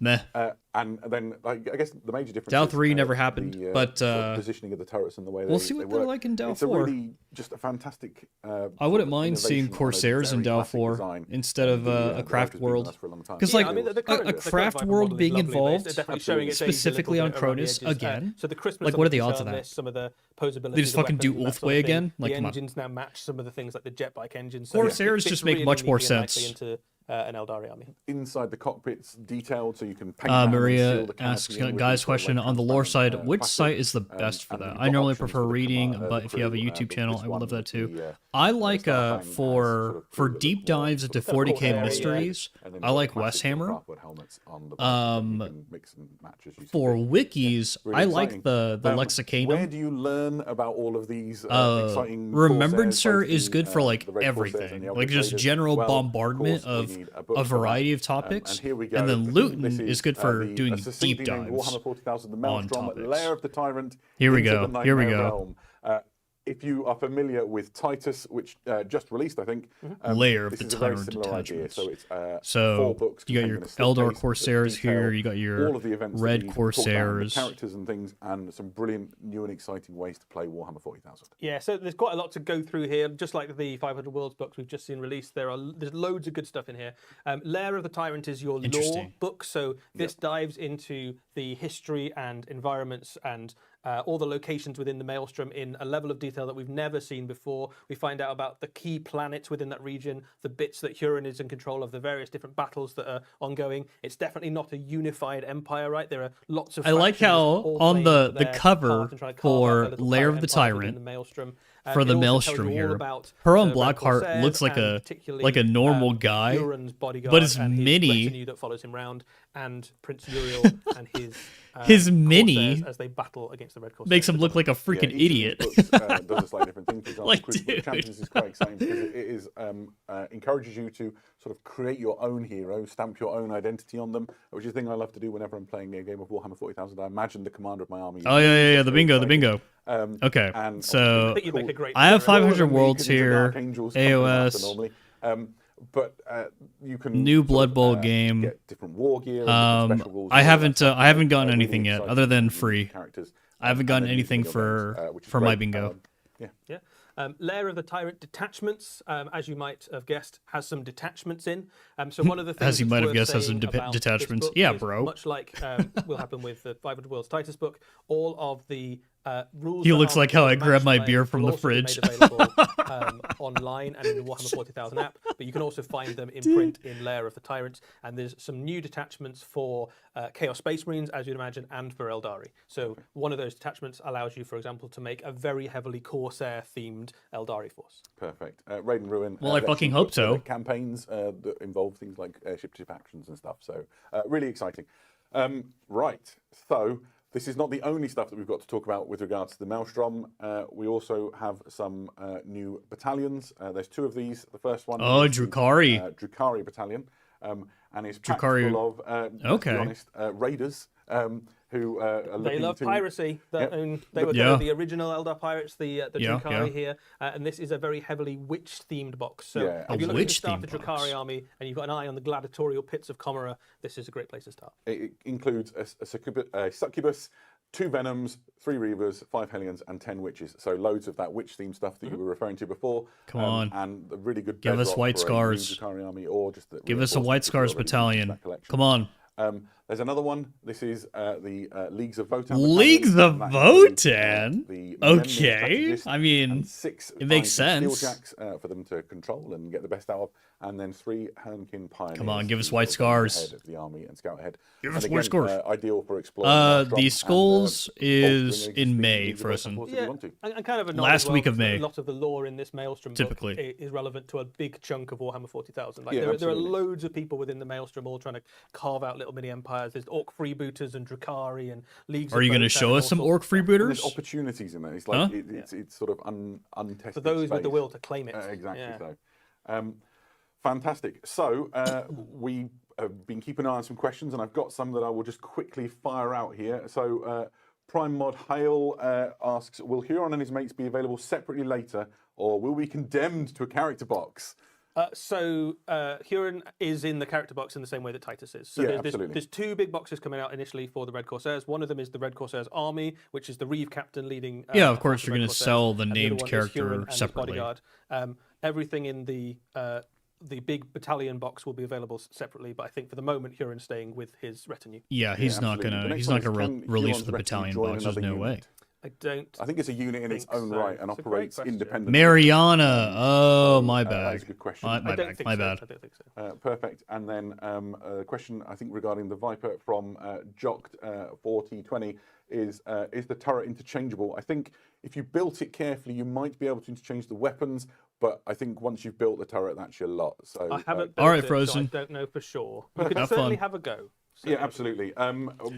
meh.
And then, like, I guess the major difference.
Dow
is,
3 never happened,
the,
but,
sort of positioning of the turrets and the way
we'll
they,
see what
they
they're
work.
like in Dow
It's
4.
a really just a fantastic.
I wouldn't mind seeing
innovation on a
Corsairs in
very
Dow
classic
4
design.
instead of a Craft
Viper's been with
World.
us for a long time.
Because,
Yeah,
like,
I mean, the
a
current
Craft
Viper
World
model is
being
lovely, but
involved,
it's definitely showing its age a
specifically
little
on
bit around the
Cronus
edges.
again.
So the crispness
Like,
of
what are
the
the odds of
design on
that?
this, some of the posability.
They just
of the
fucking do
weapons and that
Ulthway
sort of thing.
again? Like,
the
come on.
engines now match some of the things like the jetbike engines. So
Corsairs
it fits
just make
really
much more
neatly and nicely
sense.
into an Eldari army.
Inside the cockpit's detailed, so you can paint that and
Maria
seal the canopy
asks
in with
Guy's
these sort of,
question
like,
on the lore
transparent,
side. Which
plastic.
site is the best for
And
that?
then
I
you've got
normally
options
prefer
for the
reading,
command-
but
the
if you have a
crew,
YouTube
but
channel,
this
I would
one
love that
with
too.
the,
I like
Starfang has
for
sort of crew that
deep
look more
dives into
sort of
40k
Corsair,
mysteries.
and then
I
you've
like
got
West
classic
Hammer.
craftwood helmets on the back, and you can mix and match as you see
For
fit.
wikis,
Really
I like
exciting.
the
Where
Lexicanum.
do you learn about all of these exciting
Remembrancer
Corsairs,
is
both
good
the,
for like
the Red Corsairs and
everything,
the
like
Eldritch
just
Raiders?
general
Well,
bombardment
course, we
of
need a book
a
for that.
variety of topics.
And here we go.
And then
This
Luton
is,
is good for doing deep
succinctly named
dives
Warhammer 40,000, the
on
Maelstrom,
topics.
Lair of the Tyrant.
Here we
into
go,
the
here we
Nightmare
go.
Realm. If you are familiar with Titus, which just released, I think,
Lair of
this
the
is a very
Tyrant
similar idea.
detachments.
So it's
So
4 books.
you got your
containing a
Eldar
slipcase that
Corsairs here,
detail
you got your
all of the events that
Red
we talked about, and the
Corsairs.
characters and things, and some brilliant new and exciting ways to play Warhammer 40,000.
Yeah, so there's quite a lot to go through here. Just like the 500 Worlds books we've just seen released, there's loads of good stuff in here. Lair of the Tyrant is your lore
Interesting.
book, so this dives into the history and environments and all the locations within the Maelstrom in a level of detail detail that we've never seen before. We find out about the key planets within that region, the bits that Huron is in control of, the various different battles that are ongoing. It's definitely not a unified empire, right? There are lots of.
I like
factions
how
all
on
playing
the
for their
cover
part and trying to carve out their
for
little
Lair
pirate
of the
empires within
Tyrant,
the Maelstrom.
for the
It also tells
Maelstrom
you all
here,
about
her on
the Red
Blackheart
Corsairs
looks like
and
a
particularly,
normal guy,
Huron's bodyguard
but it's
and his
mini.
retinue that follows him round, and Prince Uriel and
his mini
Corsairs as they battle against the Red Corsairs.
makes him look like a freaking
each of
idiot.
these books, does a slightly different thing. For example,
Like,
Crucible of
dude.
Champions is quite exciting because it is encourages you to sort of create your own hero, stamp your own identity on them, which is a thing I love to do whenever I'm playing a game of Warhammer 40,000. I imagine the commander of my army.
Oh yeah, the
Very
bingo, the
exciting.
bingo. Okay,
and
so
I think you'd make a great
I have
hero.
500
Cool,
worlds
because it's a Dark
here.
Angels company master
AOS.
normally. But you can
New
sort
Blood
of,
Bowl game.
Get different war gear. And different special rules
I
and all
haven't
that stuff.
I haven't gotten
Really
anything yet
exciting
other than
new
free.
characters.
I haven't
And
gotten
then
anything
using your games, which is
for my
great.
bingo.
Yeah. Lair of the Tyrant detachments, as you might have guessed, has some detachments in. So one of the things
As you
that's
might have
worth
guessed, has some
saying about this
detachments.
book
Yeah,
is
bro.
Much like will happen with the 500 Worlds Titus book, all of the rules.
He
that
looks
are
like how I
match
grab my
play
beer
will
from the
also be made
fridge.
available, online and in the Warhammer 40,000 app, but you can also find them in print in Lair of the Tyrants. And there's some new detachments for Chaos Space Marines, as you'd imagine, and for Eldari. So one of those detachments allows you, for example, to make a very heavily Corsair-themed Eldari force.
Perfect. Raid and Ruin.
Well, I
lets
fucking
you
hope
put
so.
together campaigns that involve things like ship-to-ship actions and stuff. So really exciting. Right. So this is not the only stuff that we've got to talk about with regards to the Maelstrom. We also have some new battalions. There's two of these. The first one
Oh,
is the,
Drukhari.
Drukhari battalion. And it's packed
Drukhari.
full of, let's be honest, raiders who are looking
They love
to...
piracy.
Yep.
They were
Yeah.
the original Eldar pirates, the
Yeah,
Drukhari
yeah.
here, and this is a very heavily witch-themed box. So
Yeah,
if you're looking to start a
witch-themed
Drukhari
box.
army and you've got an eye on the gladiatorial pits of Comora, this is a great place to start.
It includes a succubus, 2 venoms, 3 reavers, 5 hellions, and 10 witches. So loads of that witch-themed stuff that you were referring to before.
Come on.
And a really good
Give us
bedrock
white
for a new
scars.
Drukhari army, or just the
Give us a White
reinforcements
Scars
that you already used in
battalion.
that collection.
Come on.
There's another one. This is the Leagues of Votan.
Leagues
battalion,
of
and that includes,
Votan?
the Millennium
Okay.
Strategist
I mean,
and 6
it makes
fine
sense.
Steeljacks for them to control and get the best out of, and then 3 Hernkin Pioneers.
Come on, give us
who
white
go
scars.
ahead of the army and scout ahead.
Give
And
us
again,
white scars.
Ideal for exploring. Maelstrom
The
and,
Skulls
bolstering
is
existing
in May,
Leagues of Votan
Frozen.
forces if you want to.
And kind of a nod
Last
as well,
week of
because
May.
A lot of the lore in this Maelstrom
Typically.
book is relevant to a big chunk of Warhammer 40,000. Like
Yeah,
there are
absolutely.
loads of people within the Maelstrom all trying to carve out little mini empires. There's Orc freebooters and Drukhari and Leagues.
Are you
going to
show us some Orc
And there's
freebooters?
opportunities in there. It's like
Huh?
it's sort of untested
for those with the
space.
will to claim it.
Exactly.
Yeah.
So, fantastic. So we have been keeping an eye on some questions, and I've got some that I will just quickly fire out here. So Prime Mod Hale asks, will Huron and his mates be available separately later, or will we be condemned to a character box?
So Huron is in the character box in the same way that Titus is. So
Yeah,
there's
absolutely.
2 big boxes coming out initially for the Red Corsairs. One of them is the Red Corsairs Army, which is the Reeve captain leading.
Yeah, of
the
course, you're
Red
gonna
Corsairs,
sell the
and other
named
one is
character
Huron and his
separately.
bodyguard. Everything in the big battalion box will be available separately, but I think for the moment Huron's staying with his retinue.
Yeah, he's not
absolutely. The
gonna
next
he's
one
not
is,
gonna
can
release
Huron's
the
retinue
battalion
join
box. There's
another
no way.
unit?
I don't.
I think it's a unit in its
think
own
so.
right and
It's a great
operates
question.
independently.
Mariana. Oh, my
That is
bad.
a good question.
My
I don't
bad.
think
My
so.
bad.
I don't think so.
Perfect. And then a question, I think, regarding the Viper from Jocked4020 is the turret interchangeable? I think if you built it carefully, you might be able to interchange the weapons, but I think once you've built the turret, that's your lot. So
I haven't.
All right,
built it,
Frozen.
So I don't know for sure. You could
Have
certainly
fun.
have a go.
yeah, absolutely.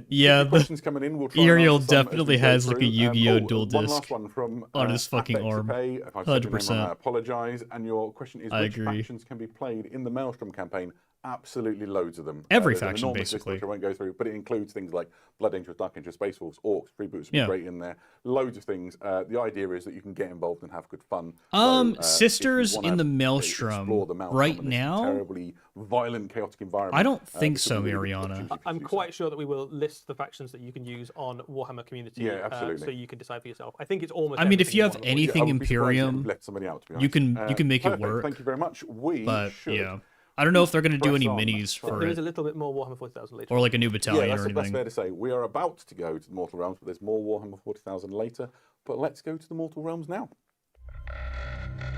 Yeah,
the questions coming in. We'll try and
Uriel
answer some as we
definitely
go
has, like, a
through.
Yu-Gi-Oh! Dual
One
disc
last one from
on his fucking
Affect
arm.
to Pay. If I've said your name wrong,
100%.
I apologise. And your question is,
I
which
agree.
factions can be played in the Maelstrom campaign? Absolutely loads of them.
Every
There's an
faction,
enormous list
basically.
which I won't go through, but it includes things like Blood Angels, Dark Angels, Space Wolves, Orcs, Freebooters would be
Yeah.
great in there. Loads of things. The idea is that you can get involved and have good fun. So, if you
Sisters
wanna
in the
explore
Maelstrom
the Maelstrom
right
in this
now?
terribly violent, chaotic environment.
I don't think
this is
so,
a really good
Mariana.
opportunity for you
I'm
to do
quite sure that we will list the factions that you can use on Warhammer Community.
Yeah, absolutely.
So you can decide for yourself. I think it's almost.
I mean, if
everything
you
in
have
Warhammer
any-
Yeah, I
anything
would be surprised if
Imperium,
you've left somebody out, to be
you
honest.
can make it
Perfect,
work.
Thank you very much. We
But
should.
yeah, I don't know if they're gonna do
press
any
on.
minis for
There is a
it,
little bit more Warhammer 40,000 later.
or like a new
Yeah,
battalion
that's,
or
that's
anything.
fair to say. We are about to go to the Mortal Realms, but there's more Warhammer 40,000 later. But let's go to the Mortal Realms now.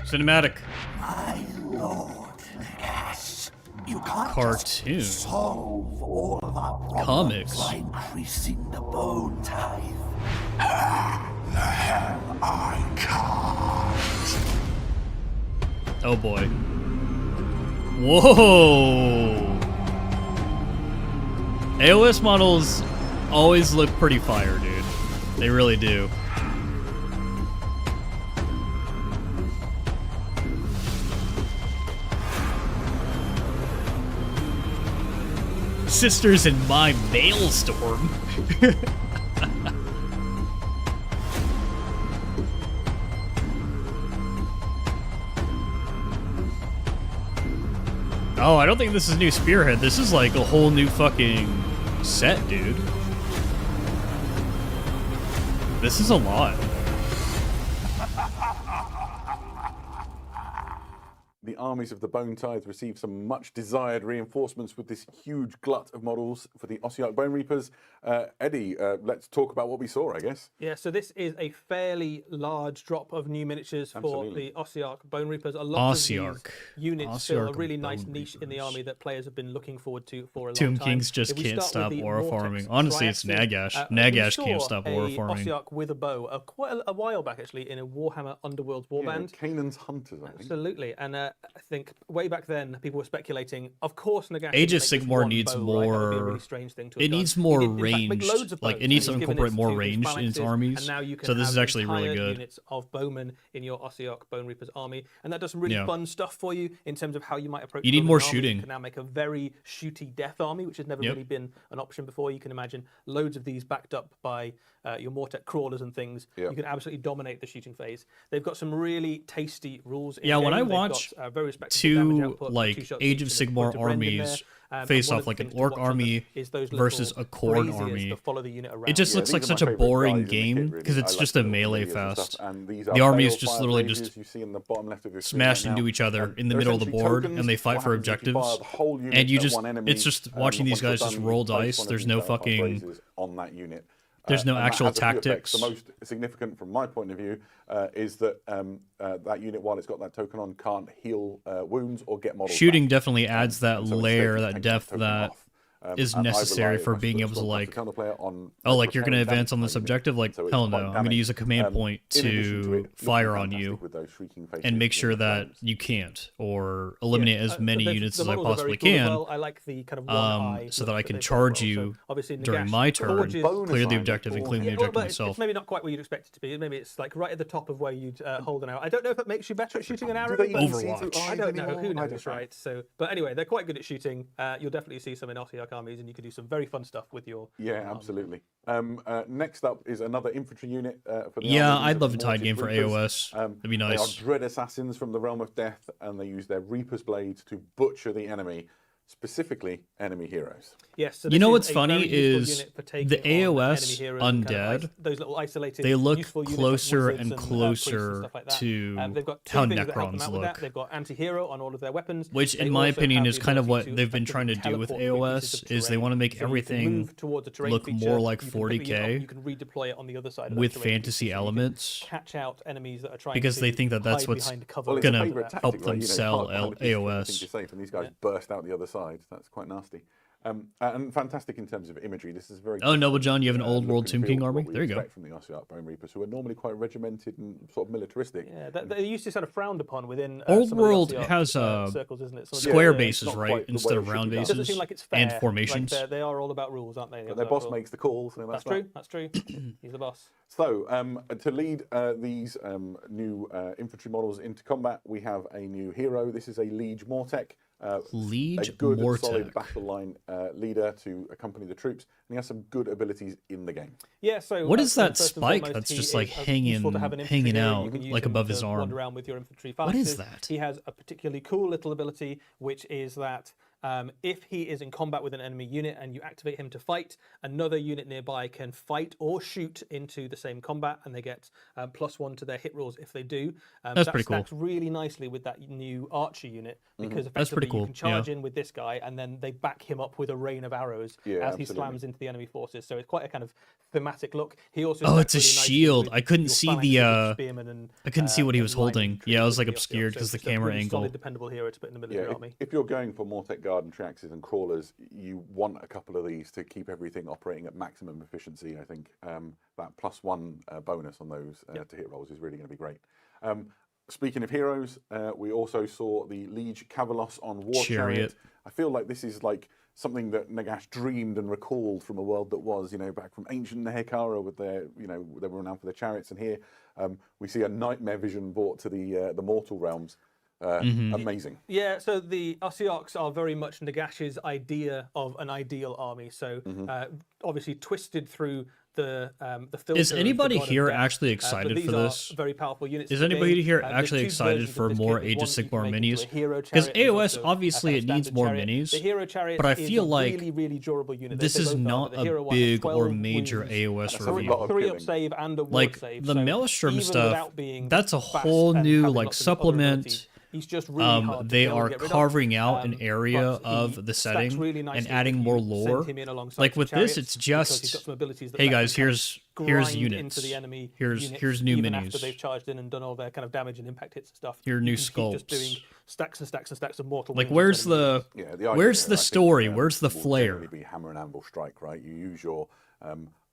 Cinematic.
My lord, Legas, you can't
Cartoon.
just solve all of our problems
Comics.
by increasing the bone tithe. The hell I can't.
Oh boy. Whoa! AOS models always look pretty fire, dude. They really do. Sisters in my maelstrom. Oh, I don't think this is new Spearhead. This is like a whole new fucking set, dude. This is a lot.
The armies of the Bone Tithe received some much desired reinforcements with this huge glut of models for the Ossiarch Bone Reapers. Eddie, let's talk about what we saw, I guess.
Yeah, so this is a fairly large drop of new miniatures
Absolutely.
for the Ossiarch Bone Reapers. A lot of
Ossiarch.
these units fill a
Ossiarch
really
Bone
nice niche in the
Reapers.
army that players have been looking forward to for a long
Tomb
time.
Kings just
If we
can't
start with
stop
the
aura
Vortex
farming. Honestly, it's
Triaxis,
Nagash.
we
Nagash
saw
can't stop aura
a
farming.
Ossiarch with a bow quite a while back, actually, in a Warhammer Underworld warband.
Canaan's Hunters, I think.
Absolutely, and I think way back then people were speculating. Of course, Nagash.
Age of
didn't make this
Sigmar
one
needs
bow, right? That would be a
more-
really strange thing to
It
have done.
needs
He
more
did, in fact, make
ranged.
loads of
Like,
bows,
it needs
and
to
he's given
incorporate
this
more
to his
range in its
phalanxes,
armies.
And now you can
So this
have
is actually really
entire
good.
units of bowmen in your Ossiarch Bone Reapers army, and that does some really
Yeah.
fun stuff for you in terms of how you might approach.
You need
building
more
an army.
shooting.
You can now make a very shooty death army, which has never
Yep.
really been an option before. You can imagine loads of these backed up by your Mortek crawlers and things.
Yep.
You can absolutely dominate the shooting phase. They've got some really tasty rules.
Yeah, when I
in-game. They've
watch
got, very respectable damage
two
output,
like
2 shots
Age
each
of
and a point
Sigmar
of rend in there.
armies
And
face
one
off
of the
like an
things to
orc
watch on them
army
is those
versus
little
a Khorne
braziers
army.
that follow the unit around.
It just
Yeah,
looks
these
like
are
such
my
a
favourite
boring
guys in the
game
kit,
because
really.
it's
I
just
like
a
the
melee
braziers and
fest.
stuff, and these
The
are
army is
balefire
just literally
braziers
just
you see in the bottom left of your screen
smashed
right
into
now.
each other in the
They're
middle of the
essentially
board,
tokens.
and they fight
What
for
happens if you
objectives.
fire the whole unit
And you
at
just,
one enemy,
it's just watching these
once you're
guys just
done,
roll
you place
dice.
one of
There's
these
no
balefire
fucking,
braziers on that unit.
there's no
And that
actual
has a few effects.
tactics.
The most significant from my point of view is that that unit, while it's got that token on, can't heal wounds or get models
Shooting
back.
definitely adds that
And so instead
layer,
you
that
take
depth
token
that
off.
is
And I
necessary
rely
for
my
being able to
squad
like,
master counterplayer on
oh, like you're going to
repairing
advance on
damage
this
by unit.
objective? Like,
So it's
hell
quite
no. I'm going to
damaging.
use a command point
In addition to
to
it looking
fire on
fantastic
you
with those shrieking faces
and make
in
sure
the
that
flames.
you can't, or eliminate as many units
the
as I
models are
possibly
very cool as
can,
well. I like the kind of one eye
so
look
that I can
they've got
charge
as well.
you
So obviously
during
Nagash
my turn,
forges-
Bonus
clear the
line
objective, and
before.
claim the
Yeah, well,
objective
but
myself.
it's maybe not quite where you'd expect it to be. Maybe it's like right at the top of where you'd hold an arrow. I don't know if it makes you better at shooting an arrow.
Do they
but-
even see
Overwatch.
through
I
eyes
don't know.
anymore?
Who
I
knows,
don't know.
right? So, but anyway, they're quite good at shooting. You'll definitely see some in Ossiarch armies, and you can do some very fun stuff with your.
Yeah, absolutely. Next up is another infantry unit for the
Yeah,
armies
I'd
of
love
the
a tied
Mortis
game for
Reapers.
AOS. That'd be
They are
nice.
dread assassins from the realm of death, and they use their Reaper's blades to butcher the enemy, specifically enemy heroes.
Yes. So
You
this
know
is
what's
a
funny
very useful
is
unit for taking
the
on enemy
AOS
heroes and kind of
undead,
those little isolated.
they look
useful units like
closer
wizards
and
priests and
closer
stuff like that.
to
They've got two
how
things that help them
Necrons
out with that.
look.
They've got anti-hero on all of their weapons,
Which,
They
in my
also
opinion,
have
is
the
kind of
ability
what
to
they've been trying to
effectively
do with
teleport between pieces
AOS,
of
is they
terrain.
want to make
So you can
everything
move towards a terrain
look
feature,
more like
you can pick it up,
40K
You can redeploy it on the other side of
with
that terrain
fantasy
feature, so you can
elements,
catch out enemies that are trying
because
to
they think that that's
hide
what's
behind cover.
Well, it's a
gonna
favourite
help
tactic,
them
right? You know,
sell
park behind a piece of shit and
AOS.
think you're safe, and these guys burst out the other side. That's quite nasty. And fantastic in terms of imagery. This is very.
Oh, Noble John, you have an
different,
old
look
world
and
Tomb
feel
King
to
army?
what we
There you go.
expect from the Ossiarch Bone Reapers, who are normally quite regimented and sort of militaristic.
Yeah, they used to sort of frowned upon within
Old
some of the
World
Ossiarch,
has
circles, isn't it? Some of the
square
other-
bases,
not
right,
quite the
instead
way
of
it should
round
be done.
It doesn't
bases
seem like it's fair.
and
Like,
formations.
they are all about rules, aren't they?
But their boss makes the calls. So
That's
that.
true. That's true. He's the boss.
So, to lead these new infantry models into combat, we have a new hero. This is a Liege Mortek.
Liege
a good and solid
Mortek.
battle line leader to accompany the troops, and he has some good abilities in the game.
Yeah. So
What is that
first and
spike
foremost,
that's
he
just, like,
is useful to have an infantry
hanging
hero.
out,
You can use
like,
him
above
to
his arm?
wander around with your infantry
What is
phalanxes.
that?
He has a particularly cool little ability, which is that If he is in combat with an enemy unit and you activate him to fight, another unit nearby can fight or shoot into the same combat, and they get +1 to their hit rolls if they do.
That's
that
pretty cool.
stacks really nicely with that new archer unit, because
That's pretty
effectively
cool,
you can charge
yeah.
in with this guy, and then they back him up with a rain of arrows as he
absolutely.
slams into the enemy forces. So it's quite a kind of thematic look. He also
Oh,
stacks
it's a
really nicely
shield.
with
I couldn't
your
see
phalanxes
the,
of spearmen and,
I couldn't see what he
and
was
light
holding.
infantry
Yeah, I was
with
like
the
obscured
so
because the
just a
camera
really
angle.
solid, dependable hero to put in the middle of
Yeah,
your army.
if you're going for Mortec Guard and Triaxes and Crawlers, you want a couple of these to keep everything operating at maximum efficiency. I think that +1 bonus on those to hit rolls is really going to be great. Speaking of heroes, we also saw the Liege Cavalos on War Chariot. I feel like this is like something that Nagash dreamed and recalled from a world that was, back from ancient Nehekara with their, they were renowned for their chariots, and here we see a nightmare vision brought to the mortal realms. Amazing.
Yeah, so the Ossiarchs are very much Nagash's idea of an ideal army. So obviously twisted through the filter.
Is
of the
anybody
God of
here
Death,
actually
but
excited
these
for
are
this?
very powerful units.
Is
to the
anybody
game.
here
There's
actually
two
excited
versions of
for
this
more
kit.
Age
There's
of
one that you can
Sigmar
make into
minis?
a hero
Because
chariot. There's
AOS
also a
obviously
kind
it
of
needs
standard
more
chariot.
minis,
The hero chariot
but I
is
feel
a
like
really, really durable unit.
this
They
is
both are,
not
but the hero
a
one has
big or
12
major
wounds.
AOS
That's a
review.
lot of
3
killing.
up save and a ward
Like
save.
the
so
Maelstrom
even
stuff,
without being
that's a
fast
whole
and
new
having
like
lots of other
supplement.
abilities, he's just really hard to
They
kill and
are
get rid of.
carving out an area
but he
of the
stacks
setting
really nicely
and adding
if
more
you send
lore.
him in alongside
Like
some
with this,
chariots,
it's
because he's
just,
got some abilities that
hey
let him
guys,
kind of
here's
grind
units.
into the enemy
Here's
units,
new
even
minis.
after they've charged in and done all their kind of damage and impact hits and stuff.
Here are
You
new
can keep just
sculpts.
doing stacks and stacks and stacks of mortal
Like
wounds
where's
into enemy
the
units.
Yeah, the
where's
idea,
the
I think,
story? Where's the
will
flair?
generally be hammer and anvil strike, right? You use your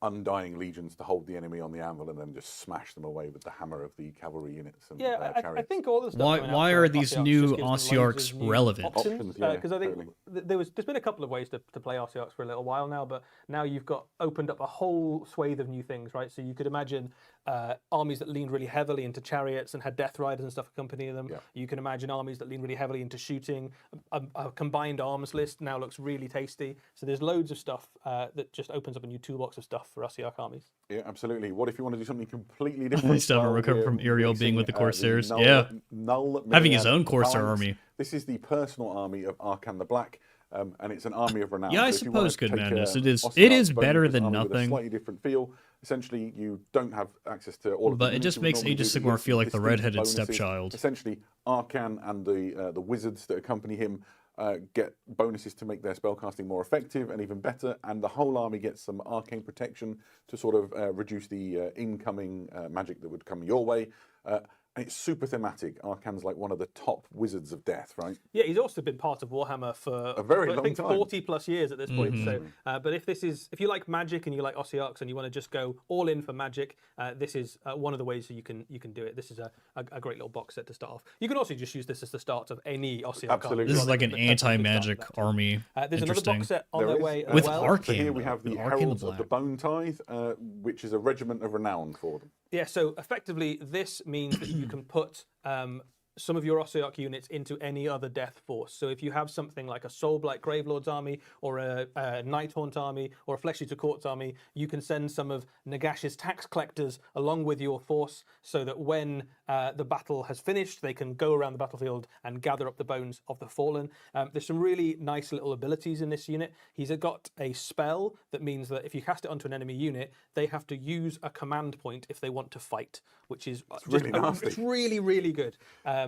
undying legions to hold the enemy on the anvil and then just smash them away with the hammer of the cavalry units and
Yeah, I
chariots.
think all the stuff.
Why-
coming out
why
for
are these
Ossiarchs
new
just gives them loads
Ossiarchs
of new
relevant?
Options, yeah,
because I think
totally.
there's been a couple of ways to play Ossiarchs for a little while now, but now you've got opened up a whole swathe of new things, right? So you could imagine armies that leaned really heavily into chariots and had death riders and stuff accompanying them.
Yeah.
You can imagine armies that lean really heavily into shooting. A combined arms list now looks really tasty. So there's loads of stuff that just opens up a new toolbox of stuff for Ossiarch armies.
Yeah, absolutely. What if you want to do something completely different?
Still haven't
Well,
recovered
we're
from Ariel being
mixing,
with the Corsairs.
Null,
Yeah.
Null
Having his
Myriad
own Corsair
Phalanx.
army.
This is the personal army of Arkan the Black, and it's an army of renown.
Yeah, I
So if you wanna
suppose, good
take,
madness. It
Ossiarch
is
Bone
better
Reapers
than
army with a
nothing.
slightly different feel. Essentially, you don't have access to all of the
But it
units
just
you would
makes
normally
Age of
do, but you
Sigmar
get
feel
some
like the
distinct
redheaded
bonuses.
stepchild.
Essentially, Arkan and the wizards that accompany him get bonuses to make their spellcasting more effective and even better, and the whole army gets some arcane protection to sort of reduce the incoming magic that would come your way. And it's super thematic. Arkan's like one of the top wizards of death, right?
Yeah, he's also been part of Warhammer for
A very
I
long
think
time.
40 plus years at this point.
Mm-hmm.
So, but if you like magic and you like Ossiarchs and you want to just go all in for magic, this is one of the ways that you can do it. This is a great little box set to start off. You can also just use this as the start of any Ossiarch.
Absolutely.
army
This is
rather
like
than
an
the perfect start
anti-magic
of that.
army.
There's another
Interesting.
box set on
There
their
is,
way as
With
well.
Arcane,
So here we
though.
have the
With Arcane the
Heralds of the
Black.
Bone Tithe, which is a regiment of renown for them.
Yeah, so effectively, this means that you can put some of your Ossiarch units into any other death force. So if you have something like a Soulblight Gravelord's army, or a Nighthaunt army, or a Flesh Eater Court's army, you can send some of Nagash's tax collectors along with your force, so that when the battle has finished, they can go around the battlefield and gather up the bones of the fallen. There's some really nice little abilities in this unit. He's got a spell that means that if you cast it onto an enemy unit, they have to use a command point if they want to fight, which is
really nasty.
It's really, really good.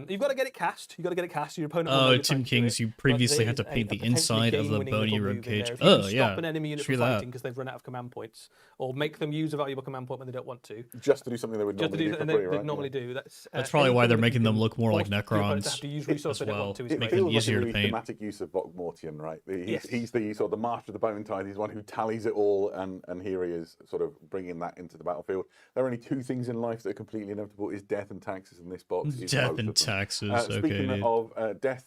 You've got to get it cast. You've got to get it cast. Your opponent. will know
Oh,
you're
Tim
trying to do
Kings,
it,
you
but
previously
there
had to
is a
paint the
potentially
inside of the
game-winning
bony
little
rib
move in there.
cage.
If you can
Oh, yeah.
stop an enemy unit
Screw
from
that.
fighting because they've run out of command points, or make them use a valuable command point when they don't want to.
Just to do something they would
Just to
normally
do
do for
something
free,
they
right?
normally do. That's
probably why
anything
they're
that
making
you
them
can
look more like
force your opponent to
Necrons
have to use resources
as
they don't
well.
want to is
It
great.
Make them
feels like a
easier to
really
paint.
thematic use of Vogmortian, right?
Yes.
He's the sort of the master of the Bone Tithe. He's one who tallies it all, and here he is, sort of bringing that into the battlefield. There are only two things in life that are completely inevitable: is death and taxes. In this box, is
Death
both
and
of them.
taxes.
Speaking
Okay.
of death,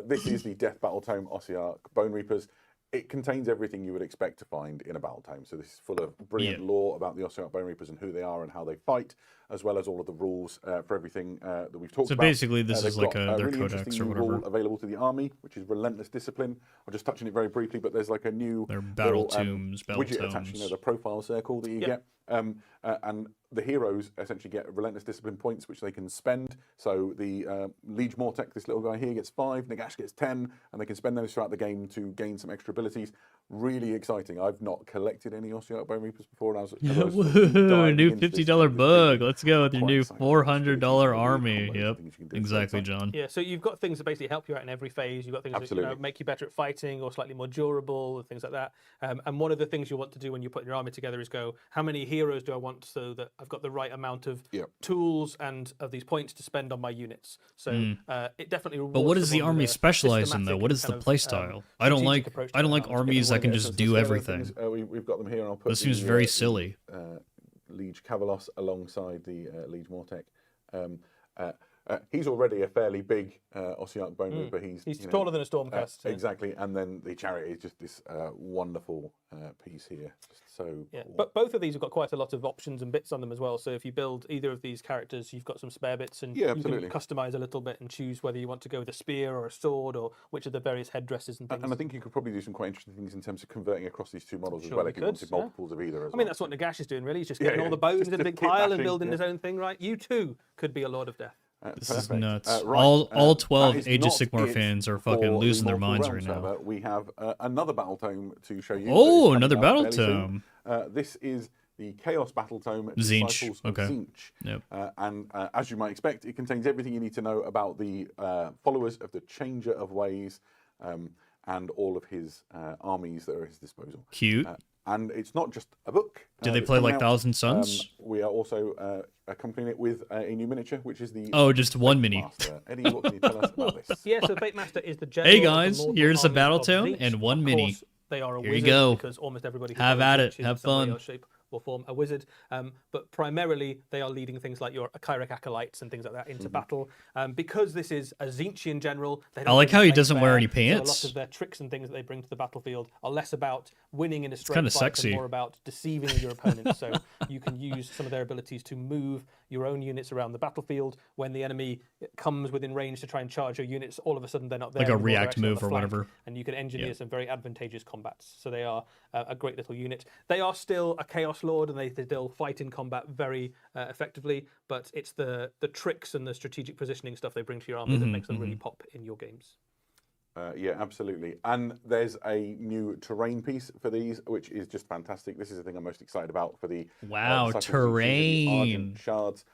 this is the Death Battle Tome Ossiarch Bone Reapers. It contains everything you would expect to find in a battle tome. So this is full of brilliant lore about the Ossiarch Bone Reapers and who they are and how they fight, as well as all of the rules for everything that we've talked
So
about.
basically, this
They've
is like
got
their
really
codex
interesting
or
new
whatever.
rule available to the army, which is Relentless Discipline. I'll just touch on it very briefly, but there's like a new
Their battle
little,
tombs, battle
widget attached,
tomes.
the profile circle that you get. And the heroes essentially get relentless discipline points, which they can spend. So the Liege Mortek, this little guy here, gets 5, Nagash gets 10, and they can spend those throughout the game to gain some extra abilities. Really exciting. I've not collected any Ossiarch Bone Reapers before, and I was
Woohoo! New $50 bug. Let's go with your
quite
new
exciting.
$400 army.
Combos and
Yep,
things you can do.
exactly,
So
John.
Yeah, so you've got things that basically help you out in every phase. You've got things that
Absolutely.
make you better at fighting or slightly more durable and things like that. And one of the things you want to do when you're putting your army together is go, how many heroes do I want so that I've got the right amount of
Yep.
tools and of these points to spend on my units. So it definitely rewards
But what does the
someone with
army
a
specialize in though?
systematic
What is the
kind of,
playstyle? I don't like
strategic approach to
I don't
their
like
armies.
armies that can
Yeah,
just
so
do
the other
everything.
things, we've got them here, and I'll put
This seems
the,
very silly.
Liege Cavalos alongside the Liege Mortek. He's already a fairly big Ossiarch Bone Reaper. He's you know,
taller than a Stormcast.
exactly, and then the chariot is just this wonderful piece here. Just so
Yeah,
cool.
but both of these have got quite a lot of options and bits on them as well. So if you build either of these characters, you've got some spare bits, and
Yeah,
you
absolutely.
can customize a little bit and choose whether you want to go with a spear or a sword or which of the various headdresses and things.
And I think you could probably do some quite interesting things in terms of converting across these two models as
Sure
well
we
if you
could,
wanted
yeah.
multiples of either. As
I mean,
well.
that's what Nagash is doing, really. He's just
Yeah,
getting all
yeah.
the bones
Just
in a
the
big
kit
pile and
bashing,
building
yeah.
his own thing, right? You too could be a Lord of Death.
This is
Perfect.
nuts.
Right,
All
that
12
is
Age of
not
Sigmar
it
fans are
for
fucking
the
losing their
Mortal
minds
Realms
right now.
server. We have another battle tome to show you.
Oh,
that is
another
coming up
battle
fairly soon.
tome.
This is the Chaos Battle Tome,
Tzeentch,
Disciples of
okay.
Tzeentch.
Yep.
And as you might expect, it contains everything you need to know about the followers of the Changer of Ways and all of his armies that are at his disposal.
Cute.
And it's not just a book.
Do they
that's
play
coming
like
out.
Thousand Suns?
We are also accompanying it with a new miniature, which is the
Oh, just one mini.
Master. Eddie, what can you tell us about this?
Yeah, so Fate Master is the general.
Hey
of the
guys,
mortal
here's a
armies
battle
of
tome
Tzeentch.
and one
Of
mini.
course, they are a
Here you
wizard
go.
because almost everybody who
Have
plays
at
Tzeentch
it.
is in
Have
some way
fun.
or shape or form a wizard. But primarily, they are leading things like your Chirec acolytes and things like that into battle. Because this is a Tzeentchian general, they don't
I like
really
how he
play
doesn't wear
fair,
any
so a lot
pants.
of their tricks and things that they bring to the battlefield are less about winning in a straight
kinda
fight
sexy.
and more about deceiving your opponent. So you can use some of their abilities to move your own units around the battlefield. When the enemy comes within range to try and charge your units, all of a sudden they're not there.
Like a
anymore, they're
react
actually on
move
the
or
flank,
whatever.
and you can engineer
Yeah.
some very advantageous combats. So they are a great little unit. They are still a Chaos Lord, and they still fight in combat very effectively, but it's the tricks and the strategic positioning stuff they bring to your army that makes them really pop in your games.
Yeah, absolutely. And there's a new terrain piece for these, which is just fantastic. This is the thing I'm most excited about for the
Wow,
Disciples of Tzeentch, the
terrain.
Argent Shards.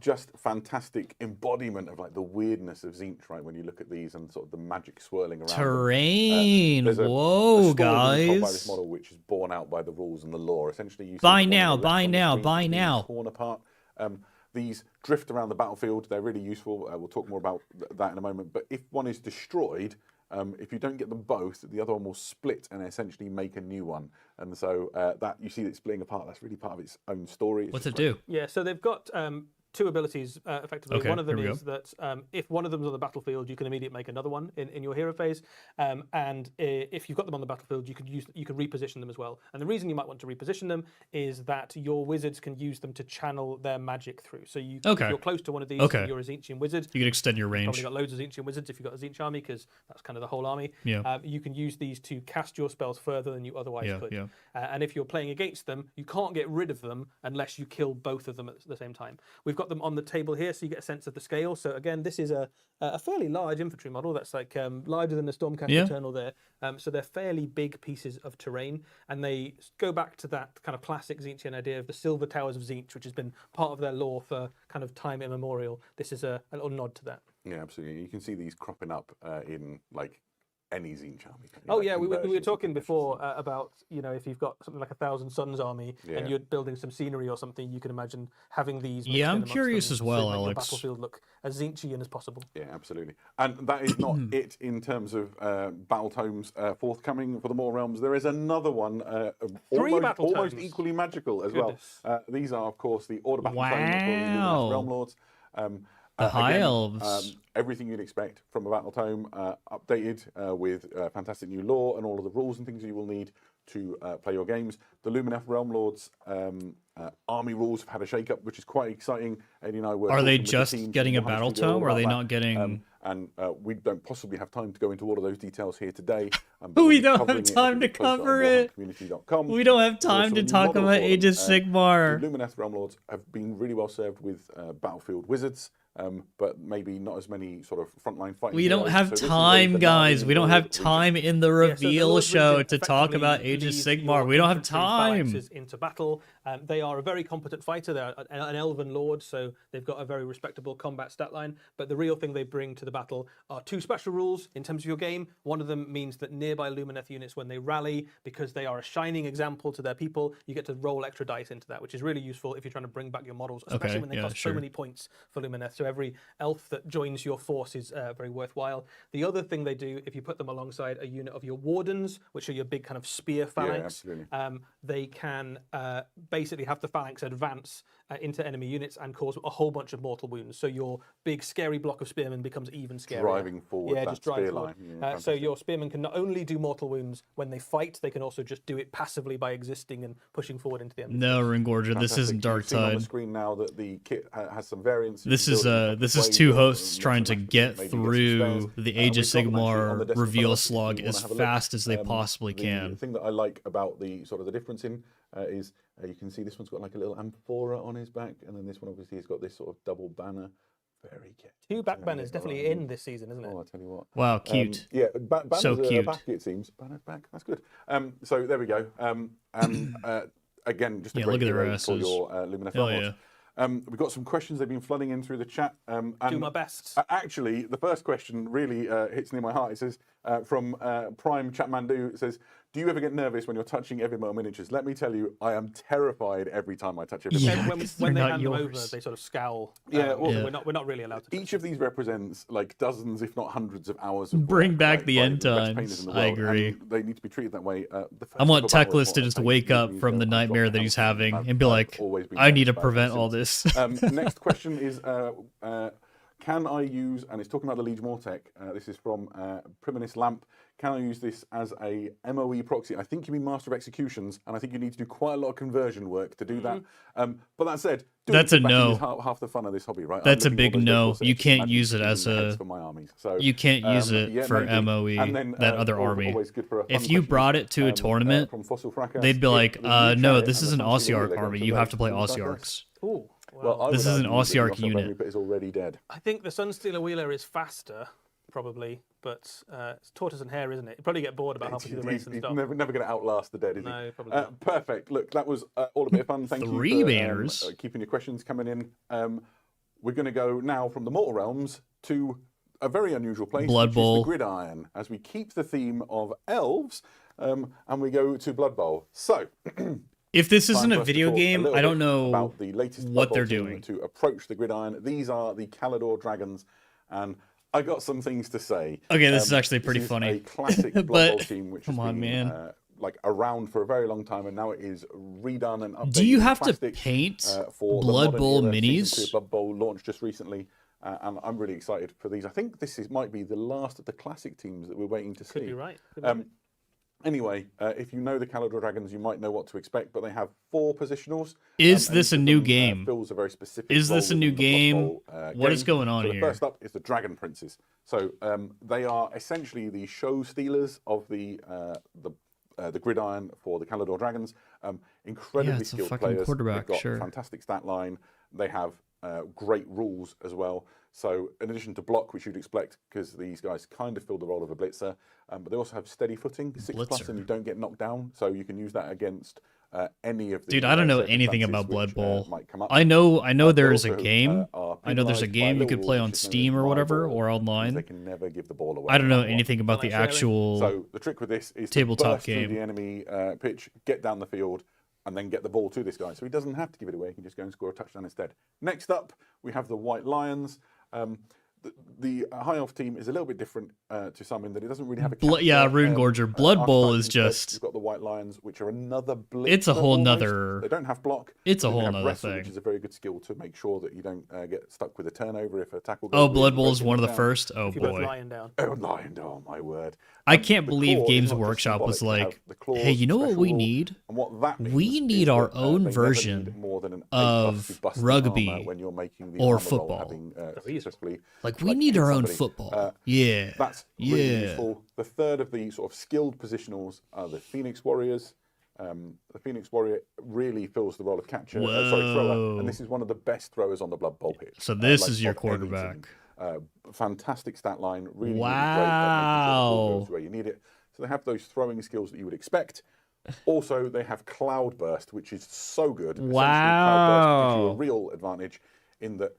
Just fantastic embodiment of like the weirdness of Tzeentch, right? When you look at these and sort of the magic swirling around them.
Terrain.
There's a
Whoa,
story being told by this
guys.
model, which is borne out by the rules and the lore. Essentially, you see
Buy
them on the
now,
left
buy
on the
now,
screen,
buy
being
now.
torn apart. These drift around the battlefield. They're really useful. We'll talk more about that in a moment. But if one is destroyed, if you don't get them both, the other one will split and essentially make a new one. And so that you see it splitting apart. That's really part of its own story. It's
What's
just
it do?
Yeah, so they've got two abilities effectively.
Okay,
one of them
here we
is that if one of them's on the battlefield, you can immediately make another one in your hero phase. And if you've got them on the battlefield, you can reposition them as well. And the reason you might want to reposition them is that your wizards can use them to channel their magic through. So if you're close to one of these,
Okay.
you're a Tzeentchian wizard.
You can extend your
Probably
range.
got loads of Tzeentchian wizards if you've got a Tzeentch army, because that's kind of the whole army.
Yeah.
You can use these to cast your spells further than you otherwise
Yeah,
could.
yeah.
And if you're playing against them, you can't get rid of them unless you kill both of them at the same time. We've got them on the table here, so you get a sense of the scale. So again, this is a fairly large infantry model. That's like larger than the Stormcast
Yeah.
Eternal there. So they're fairly big pieces of terrain, and they go back to that kind of classic Tzeentchian idea of the Silver Towers of Tzeentch, which has been part of their lore for kind of time immemorial. This is a little nod to that.
Yeah, absolutely. You can see these cropping up in like any Tzeentch army.
Oh yeah, we were
conversions
talking
of
before about, you know, if you've got something like a Thousand Suns army
Yeah.
and you're building some scenery or something, you can imagine having these. mixed
Yeah,
in
I'm
amongst
curious
them
as
to
well,
make your
Alex.
battlefield look as Tzeentchian as possible.
Yeah, absolutely. And that is not it in terms of battle tomes forthcoming for the Mortal Realms. There is another one,
battle
almost
tomes.
equally magical as
Goodness.
well. These are, of course, the Order Battle Tomes for the
Wow.
Luminous Realm Lords.
The High
Again,
Elves.
everything you'd expect from a battle tome, updated with fantastic new lore and all of the rules and things you will need to play your games. The Lumineth Realm Lords army rules have had a shake-up, which is quite exciting. Eddie and I were
Are they
talking with the
just
team
getting a
from Warhammer
battle
Studio all
tome, or are
about
they
that.
not getting?
And we don't possibly have time to go into all of those details here today.
We
we'll be
don't
covering
have
it as
time
we
to
get closer on
cover it.
warhammercommunity.com.
We don't have
There's also
time
a
to
new
talk
model
about
for them.
Age of Sigmar.
The Lumineth Realm Lords have been really well served with Battlefield Wizards, but maybe not as many sort of frontline fighting.
We don't
heroes.
have
So this is
time,
the
guys.
Na'vi
We don't have
Lord
time in the
So the
reveal
Lord's
show
Legion
to talk
effectively
about Age of
leads
Sigmar.
your
We don't have
infantry
time.
phalanxes into battle. They are a very competent fighter. They're an elven lord, so they've got a very respectable combat stat line. But the real thing they bring to the battle are two special rules in terms of your game. One of them means that nearby Lumineth units, when they rally, because they are a shining example to their people, you get to roll extra dice into that, which is really useful if you're trying to bring back your models, especially
Okay,
when they
yeah,
cost
sure.
so many points for Lumineth. So every elf that joins your force is very worthwhile. The other thing they do, if you put them alongside a unit of your wardens, which are your big kind of spear phalanx,
absolutely.
they can basically have the phalanx advance into enemy units and cause a whole bunch of mortal wounds. So your big scary block of spearmen becomes even scarier.
Driving forward
Yeah,
that
just drive
spear
forward.
line. Yeah,
So your spearmen can not only do mortal wounds when they fight, they can also just do it passively by existing and pushing forward into the enemy.
No, Ringorger, this isn't Dark
You've seen on the
Tide.
screen now that the kit has some variants. You
This
can
is
build it in
this
different
is
ways
two
or
hosts
mix
trying
and
to
match them,
get
maybe some
through
spares.
the Age of
We've got them actually on the
Sigmar
desktop
reveal
above us if you
slog
wanna
as
have a look.
fast as they possibly
The
can.
thing that I like about the sort of the difference in is you can see this one's got like a little amphora on his back, and then this one obviously has got this sort of double banner. Very catchy.
Two back banners definitely in this season, isn't it?
Oh, I tell you what.
Wow, cute.
Yeah, banners
So
are
cute.
back, it seems. Banners back. That's good. So there we go. And again, just a
Yeah,
great
look at their
hero for
asses.
your Lumineth
Hell
Realm
yeah.
Lords. We've got some questions. They've been flooding in through the chat. And
Do my best.
Actually, the first question really hits near my heart. It says from Prime Chatmandu. It says, "Do you ever get nervous when you're touching Evermore miniatures?" Let me tell you, I am terrified every time I touch Evermore.
Yeah,
when
'cause
when they
they're not
hand them over,
yours.
they sort of scowl.
Yeah, well-
so we're not really allowed to.
Each of these represents like dozens, if not hundreds, of hours. Of
Bring
work,
back
right,
the
by
end
best
times.
painters in the
I
world,
agree.
and they need to be treated that way. The first
I want
ever battle
Techless to
report
just
I take
wake up
usually
from the
I've
nightmare
dropped
that he's
out,
having
I've
and be like,
always been
I need to
nervous about
prevent
this
all
since.
this.
Next question is, can I use, and it's talking about the Liege Mortec, this is from Priminus Lamp, can I use this as a MOE proxy? I think you mean Master of Executions, and I think you need to do quite a lot of conversion work to do that. But that said, doing
That's a
feedback
no.
is half the fun of this hobby, right? I'm
That's a
looking at all
big
those
no.
local sets
You
and
can't
imagine
use it
shooting
as
heads
a-
for my armies. So,
You can't use it
yeah,
for
maybe.
MOE,
And then,
that other army.
always good for a fun
If you
question,
brought it to a tournament,
from Fossil Fracas,
they'd be
if
like,
the new
no,
chariot
this
and
is
the
an
Fancy Warrior
Ossiarch
go
army.
to
You have
race,
to play
would you like
Ossiarchs.
Ooh,
Well, I
This
would
is an
argue that the
Ossiarch
Ossiarch
unit.
army bit is already dead.
I think the Sunstealer Wheeler is faster, probably, but it's tortoise and hare, isn't it? You probably get bored about halfway through the race and
He's
stop.
never going to outlast the dead, is he?
No, probably not.
Perfect. Look, that was all a bit of fun. Thank
Three
you for
banners.
keeping your questions coming in. We're going to go now from the Mortal Realms to a very unusual place,
Blood
which
Bowl.
is the Gridiron, as we keep the theme of elves, and we go to Blood Bowl. So,
If this
time
isn't
for
a
us to
video
talk a
game,
little
I don't
bit
know
about the latest
what
Blood Bowl
they're
team
doing.
to approach the Gridiron. These are the Calidor Dragons, and I got some things to say.
Okay, this is actually pretty
this is
funny.
a classic Blood
But-
Bowl team, which
come
has
on,
been
man.
like around for a very long time, and now it is redone and updated.
Do you
with
have to
plastics,
paint
for the
Blood
modern
Bowl
era. Season
minis?
2 of Blood Bowl launched just recently, and I'm really excited for these. I think this might be the last of the classic teams that we're waiting to see.
Could be right. Could be right.
Anyway, if you know the Calidor Dragons, you might know what to expect, but they have 4 positionals.
Is
and
this
each
a
of
new
them,
game?
Fills a very specific
Is this
role
a new
within the Blood
game?
Bowl,
What is
game.
going on
so
here?
The first up is the Dragon Princes. So they are essentially the show stealers of the Gridiron for the Calidor Dragons. Incredibly
it's a
skilled
fucking
players.
quarterback,
They've got
sure.
fantastic stat line. They have great rules as well. So in addition to block, which you'd expect, because these guys kind of fill the role of a blitzer, but they also have steady footing, 6+,
Blitzer.
and you don't get knocked down. So you can use that against any of the.
Dude, I don't know anything
circumstances
about Blood
which,
Bowl.
might come up.
I know there is a
also,
game.
are
I know there's a
penalised by
game you
little
could play
rule
on
which is known
Steam
as
or
my
whatever,
ball,
or
which means
online.
They can never give the ball away.
I don't know
no matter what.
anything about the
Sharing.
actual.
So the trick with this is
tabletop
to burst
game.
through the enemy pitch, get down the field, and then get the ball to this guy. So he doesn't have to give it away. He can just go and score a touchdown instead. Next up, we have the White Lions. the High Elf team is a little bit different to some in that it doesn't really have a
Yeah,
capture,
Rune Gorger. Blood Bowl
archetype
is
instead.
just...
You've got the White Lions, which are another blitz.
It's a whole
almost.
nother...
They don't have block.
It's a
They
whole
have
nother
wrestle,
thing.
which is a very good skill to make sure that you don't get stuck with a turnover if a tackle goes.
Oh,
really
Blood Bowl is
broken
one of the
down.
first? Oh,
If you're both
boy.
lying down.
Oh, Lion, oh my word.
I can't
The
believe
claw is
Games
not just
Workshop was
symbolic. They
like,
have the claws,
hey, you know what
special
we
rules,
need?
and what that means
We need
is
our
that,
own
they never
version
need more than an 8+
of
to bust the
rugby
armor when you're making the
or
armor roll,
football.
having, successfully,
Like, we need
hit
our own
somebody.
football. Yeah.
That's really
Yeah.
useful. The third of the sort of skilled positionals are the Phoenix Warriors. The Phoenix Warrior really fills the role of catcher, thrower,
Whoa.
and this is one of the best throwers on the Blood Bowl pitch.
So this
like
is your
of any team.
quarterback.
Fantastic stat line, really,
Wow.
really great at making sure the ball goes where you need it. So they have those throwing skills that you would expect. Also, they have Cloudburst, which is so good. Essentially, Cloudburst gives you a
Wow.
real advantage in that.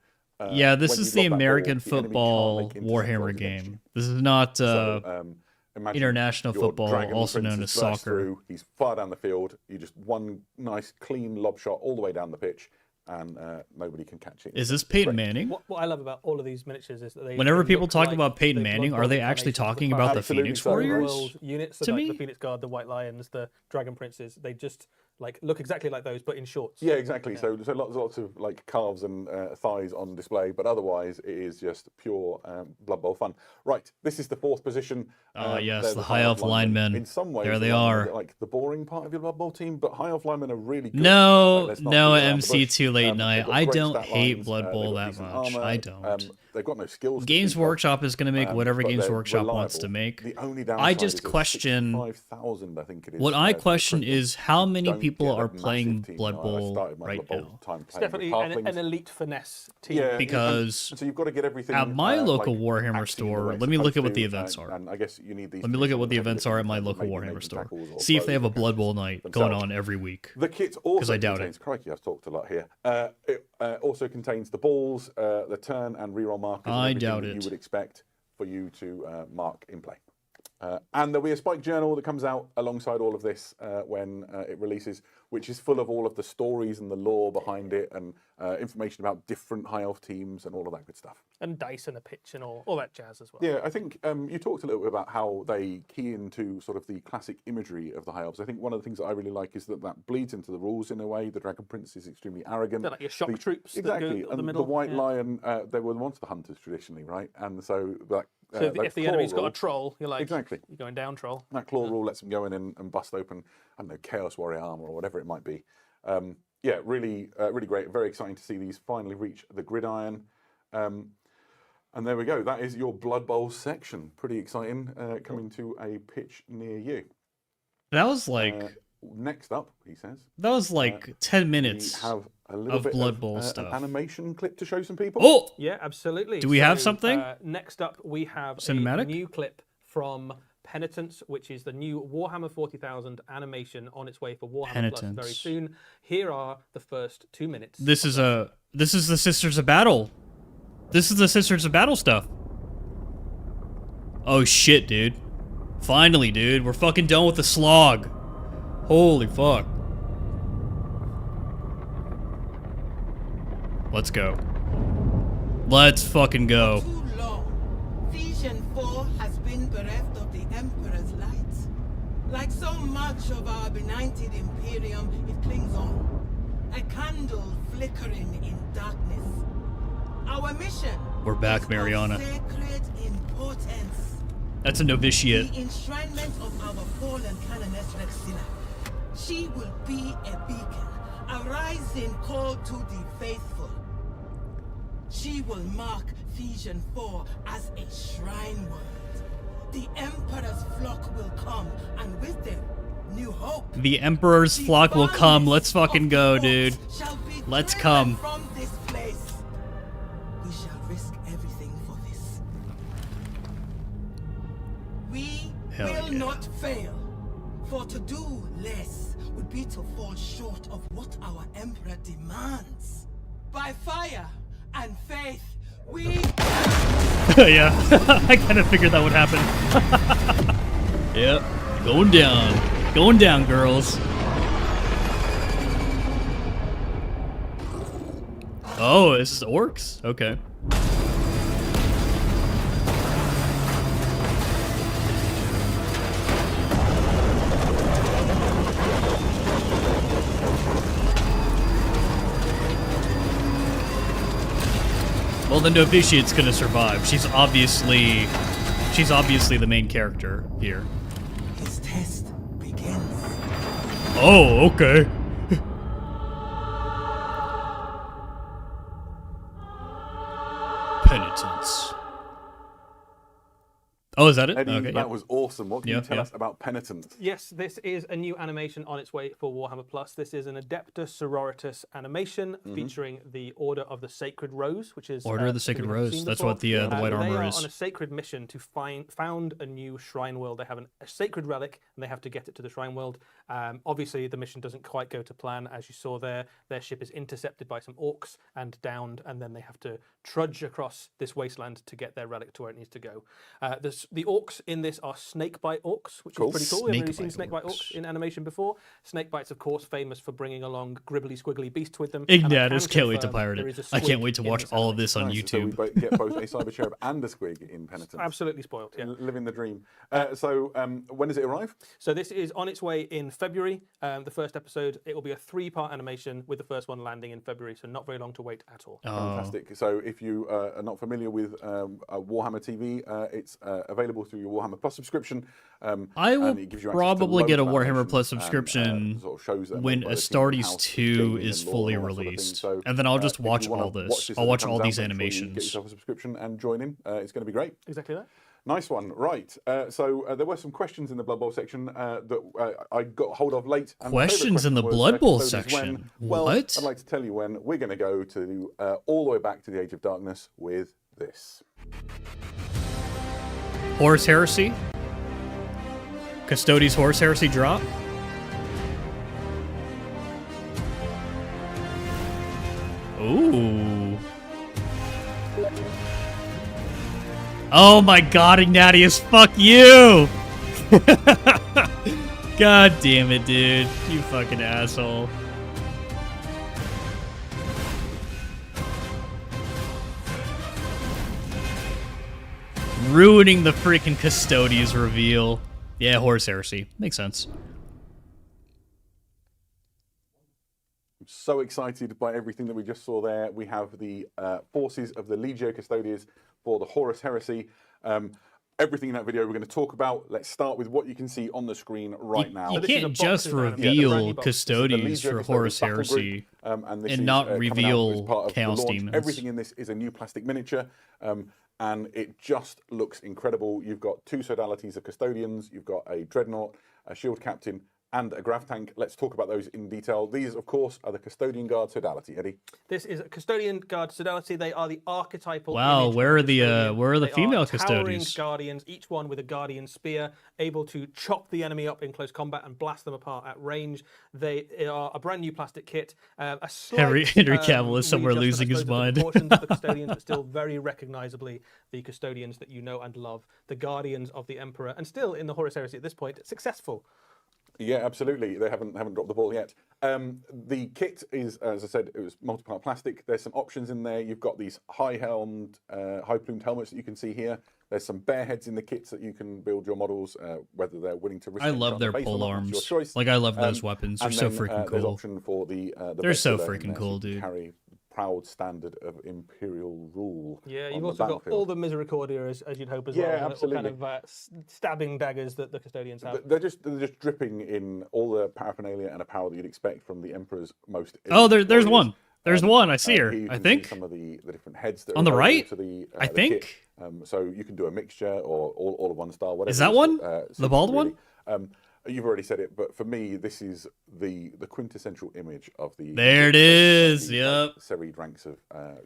Yeah, this
when
is
you
the
lob that ball,
American
the enemy can't
football
make intercept throws
Warhammer
against you.
game. This is not
So, imagine
international
your
football,
Dragon
also
Prince
known
has
as
burst
soccer.
Through, he's far down the field. You just one nice, clean lob shot all the way down the pitch, and nobody can catch it.
Is this Peyton
Great.
Manning?
What I love about all of these miniatures is that they.
Whenever
they
people
look
talk
like
about Peyton
the
Manning,
Blood
are they
Bowl
actually
incarnations of
talking
the
about the
Absolutely
Phoenix
so.
Warriors?
World units, so
To
like
me?
the Phoenix Guard, the White Lions, the Dragon Princes. They just like look exactly like those, but in shorts.
Yeah, exactly. So lots of like calves and thighs on display, but otherwise it is just pure Blood Bowl fun. Right, this is the fourth position.
Ah, yes,
they're
the High Elf linemen.
In some ways,
There they
the linemen
are.
are like the boring part of your Blood Bowl team, but High Elf linemen are really good.
No,
Like, let's not
no,
beat around the
MC
bush.
too late
They've
night.
got
I
great
don't
stat
hate
lines,
Blood
they've
Bowl
got
that
decent
much.
armor,
I don't.
They've got no skills. to
Games
speak of.
Workshop is going to make whatever
but
Games
they're
Workshop wants to
reliable.
make.
The only
I
downside
just
is there's
question
65,000, I think it is.
what I
for
question
Christmas.
is how
You
many
don't
people
get a
are
massive
playing
team.
Blood
I
Bowl
started my
right
Blood Bowl
now.
time
It's
playing
definitely
with
an
halflings.
elite finesse team.
Yeah,
Because
so you've got to get everything
at my local
like,
Warhammer
actually the
store,
way it's
let me look at
supposed
what the
to,
events are.
And I guess you need these.
Let me look at what the
positions
events are at my
that
local
maybe
Warhammer
making
store.
tackles or
See if they have a
throws
Blood Bowl
themselves.
night going on every week.
The kit also
I doubt it.
contains, crikey, I've talked a lot here. It also contains the balls, the turn and reroll markers.
I
and everything
doubt
that
it.
You would expect for you to mark in play. And there'll be a Spike journal that comes out alongside all of this when it releases, which is full of all of the stories and the lore behind it and information about different High Elf teams and all of that good stuff.
And dice and a pitch and all that jazz as well.
Yeah, I think you talked a little bit about how they key into sort of the classic imagery of the High Elves. I think one of the things that I really like is that bleeds into the rules in a way. The Dragon Prince is extremely arrogant.
They're like your shock
The-
troops that
Exactly.
go up
and
the middle.
White
yeah.
Lion, they were the monster hunters traditionally, right? And so that.
So if
that
the
claw
enemy's got
rule-
a troll, you're like,
Exactly.
you're going down troll.
That claw rule lets them go in and bust open, I don't know, Chaos Warrior armor or whatever it might be. Yeah, really, really great. Very exciting to see these finally reach the gridiron. And there we go. That is your Blood Bowl section. Pretty exciting. Coming to a pitch near you.
That was like
Next up, he says,
10
we
minutes.
have a little
of
bit
Blood
of
Bowl
an
stuff.
animation clip to show some people.
Oh,
Yeah, absolutely.
Do we have something?
Next up, we have
Cinematic?
a new clip from Penitence, which is the new Warhammer 40,000 animation on its way for Warhammer Plus very
Penitence.
soon. Here are the first 2 minutes.
this is the Sisters of Battle. This is the Sisters of Battle stuff. Oh shit, dude. Finally, dude. We're fucking done with the slog. Holy fuck. Let's go. Let's fucking go.
Too long, Vision 4 has been bereft of the Emperor's light. Like so much of our benighted Imperium, it clings on. A candle flickering in darkness. Our mission.
We're back,
is of
Mariana.
Sacred importance.
That's a novitiate.
The enshrinement of our fallen Canoness Rexilla. She will be a beacon, a rising call to the faithful. She will mark Vision 4 as a shrine world. The Emperor's flock will come, and with them, new hope.
The Emperor's
The
flock will come.
bodies
Let's fucking
of
go,
the
dude.
wolves shall be
Let's
driven
come.
From this place. We shall risk everything for this. We
Hell
will
yeah.
not fail, for to do less would be to fall short of what our Emperor demands. By fire and faith, we
Yeah, I kind of figured that would happen. Yep, going down, girls. Oh, this is orcs. Okay. Well, the novitiate's gonna survive. She's obviously the main character here.
His test begins.
Oh, okay. Penitence. Oh, is that it?
Eddie,
Okay,
that
yep.
was awesome. What can you
Yep,
tell
yep.
us about Penitence?
Yes, this is a new animation on its way for Warhammer Plus. This is an Adeptus Sororitas animation featuring the Order of the Sacred Rose, which is
Order of the
something
Sacred
we haven't
Rose.
seen
That's
before.
what the white
They
armor
are
is.
on a sacred mission to found a new shrine world. They have a sacred relic, and they have to get it to the shrine world. Obviously, the mission doesn't quite go to plan, as you saw there. Their ship is intercepted by some orcs and downed, and then they have to trudge across this wasteland to get their relic to where it needs to go. The orcs in this are snakebite orcs, which is pretty cool. We haven't really seen
Snakebite
snakebite
orcs.
orcs in animation before. Snakebites, of course, famous for bringing along gribbly squiggly beasts with them.
Ignatius, can't wait to pirate it. I can't wait to watch all of
this.
this on
Nice. So we
YouTube.
get both a cyber cherub and a squig in Penitence.
Absolutely spoiled. Yeah.
Living the dream. When does it arrive?
So this is on its way in February. The first episode, it will be a 3-part animation with the first one landing in February, so not very long to wait at all.
Fantastic. So if you are not familiar with Warhammer TV, it's available through your Warhammer Plus subscription.
I will
and it gives you access to
probably get a
loads of
Warhammer
animations
Plus
and,
subscription
sort of shows that are
when
made by the team
Astartes
in-house,
2
gaming
is
and lore
fully
and all that sort of thing.
released.
So,
And then I'll just
if you
watch
wanna
all this.
watch this
I'll
as it
watch
comes
all
out,
these
make sure you
animations.
Get yourself a subscription and join in. It's going to be great.
Exactly that.
Nice one. Right. There were some questions in the Blood Bowl section that I got hold of late. And my favourite
Questions in the
question
Blood
was,
Bowl
custodians
section?
when? Well,
What?
I'd like to tell you when. We're going to go to all the way back to the Age of Darkness with this.
Horus Heresy? Custodes Horus Heresy drop? Ooh. Oh my god, Ignatius, fuck you! God damn it, dude. You fucking asshole. Ruining the freaking Custodes reveal. Yeah, Horus Heresy. Makes sense.
I'm so excited by everything that we just saw there. We have the forces of the Legio Custodes for the Horus Heresy. Everything in that video we're going to talk about. Let's start with what you can see on the screen right now.
You
this is a
can't
box
just
in there. Yeah, the
reveal
brand new box. This is the
Custodes
Legio
for
Custodes
Horus
battle group,
Heresy
and this
and
is,
not
coming out
reveal
as part of the
Chaos
launch.
Demons.
Everything in this is a new plastic miniature, and it just looks incredible. You've got 2 sodalities of Custodians, you've got a Dreadnought, a Shield Captain, and a Grav Tank. Let's talk about those in detail. These, of course, are the Custodian Guard sodality. Eddie?
This is a Custodian Guard Sodality. They are the archetypal.
Wow,
image
where are
of
the,
Custodian.
where are the
They
female
towering
Custodians?
Guardians, each one with a Guardian spear, able to chop the enemy up in close combat and blast them apart at range. They are a brand new plastic kit. A slight,
Henry Cavill is somewhere
readjustment,
losing
I
his
suppose, of the
mind.
proportions of the Custodians, but still very recognisably the Custodians that you know and love, the Guardians of the Emperor, and still in the Horus Heresy at this point, successful.
Yeah, absolutely. They haven't dropped the ball yet. The kit is, as I said, it was multi-part plastic. There's some options in there. You've got these high-helmed, high-plumed helmets that you can see here. There's some bear heads in the kits that you can build your models, whether they're willing to risk
I
it
love
on
their
the face or
pole
not, it's your
arms.
choice.
Like, I love those weapons. They're
And
so
then,
freaking
There's
cool.
option for the
They're so
Vexilla in
freaking
there,
cool,
so you
dude.
can carry proud standard of imperial rule.
Yeah,
on
you've
the
also got
battlefield.
all the Misericordia as you'd hope as
Yeah,
well. the
absolutely.
Kind of stabbing daggers that the Custodians have.
They're just dripping in all the paraphernalia and a power that you'd expect from the Emperor's most.
Oh,
elite
there's
warriors.
one. There's one. I see
Here
her.
you
I
can see
think.
some of the different heads that are
On the
available
right?
to the,
I
the
think.
kit. So you can do a mixture or all of one style. Whatever.
Is that
is,
one?
suits
The bald
you,
one?
really. You've already said it, but for me, this is the quintessential image of the.
There it is.
the,
Yep.
serried ranks of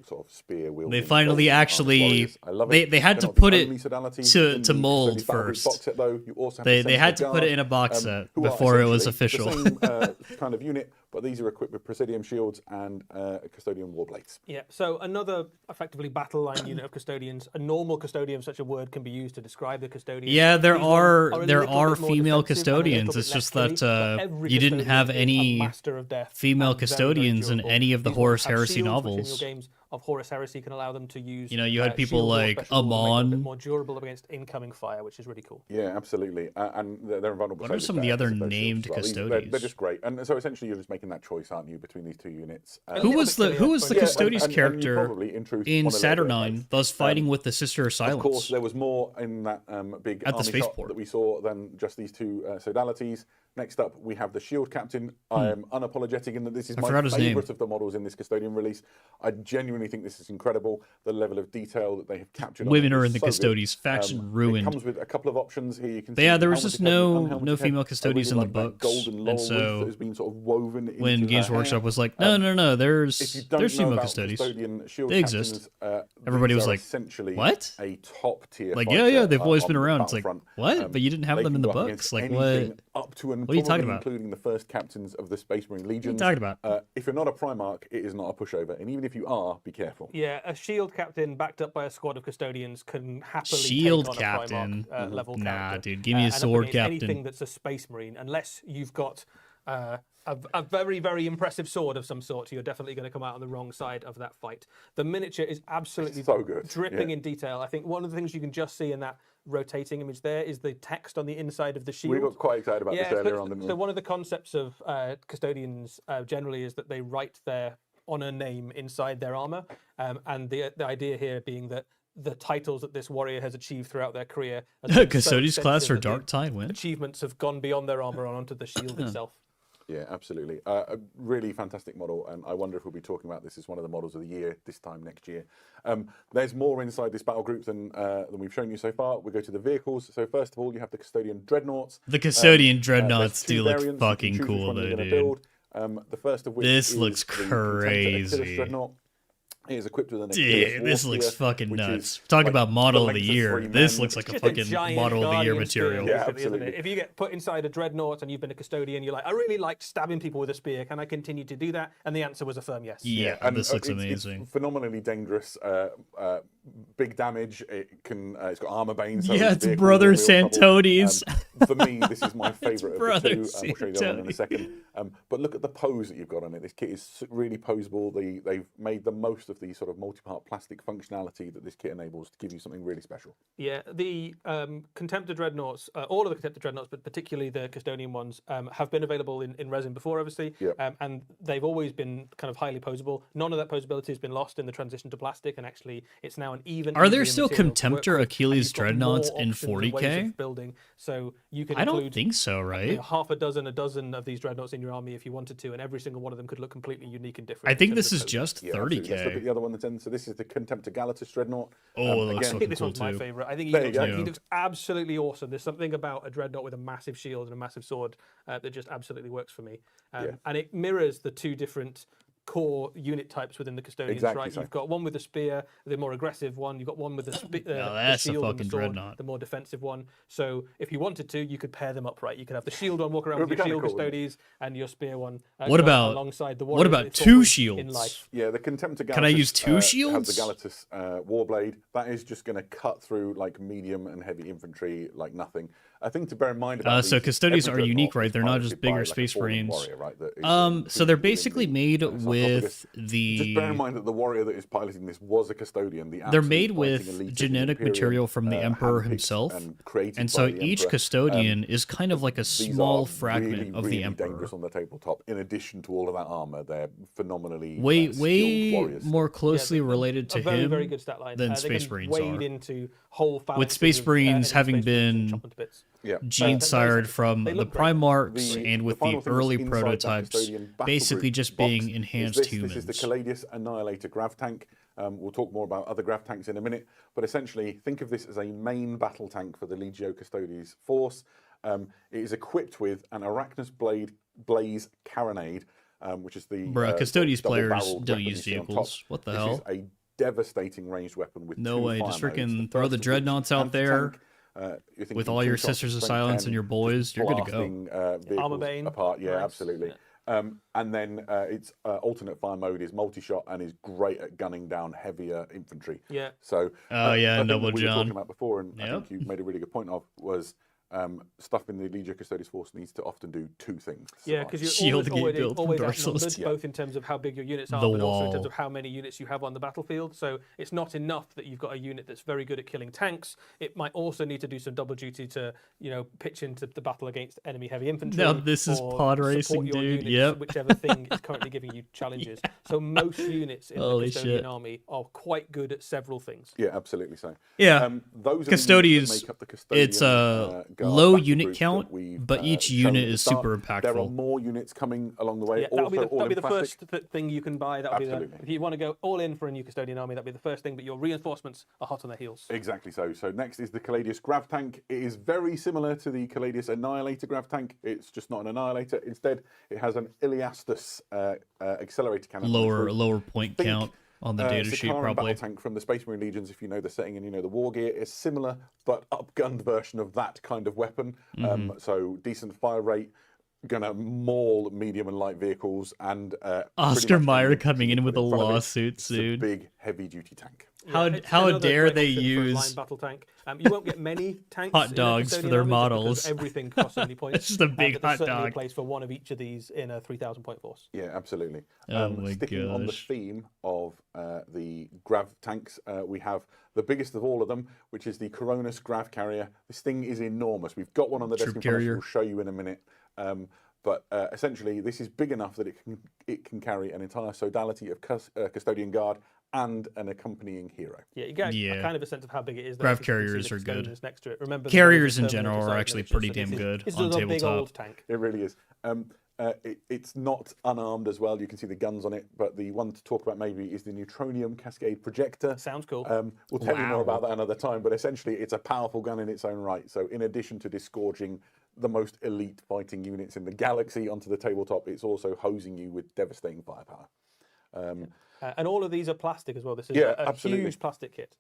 sort of spear wielding.
They finally
golden armed
actually-
warriors. I love it.
they had
They're
to
not the
put it
only sodality
to
in the
mold
Custodian Battle Group
first.
box set, though. You also have
They
the
had to
Sentinel
put it
Guard,
in a box set
who are
before it was
essentially
official.
the same kind of unit, but these are equipped with Presidium shields and Custodian warblades.
Yeah, so another effectively battle line unit of Custodians. A normal Custodian, such a word can be used to describe the Custodians.
Yeah, there
These ones
are
a
there
little
are
bit more
female
defensive and a little
custodians.
bit
It's
less
just
killy,
that
but every
you didn't
Custodian
have
is a
any
master of death
female
and very, very
custodians in
durable.
any of the
These
Horus
ones have
Heresy
shields, which in
novels.
your games of Horus Heresy can allow them to use.
You know, you had people
shield or
like
special rules that make them a bit
Amon.
more durable against incoming fire, which is really cool.
Yeah, absolutely. And they're invulnerable.
What are some of the other named custodians?
They're just great. And so essentially, you're just making that choice, aren't you, between these two units?
Who was the
Yeah,
Custodes
and you
character
probably, in truth,
in
want a little bit of
Saturnine
both.
that was fighting with the Sister of Silence?
Of course, there was more in that big
At the
army shot
spaceport.
that we saw than just these two sodalities. Next up, we have the Shield Captain. I am unapologetic in that this is my
forgot his name.
favourite of the models in this Custodian release. I genuinely think this is incredible. The level of detail that they have captured. on
Women
it
are
is
in the
so good.
Custodes. Faction ruined.
It comes with a couple of options here. You can
But yeah,
see
there was
helmet
just
to head and
no
unhelmeted
female
head.
Custodes
Really
in the
like that
books,
golden
and
laurel
so
wreath that has been sort of woven
when
into
Games
her
Workshop
hair.
was like, no,
If you
there's
don't know
female
about
Custodes.
Custodian Shield
They exist.
Captains,
Everybody
these
was
are
like,
essentially
what?
a top tier.
Like,
fighter,
yeah, they've always
on
been
the
around. It's like,
battlefront.
what? But you didn't have
They
them in
can
the
go up against
books. Like,
anything
what?
Up to and
What are you talking
probably
about?
including the first captains of the Space Marine Legions.
talking about?
If you're not a Primarch, it is not a pushover, and even if you are, be careful.
Yeah, a shield captain backed up by a squad of custodians can happily
Shield
take on
captain?
a Primarch level
Nah,
character.
dude, give me a
And up
sword
against
captain.
Anything that's a space marine, unless you've got a very, very impressive sword of some sort, you're definitely going to come out on the wrong side of that fight. The miniature is absolutely
So good,
dripping
yeah.
in detail. I think one of the things you can just see in that rotating image there is the text on the inside of the shield.
We got quite excited about this earlier on, didn't we?
So one of the concepts of custodians generally is that they write their honor name inside their armor, and the idea here being that the titles that this warrior has achieved throughout their career, has been so
Custodes class for
extensive that
Dark
the
Tide win.
achievements have gone beyond their armor and onto the shield itself.
Yeah, absolutely. A really fantastic model, and I wonder if we'll be talking about this as one of the models of the year this time next year. There's more inside this battle group than we've shown you so far. We go to the vehicles. So first of all, you have the Custodian Dreadnoughts.
The Custodian
There's
Dreadnoughts
two
do look
variants. You can
fucking
choose which
cool,
one
though,
you're gonna
dude.
build. The first of which
This
is
looks
the Contemptor Exodus
crazy.
Dreadnought. It is equipped with an
Dude, this looks
Spear,
fucking
which
nuts.
is
Talk
like
about model of
length
the year.
3
This
men.
looks like a
Just
fucking
giant
model of the year
guardian spear,
material.
Yeah,
basically, isn't it?
absolutely.
If you get put inside a dreadnought and you've been a custodian, you're like, I really liked stabbing people with a spear. Can I continue to do that? And the answer was a firm yes.
Yeah,
And
this looks
it's
amazing.
phenomenally dangerous. Big damage. It can. It's got armor bane. So
Yeah,
its
it's
vehicles
Brother
are in real trouble.
Santones.
For me, this is my favourite of
Brother
the two. We'll show you the other one in a
Santones.
second. But look at the pose that you've got on it. This kit is really poseable. They've made the most of the sort of multi-part plastic functionality that this kit enables to give you something really special.
Yeah, the Contemptor Dreadnoughts, all of the Contemptor Dreadnoughts, but particularly the Custodian ones, have been available in resin before, obviously,
Yeah.
and they've always been kind of highly posable. None of that posability has been lost in the transition to plastic, and actually it's now an even.
Are there
easier
still
material to work
Contemptor
with,
Achilles
and you've got
Dreadnoughts
more
in
options and ways
40K?
of building, so you could
I don't
include
think so, right?
half a dozen of these dreadnoughts in your army if you wanted to, and every single one of them could look completely unique and different.
I
in
think
terms
this
of
is
pose.
just
Yeah, absolutely. Let's look at
30k.
the other one that's in. So this is the Contemptor Galatus Dreadnought.
Oh, it looks
again,
I
fucking
think this
cool
one's my
too.
favourite. I think he
There you
looks,
go.
he looks absolutely awesome. There's something about a dreadnought with a massive shield and a massive sword that just absolutely works for me.
Yeah.
And it mirrors the two different core unit types within the custodians,
Exactly
right?
so.
You've got one with the spear, the more aggressive one. You've got one with the,
Now
the
that's a
shield and the
fucking
sword,
dreadnought.
the more defensive one. So if you wanted to, you could pair them up, right? You could have the shield one walk around
It
with
would
your
be
shield
kinda cool,
custodians and your spear one.
What
go
about-
alongside the
what
warrior
about
that
two
thought was
shields?
in life?
Yeah, the Contemptor Galatus.
Can I use two
Has
shields?
the Galatus Warblade. That is just going to cut through like medium and heavy infantry like nothing. I think to bear in mind about
So
these,
Custodians
every
are unique,
dreadnought
right?
is
They're not
piloted
just
by,
bigger
like, a
Space
fallen
Marines.
warrior, right, that is,
So they're
within
basically
the
made
sarcophagus.
with
Just bear in
the.
mind that the warrior that is piloting this was a custodian. The
They're
absolute
made
fighting
with
elite of the
genetic
Imperium,
material from the Emperor
handpicked
himself,
and created
and so
by the
each
Emperor.
custodian is kind of like a
These
small
are
fragment
really,
of
really
the Emperor.
dangerous on the tabletop. In addition to all of that armor, they're phenomenally
Way,
skilled
way
warriors.
more closely related to
a very,
him
very good stat line.
than
They
Space
can
Marines
wade
are.
into whole
With Space
phalanxes of,
Marines
enemy
having
Space Marines and
been
chop them to bits.
Yeah.
gene sired from
they
the
look great.
Primarchs
The-
and
the
with
final
the
thing that's
early
inside that
prototypes
custodian battle
basically
group
just
box
being
is
enhanced
this.
humans.
This is the Caladius Annihilator Grav Tank. We'll talk more about other Grav Tanks in a minute, but essentially think of this as a main battle tank for the Legio Custodes force. It is equipped with an Arachnus Blaze Carronade, which is the
Custodes players
double-barreled
don't
weapon you
use
see on top.
vehicles. What the
This
hell?
is a devastating ranged weapon with
No
two
way,
fire
just
modes.
freaking throw
first
the
of which,
dreadnoughts out there
anti-tank, you're thinking
with all
two
your
shots,
Sisters of
strength
Silence
10,
and your
just
boys, you're good to go.
blasting, vehicles
Armor Bane.
apart. Yeah,
Nice.
absolutely. And then its alternate fire mode is multi-shot and is great at gunning down heavier infantry.
Yeah.
So
Oh, yeah,
a thing
Noble
that we were
John.
talking about before, and I
Yep.
think you made a really good point of was stuff in the Legio Custodes force needs to often do two things.
Yeah, because you're
Shield gate
always,
build from
always
Dark Souls.
outnumbered, both in terms of how big your units are,
The
but also in terms
wall.
of how many units you have on the battlefield. So it's not enough that you've got a unit that's very good at killing tanks. It might also need to do some double duty to, pitch into the battle against enemy heavy infantry.
Now this is
or
pod
support
racing,
your
dude.
units,
Yep.
Whichever thing is currently giving you challenges. So most units in
Holy
the Custodian
shit.
army are quite good at several things.
Yeah, absolutely so.
Yeah.
Those are
Custodians,
the units that make up the Custodian,
it's a
guard
low
battle
unit
group that
count,
we've,
but each
shown
unit
at the
is
start.
super
There are
impactful.
more units coming along the way.
Yeah, that'll be
all
the
in
first
plastic.
thing you can buy. That'll be
Absolutely.
if you want to go all in for a new Custodian army, that'll be the first thing. But your reinforcements are hot on their heels.
Exactly so. So next is the Caladius Grav Tank. It is very similar to the Caladius Annihilator Grav Tank. It's just not an Annihilator. Instead, it has an Iliastus accelerator cannon.
Lower point
Think,
count on the data sheet,
Sicaran
probably.
battle tank from the Space Marine Legions, if you know the setting and you know the war gear, is similar but upgunned version of that kind of weapon. So decent fire rate, gonna maul medium and light vehicles, and
Oscar
pretty much
Mayer
anything
coming
you
in
put
with a
front of it.
lawsuit,
It's a
dude.
big heavy duty tank.
It's
How
another
dare
great
they
option for a
use
line battle tank. You won't get many tanks
hot
in a
dogs for
Custodian
their
army just because
models.
everything costs so many points.
It's just a big
but there's
hot
certainly
dog.
a place for one of each of these in a 3,000 point force.
Yeah, absolutely.
Oh my
Sticking on the
gosh.
theme of the Grav tanks, we have the biggest of all of them, which is the Coronis Grav Carrier. This thing is enormous. We've got one on the desk
Troop
in front of us.
carrier.
We'll show you in a minute. But essentially, this is big enough that it can carry an entire sodality of Custodian Guard and an accompanying hero.
Yeah, you get
Yeah.
a kind of a sense of how big it is.
Grav
if you can see
carriers
the
are good.
Custodians next to it. Remember, the
Carriers in
Terminators
general are
beside
actually
miniatures,
pretty
so
damn
this is-
good
this
on
is a big
tabletop.
old tank.
It really is. It's not unarmed as well. You can see the guns on it, but the one to talk about maybe is the Neutronium Cascade Projector.
Sounds cool.
We'll tell you more
Wow.
about that another time, but essentially it's a powerful gun in its own right. So in addition to disgorging the most elite fighting units in the galaxy onto the tabletop, it's also hosing you with devastating firepower.
And all of these are plastic as well. This is
Yeah,
a
absolutely.
huge plastic kit.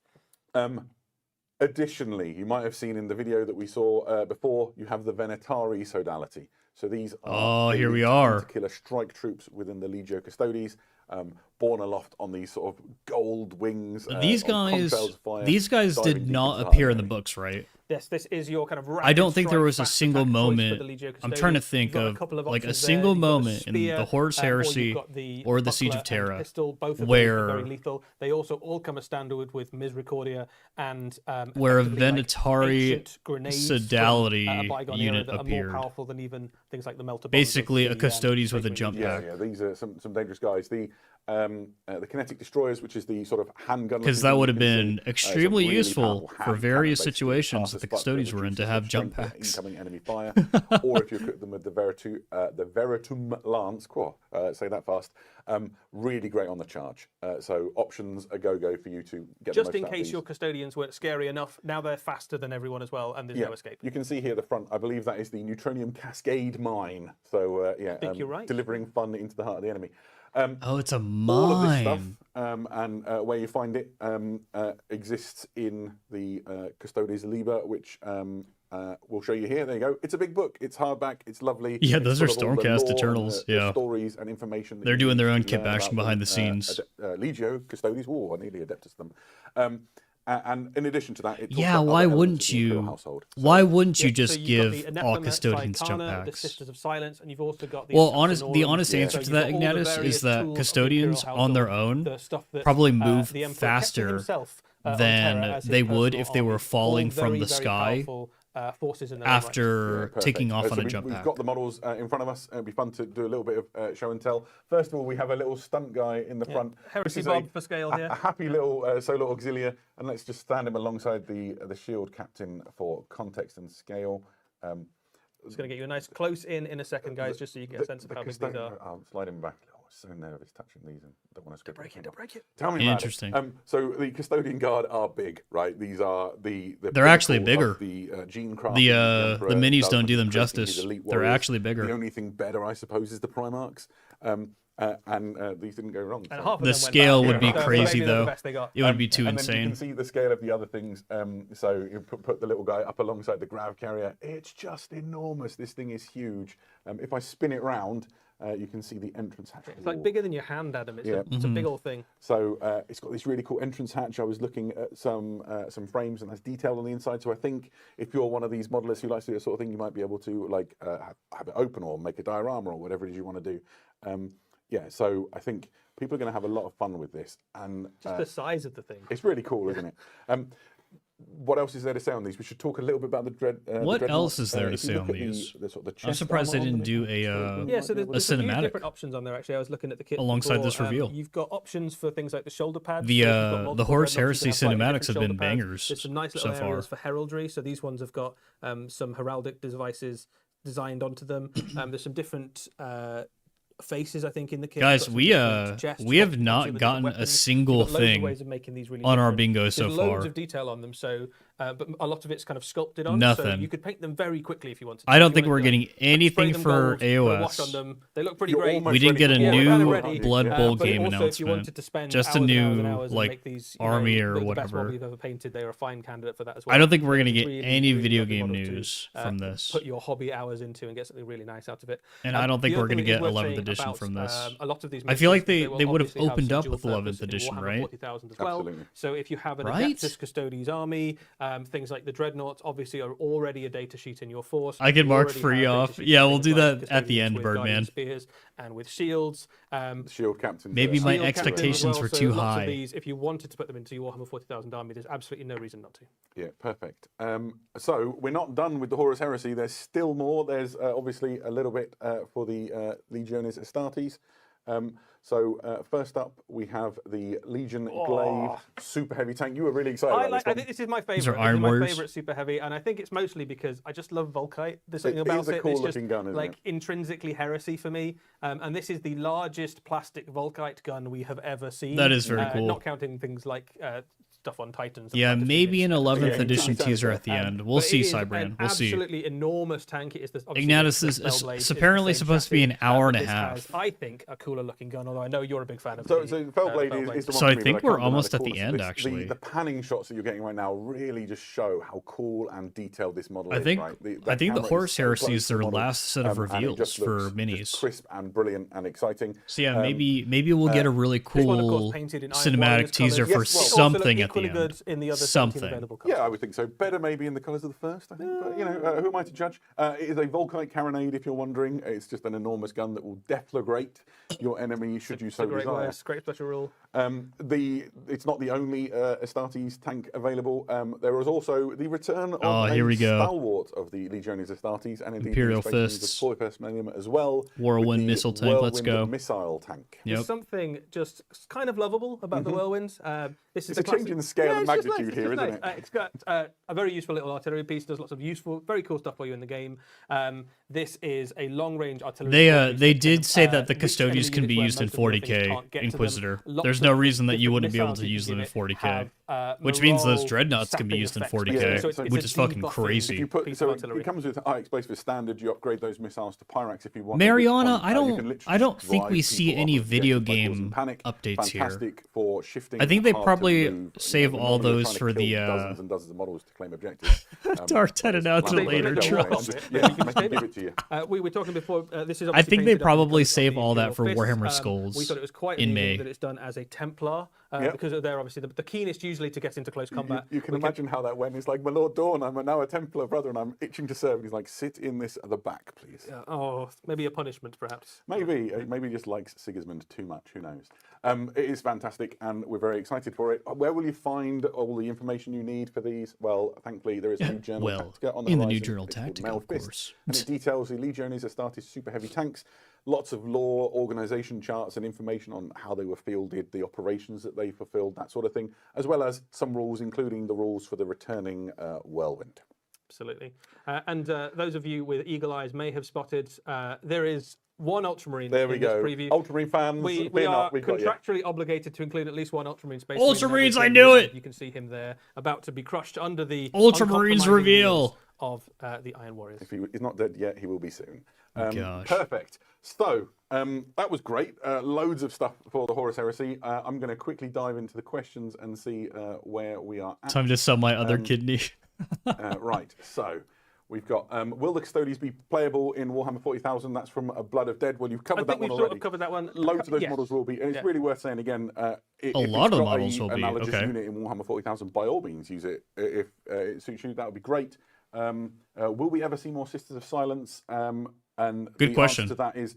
Additionally, you might have seen in the video that we saw before, you have the Venetari sodality. So these are
Oh, here we
elite
are.
Killer strike troops within the Legio Custodes, born aloft on these sort of gold wings.
These
on
guys,
contrails of fire,
these guys
diving
did
deep
not
into the
appear in the
enemy.
books, right?
This is your kind of.
I don't think there
rapid
was a
strike,
single
fast attack choice for
moment.
the Legio
I'm trying to
Custodians.
think
You've got a
of
couple of
like a
options
single
there. You've got the
moment in
spear,
the Horus
or
Heresy
you've got the
or the Siege of
buckler and
Terra,
pistol, both of those are
where
very lethal. They also all come as standard with Misericordia and
where a
effectively, like,
Venetari
ancient grenades
sodality
from, a bygone
unit
era that
appeared.
are more powerful than even things like the melter bombs of
Basically, a
the,
Custodes with a
Space
jump
Marines.
pack.
Yeah, these are some dangerous guys. The kinetic destroyers, which is the sort of handgun.
Because that would have been extremely useful for various situations that the Custodians were in to have jump packs.
Incoming enemy fire, or if you equip them with the Veritum Lance, say that fast, really great on the charge. So options a go for you to get
Just
the
in
most out of
case
these.
your Custodians weren't scary enough, now they're faster than everyone as well, and there's no escape.
You can see here at the front, I believe that is the Neutronium Cascade Mine. So
think you're right.
delivering fun into the heart of the enemy.
Oh, it's a
All of this stuff
mine.
and where you find it exists in the Custodes Liber, which we'll show you here. There you go. It's a big book. It's hardback. It's lovely.
Yeah,
It's
those are
full of all the
Stormcast
lore and
Eternals,
the
yeah.
stories and information. that
They're
you
doing
need
their own
to
kit
learn
bashing
about
behind
them.
the scenes.
Legio, Custodes. Oh, I nearly adeptus them. And in addition to that, it talks
Yeah,
about
why
other elements
wouldn't
of the Imperial
you?
household. So
Why wouldn't you
Yeah,
just
so you've
give
got the
all
Anathema,
Custodians jump
Psychana, the
packs?
Sisters of Silence, and you've also got the
Well,
Instructs
the
and
honest
Order.
answer
So
to
you've
that,
got all the
Ignatius,
various
is that
tools of the
Custodians
Imperial
on their
household,
own
the stuff that,
probably move
the Emperor kept to
faster
himself, on
than
Terra as his
they would
personal
if they were
army.
falling
All
from
very,
the
very
sky
powerful, forces in their own right.
after
Perfect.
taking off on
So
a jump
we've
pack.
got the models in front of us. It'd be fun to do a little bit of show and tell. First of all, we have a little stunt guy in the front.
Heresy
This is
Bob for scale here.
a happy little solo auxiliary, and let's just stand him alongside the shield captain for context and scale.
I'm just going to get you a nice close in a second, guys, just so you can get a sense of how big these are.
I'll slide him back. Oh, so nervous touching these and don't want to script.
Don't break it.
Tell me about
Interesting.
it. So the Custodian Guard are big, right? These are the
They're actually
pinnacle of
bigger.
The gene craft.
The
Emperor
minis
does
don't do
when
them
he's creating
justice.
his elite
They're
warriors.
actually bigger.
The only thing better, I suppose, is the Primarchs. And these didn't go wrong.
And
so-
half of
The
them went
scale
back.
would be
So
crazy,
maybe they're the
though.
best they got.
It would be too
and then you
insane.
can see the scale of the other things. So you put the little guy up alongside the grav carrier. It's just enormous. This thing is huge. If I spin it round, You can see the entrance hatch.
It's like bigger than your hand, Adam. It's,
Yeah.
it's a big old thing.
So it's got this really cool entrance hatch. I was looking at some frames, and that's detailed on the inside. So I think if you're one of these modelists who likes to do this sort of thing, you might be able to like have it open or make a diorama or whatever it is you want to do. Yeah, so I think people are going to have a lot of fun with this, and
Just the size of the thing.
it's really cool, isn't it? What else is there to say on these? We should talk a little bit about the
What else is there to say on these? I'm surprised they didn't do a
Yeah, so there's a few
cinematic
different options on there. Actually, I was looking at the kit
alongside this
before.
reveal.
You've got options for things like the shoulder pads.
The,
So if you've got
the
multiple
Horus
dreadnoughts, you
Heresy
can have slightly
cinematics have
different
been
shoulder pads.
bangers
There's some nice
so
little
far.
areas for heraldry. So these ones have got some heraldic devices designed onto them. There's some different faces, I think, in the kit.
Guys,
Got some
we
different chests,
we have
got
not
different
gotten a
weapons.
single
You've got loads of
thing
ways of making these really
on our
different.
bingo so
There's
far.
loads of detail on them, so but a lot of it's kind of sculpted on. So
Nothing.
you could paint them very quickly if you wanted to.
I don't
If you
think
wanted
we're
to,
getting
like, spray
anything
them
for
gold, put a wash
AOS.
on them. They look pretty
You're
great.
almost
We didn't get a
ready to
Yeah,
go.
we're kinda
new
ready.
Blood Bowl
But
game
also, if you
announcement.
wanted to spend
Just a
hours and hours and
new
hours and
like
make these,
army or
the best
whatever.
model you've ever painted, they're a fine candidate for that as well.
I don't think we're gonna get
Really,
any
really
video
lovely
game
model to,
news from this,
Put your hobby hours into and get something really nice out of it.
and I don't think
The
we're
other
gonna
thing
get
is worth
11th
saying
edition
about,
from this.
a lot of these
I feel like
missions,
they
will
would have
obviously
opened
some
up
dual
with 11th
purpose in
edition,
Warhammer
right?
40,000 as well.
Absolutely.
So if you have an
Right?
Adeptus Custodes army, things like the Dreadnoughts obviously are already a data sheet in your force.
I can
You
mark
already
free
have data
off.
sheets
Yeah,
for
we'll
things
do
like
that at the
Custodians
end,
with
Birdman.
guardian spears and with shields.
Shield captains.
Maybe my
Shield captains as
expectations
well,
were
so
too
lots of
high.
these, if you wanted to put them into your Warhammer 40,000 army, there's absolutely no reason not to.
Yeah, perfect. So we're not done with the Horus Heresy. There's still more. There's obviously a little bit for the Legiones Astartes. First up, we have the Legion Glaive Super Heavy Tank. You were really excited about this
I
one.
think this is my favorite.
are Iron
This is my
Warriors.
favorite super heavy, and I think it's mostly because I just love Volkite. There's something
It
about
is a
it
cool
that's just
looking gun, isn't
like
it?
intrinsically heresy for me. And this is the largest plastic Volkite gun we have ever seen.
That is very cool.
Not counting things like stuff on Titans. and
Yeah,
Fantasy
maybe an
units.
11th
Yeah,
edition
exactly.
teaser at the end. We'll
But
see,
it is
Cybran.
an
We'll see.
absolutely enormous tank. It is the, obviously
Ignatius
the
is
Bell Blade. It's
apparently
the same
supposed to be
chassis,
an hour and a
this
half.
has, I think, a cooler looking gun, although I know you're a big fan of
So,
the
Feldblade is the one
So I
for me,
think
but
we're
can't deny
almost
the
at the
coolness.
end,
This-
actually.
The panning shots that you're getting right now really just show how cool and detailed this model
I
is.
think
Right?
I think the
camera
Horus
is so
Heresy
close
is
to the
their
model,
last set of
and it
reveals
just
for
looks
minis.
just crisp and brilliant and exciting.
So yeah, maybe we'll get a really
This one, of course,
cool
painted in Iron
cinematic
Warriors
teaser
colours.
for
Yes, well, also look
something at the
equally good
end.
in the other 17
Something.
available colours.
Yeah, I would think so. Better maybe in the colours of the first, I think. But, you know, who am I to judge? It is a Volkite carronade, if you're wondering. It's just an enormous gun that will deflagrate your enemy should you so
Great
desire.
words, great special rule.
It's not the only Astartes tank available. There was also the return of
Oh,
a
here we go.
stalwart of the Legiones Astartes and indeed
Imperial
the Space Marines
Fists.
of 41st Millennium as well.
Whirlwind
with the
missile tank, let's
Whirlwind
go.
Missile tank.
Yep.
There's something just kind of lovable about the Whirlwinds. This is
It's a change in the scale and
it's just
magnitude
nice,
here,
it's just
isn't
nice. It's got a very useful little artillery piece. Does lots of useful, very cool stuff for you in the game. This is a long-range artillery.
They did say that the
which
Custodians
enemy
can be
units
used in
where most of the other things
40k
can't get to them.
Inquisitor.
Lots
There's
of
no reason that you
different
wouldn't be able
missiles
to
you
use
can
them in
give it
40k.
have,
Which means those
morale
dreadnoughts can be
sapping
used in
effects.
40k,
So it's
which
a
is fucking
debuffing
crazy.
You put,
piece
so
of
it
artillery.
comes with explosive standard. You upgrade those missiles to Pyrax if you want.
Mariana,
At this point,
I don't think
drive
we see
people
any
off of
video
objectives by causing
game
panic.
updates here.
Fantastic for shifting.
I think they
hard to
probably
move.
save
We're
all
normally
those
trying to
for
kill
the,
dozens and dozens of models to claim objectives.
Dark Ten announced
it
Yeah,
later, Trump.
give it to you.
We were talking before. This is.
I think they
obviously painted up in
probably
colours of
save
the
all that for
Imperial
Warhammer
Fists.
Skulls
We thought it was quite
in
amusing
May.
that it's done as a Templar
Yep.
because they're obviously the keenest usually to get into close combat.
You can imagine how that went. It's like, my Lord Dawn, I'm now a Templar brother and I'm itching to serve. He's like, sit in this at the back, please.
Maybe a punishment, perhaps.
Maybe he just likes Sigismund too much. Who knows? It is fantastic, and we're very excited for it. Where will you find all the information you need for these? Well, thankfully there is a new journal Tactica on the
in the new
horizon.
Journal
It's called
Tactica,
Mail
of
Fist,
course.
and it details the Legiones Astartes super heavy tanks. Lots of lore, organisation charts, and information on how they were fielded, the operations that they fulfilled, that sort of thing, as well as some rules, including the rules for the returning Whirlwind.
Absolutely. And those of you with eagle eyes may have spotted there is one Ultramarine
There we
in
go.
this preview.
Ultramarine fans,
We
fear
are
not, we've got you.
contractually obligated to include at least one Ultramarine space.
Ultramarines,
Marine.
I knew it!
You can see him there, about to be crushed under the
Ultramarines
uncompromising
reveal
wheels of the Iron Warriors.
If he's not dead yet, he will be soon.
Gosh.
Perfect. So, that was great. Loads of stuff for the Horus Heresy. I'm going to quickly dive into the questions and see where we are at.
Time to sell my other kidney.
Right, so We've got will the Custodians be playable in Warhammer 40,000? That's from Blood of Dead. Well, you've covered that
I think
one
we've
already.
sort of covered that one.
Loads of those
Yes.
models will be, and it's really worth saying again. If
lot
it's
of the
got
models will be,
analogous
okay.
unit in Warhammer 40,000, by all means use it if it suits you. That would be great. Will we ever see more Sisters of Silence? And
Good
the
question.
answer to that is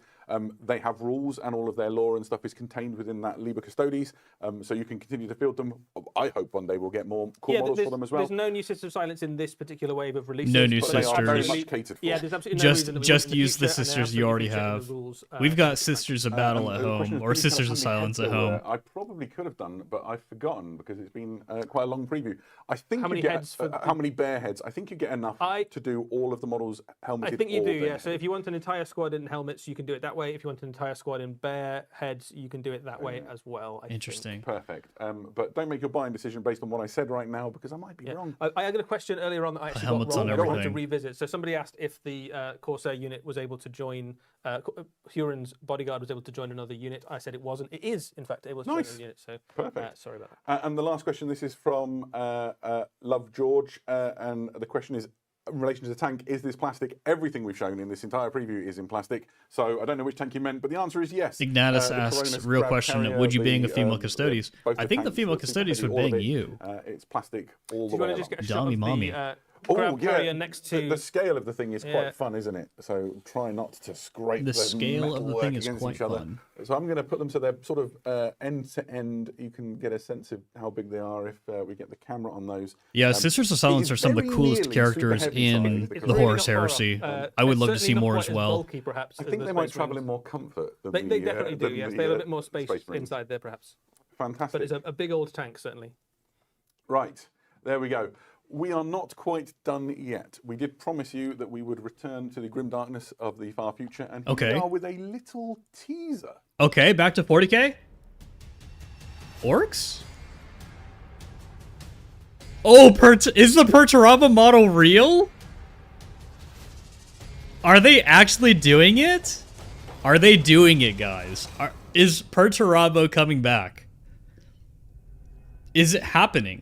they have rules, and all of their lore and stuff is contained within that Liber Custodes. So you can continue to field them. I hope one day we'll get more cool models for them as well.
There's no new Sisters of Silence in this particular wave of releases.
No new
But they are very
sisters.
much catered for.
Yeah, there's absolutely no reason that we
Just
won't in the
use the
future, and they're
sisters you already
absolutely checking
have.
the rules,
We've got
as
Sisters of Battle at
And the question
home,
is,
or
please tell us
Sisters
how
of
many
Silence
heads
at
there
home.
were. I probably could have done, but I've forgotten because it's been quite a long preview. I think
How
you
many
get
heads for
how many bear heads? I think you get enough to do all of the models helmeted.
I think you
or
do, yeah.
bare
So if you want an entire squad in helmets, you can do it that way. If you want an entire squad in bare heads, you can do it that way as well. I
Interesting.
think.
Perfect. But don't make your buying decision based on what I said right now because I might be wrong.
I got a question earlier on that I actually got
helmets on
wrong. I wanted to
everything.
revisit. So somebody asked if the Corsair unit was able to join, Huron's bodyguard was able to join another unit. I said it wasn't. It is, in fact, able to join
Nice.
another unit. So
Perfect.
sorry about that.
And the last question, this is from Love George, and the question is, in relation to the tank, is this plastic? Everything we've shown in this entire preview is in plastic. So I don't know which tank you meant, but the answer is yes.
Ignatus
The
asks,
Coronis
real
Crab
question,
Carrier,
would you bang a
the,
female Custodes?
both
I think the
tanks,
female
the
Custodes would
all of
bang
it,
you.
It's plastic all
Do
the
you
way
want to just
along.
get a shot
Dummy
of
mommy.
the crab carrier next to
the scale of the thing is
Yeah.
quite fun, isn't it? So try not to scrape
The scale of the thing is
against
quite
each other.
fun.
So I'm going to put them so they're sort of end to end. You can get a sense of how big they are if we get the camera on those.
Yeah, Sisters of
it
Silence
is
are some of the
very
coolest
nearly
characters
super heavy
in
size,
the
it's
really
Horus
not far off.
Heresy. I would
It's
love to see
certainly not
more
quite
as well.
bulky, perhaps,
I
as
think
the
they might
Space
travel
Marines.
in more comfort. Than
They definitely do,
than
yes.
the,
They have a bit more space
Marines.
inside there, perhaps.
Fantastic.
But it's a big old tank, certainly.
Right, there we go. We are not quite done yet. We did promise you that we would return to the grim darkness of the far future, and here
Okay.
we are with a little teaser.
Okay, back to 40k? Orcs? Oh, is the Perturaba model real? Are they actually doing it? Are they doing it, guys? Is Perturabo coming back? Is it happening?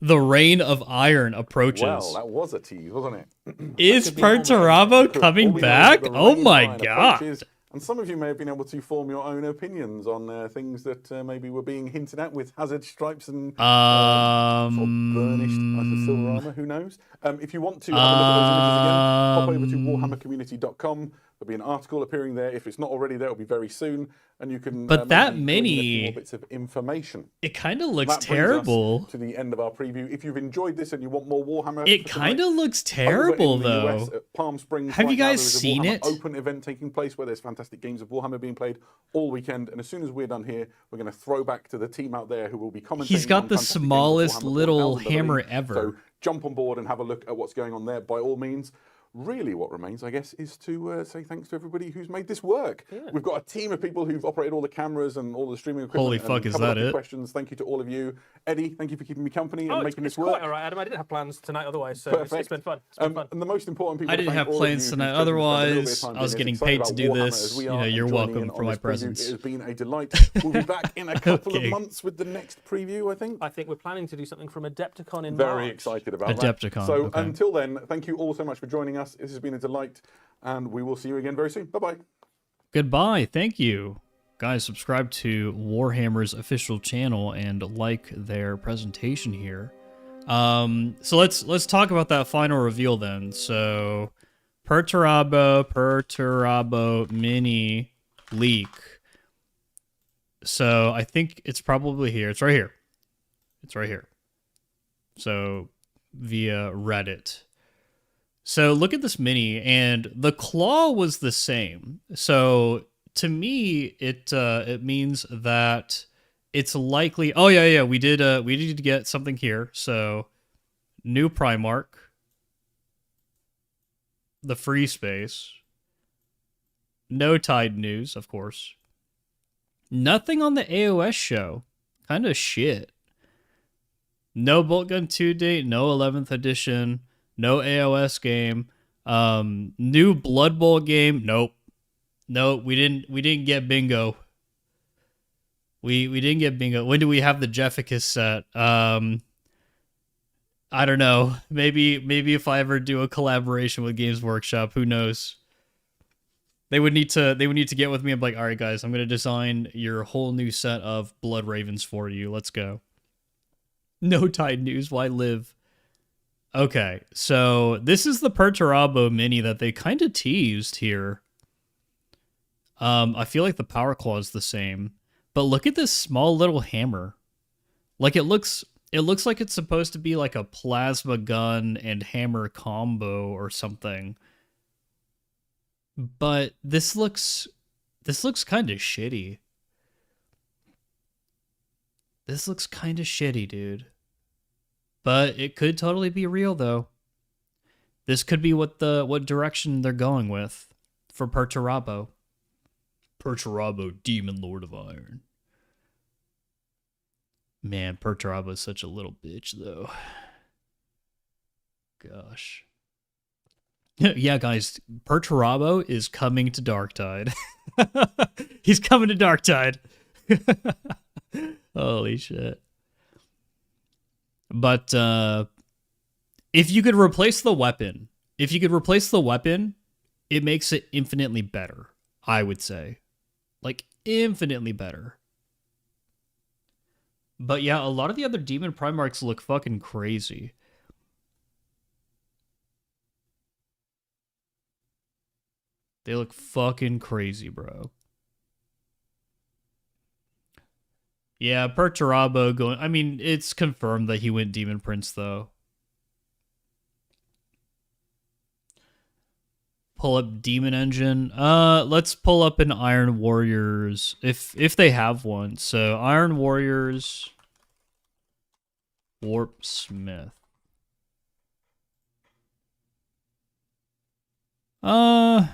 The reign of iron approaches.
Well, that was a tease, wasn't it?
Is Perturabo coming
All we know is
back?
that the
Oh
reign of
my
iron
god.
approaches, and some of you may have been able to form your own opinions on things that maybe were being hinted at with hazard stripes and sort of burnished as silver armor. Who knows? If you want to have a look at those images again, pop over to warhammercommunity.com. There'll be an article appearing there. If it's not already there, it'll be very soon, and you can.
But that
maybe glean a few
many-
more bits of information.
It kind of looks
That brings us
terrible.
to the end of our preview. If you've enjoyed this and you want more Warhammer,
It
for
kind
tonight,
of looks
over
terrible,
in the
though.
US at Palm Springs,
Have you
right now,
guys
there is a
seen
Warhammer
it?
open event taking place where there's fantastic games of Warhammer being played all weekend. And as soon as we're done here, we're going to throw back to the team out there who will be commentating.
He's got
on
the
fantastic games of
smallest
Warhammer
little
4000, I
hammer
believe.
ever.
So jump on board and have a look at what's going on there by all means. Really, what remains, I guess, is to say thanks to everybody who's made this work. We've got a team of people who've operated all the cameras and all the streaming equipment.
Holy
and
fuck, is
covered
that
up your
it?
Questions. Thank you to all of you. Eddie, thank you for keeping me company and making
it's
this work.
quite all right, Adam. I didn't have plans tonight otherwise, so it's been fun. It's been fun.
And the most important people
I
to
didn't
thank
have
all of
plans
you
tonight.
who've chosen to spend a little bit of
Otherwise,
time
I was
being as
getting
excited
paid to
about
do
Warhammer
this.
as we
You
are
know,
and
you're
joining
welcome
in
for
on
my
this preview.
presence.
It has been a delight. We'll be back in a couple
Okay.
of months with the next preview, I think.
I think we're planning to do something from Adepticon in
Very
March.
excited about
Adepticon,
that. So
okay.
until then, thank you all so much for joining us. This has been a delight, and we will see you again very soon. Bye-bye.
Goodbye. Thank you. Guys, subscribe to Warhammer's official channel and like their presentation here. So let's talk about that final reveal then. So Perturabo mini leak. So I think it's probably here. It's right here. It's right here. So via Reddit. So look at this mini, and the claw was the same. So to me, it means that it's likely. Oh yeah, we did get something here. So new Primarch, the free space, no Tide news, of course. Nothing on the AOS show. Kind of shit. No Bolt Gun 2 date, no 11th edition, no AOS game. New Blood Bowl game, nope. No, we didn't get bingo. We didn't get bingo. When do we have the Jefficus set? I don't know. Maybe if I ever do a collaboration with Games Workshop, who knows? They would need to get with me and be like, all right, guys, I'm gonna design your whole new set of Blood Ravens for you. Let's go. No Tide News. Why live? Okay, so this is the Perturabo mini that they kind of teased here. I feel like the Power Claw is the same, but look at this small little hammer. Like it looks like it's supposed to be like a plasma gun and hammer combo or something. But this looks kind of shitty. This looks kind of shitty, dude. But it could totally be real though. This could be what direction they're going with for Perturabo. Perturabo, Demon Lord of Iron. Man, Perturabo is such a little bitch though. Gosh. Yeah, guys, Perturabo is coming to Darktide. He's coming to Darktide. Holy shit. But if you could replace the weapon, it makes it infinitely better, I would say. Like, infinitely better. But yeah, a lot of the other Demon Primarchs look fucking crazy. They look fucking crazy, bro. Yeah, Perturabo going... I mean, it's confirmed that he went Demon Prince, though. Pull up Demon Engine. Let's pull up an Iron Warriors, if they have one. So, Iron Warriors... Warp Smith. I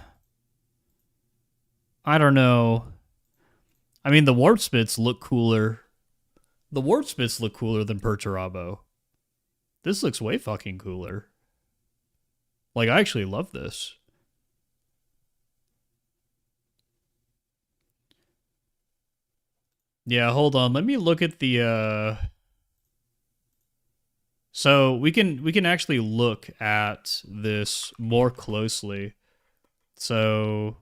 don't know. I mean, the Warp Smiths look cooler. The Warp Smiths look cooler than Perturabo. This looks way fucking cooler. Like, I actually love this. Yeah, hold on. Let me look at the So we can actually look at this more closely. So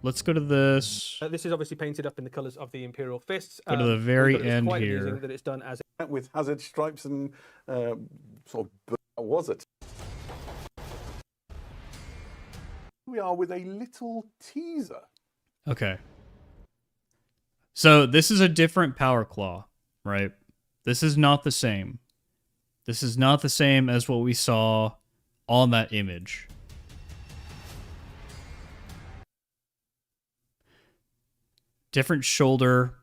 let's go to this.
This is obviously painted up in the colours of the Imperial Fists.
Go to the very
it's
end
quite
here.
amusing that it's done as
with hazard stripes and sort of what was it? We are with a little teaser.
Okay. So this is a different Power Claw, right? This is not the same. This is not the same as what we saw on that image. Different shoulder,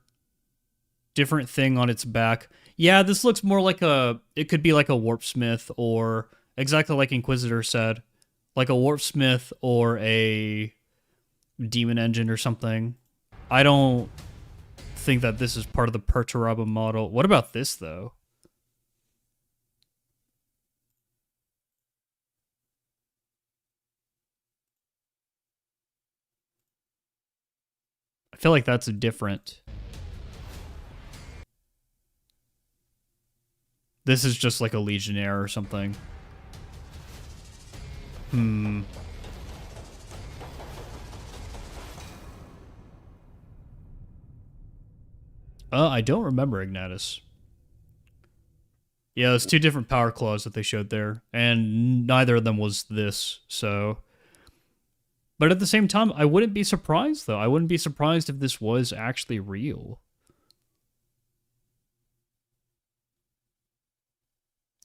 different thing on its back. Yeah, this looks more like it could be like a Warp Smith, or exactly like Inquisitor said, like a Warp Smith or a Demon Engine or something. I don't think that this is part of the Perturabo model. What about this though? I feel like that's a different. This is just like a Legionnaire or something. I don't remember Ignatus. Yeah, it's two different Power Claws that they showed there, and neither of them was this, so... But at the same time, I wouldn't be surprised, though. I wouldn't be surprised if this was actually real.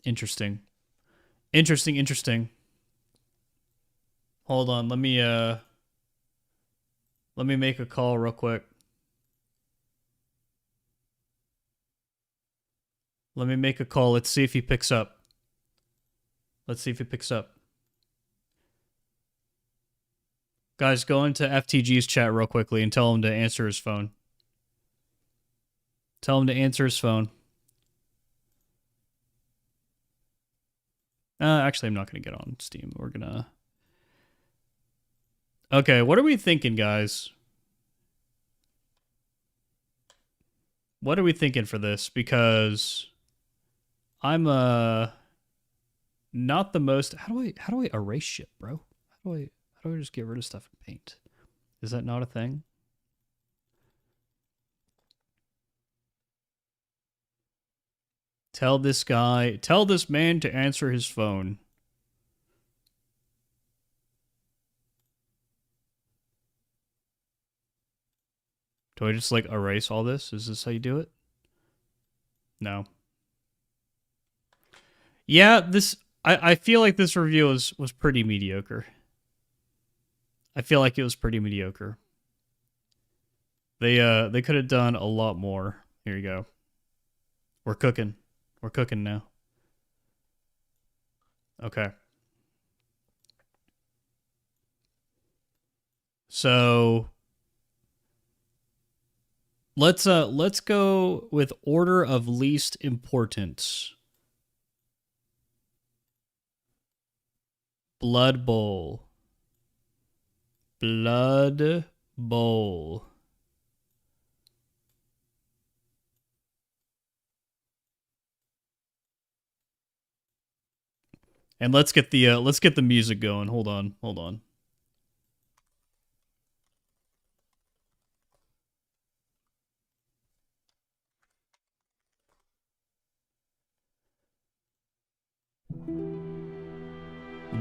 Interesting. Interesting. Hold on, let me make a call real quick. Let me make a call. Let's see if he picks up. Guys, go into FTG's chat real quickly and tell him to answer his phone. Actually, I'm not going to get on Steam. We're going to... Okay, what are we thinking, guys? What are we thinking for this? Because I'm not the most. How do I erase shit, bro? How do I just get rid of stuff in Paint? Is that not a thing? Tell this man to answer his phone. Do I just like erase all this? Is this how you do it? No. Yeah, I feel like this review was pretty mediocre. I feel like it was pretty mediocre. They could have done a lot more. Here you go. We're cooking. We're cooking now. Okay. So let's go with order of least importance. Blood Bowl. Blood Bowl. And let's get the music going. Hold on.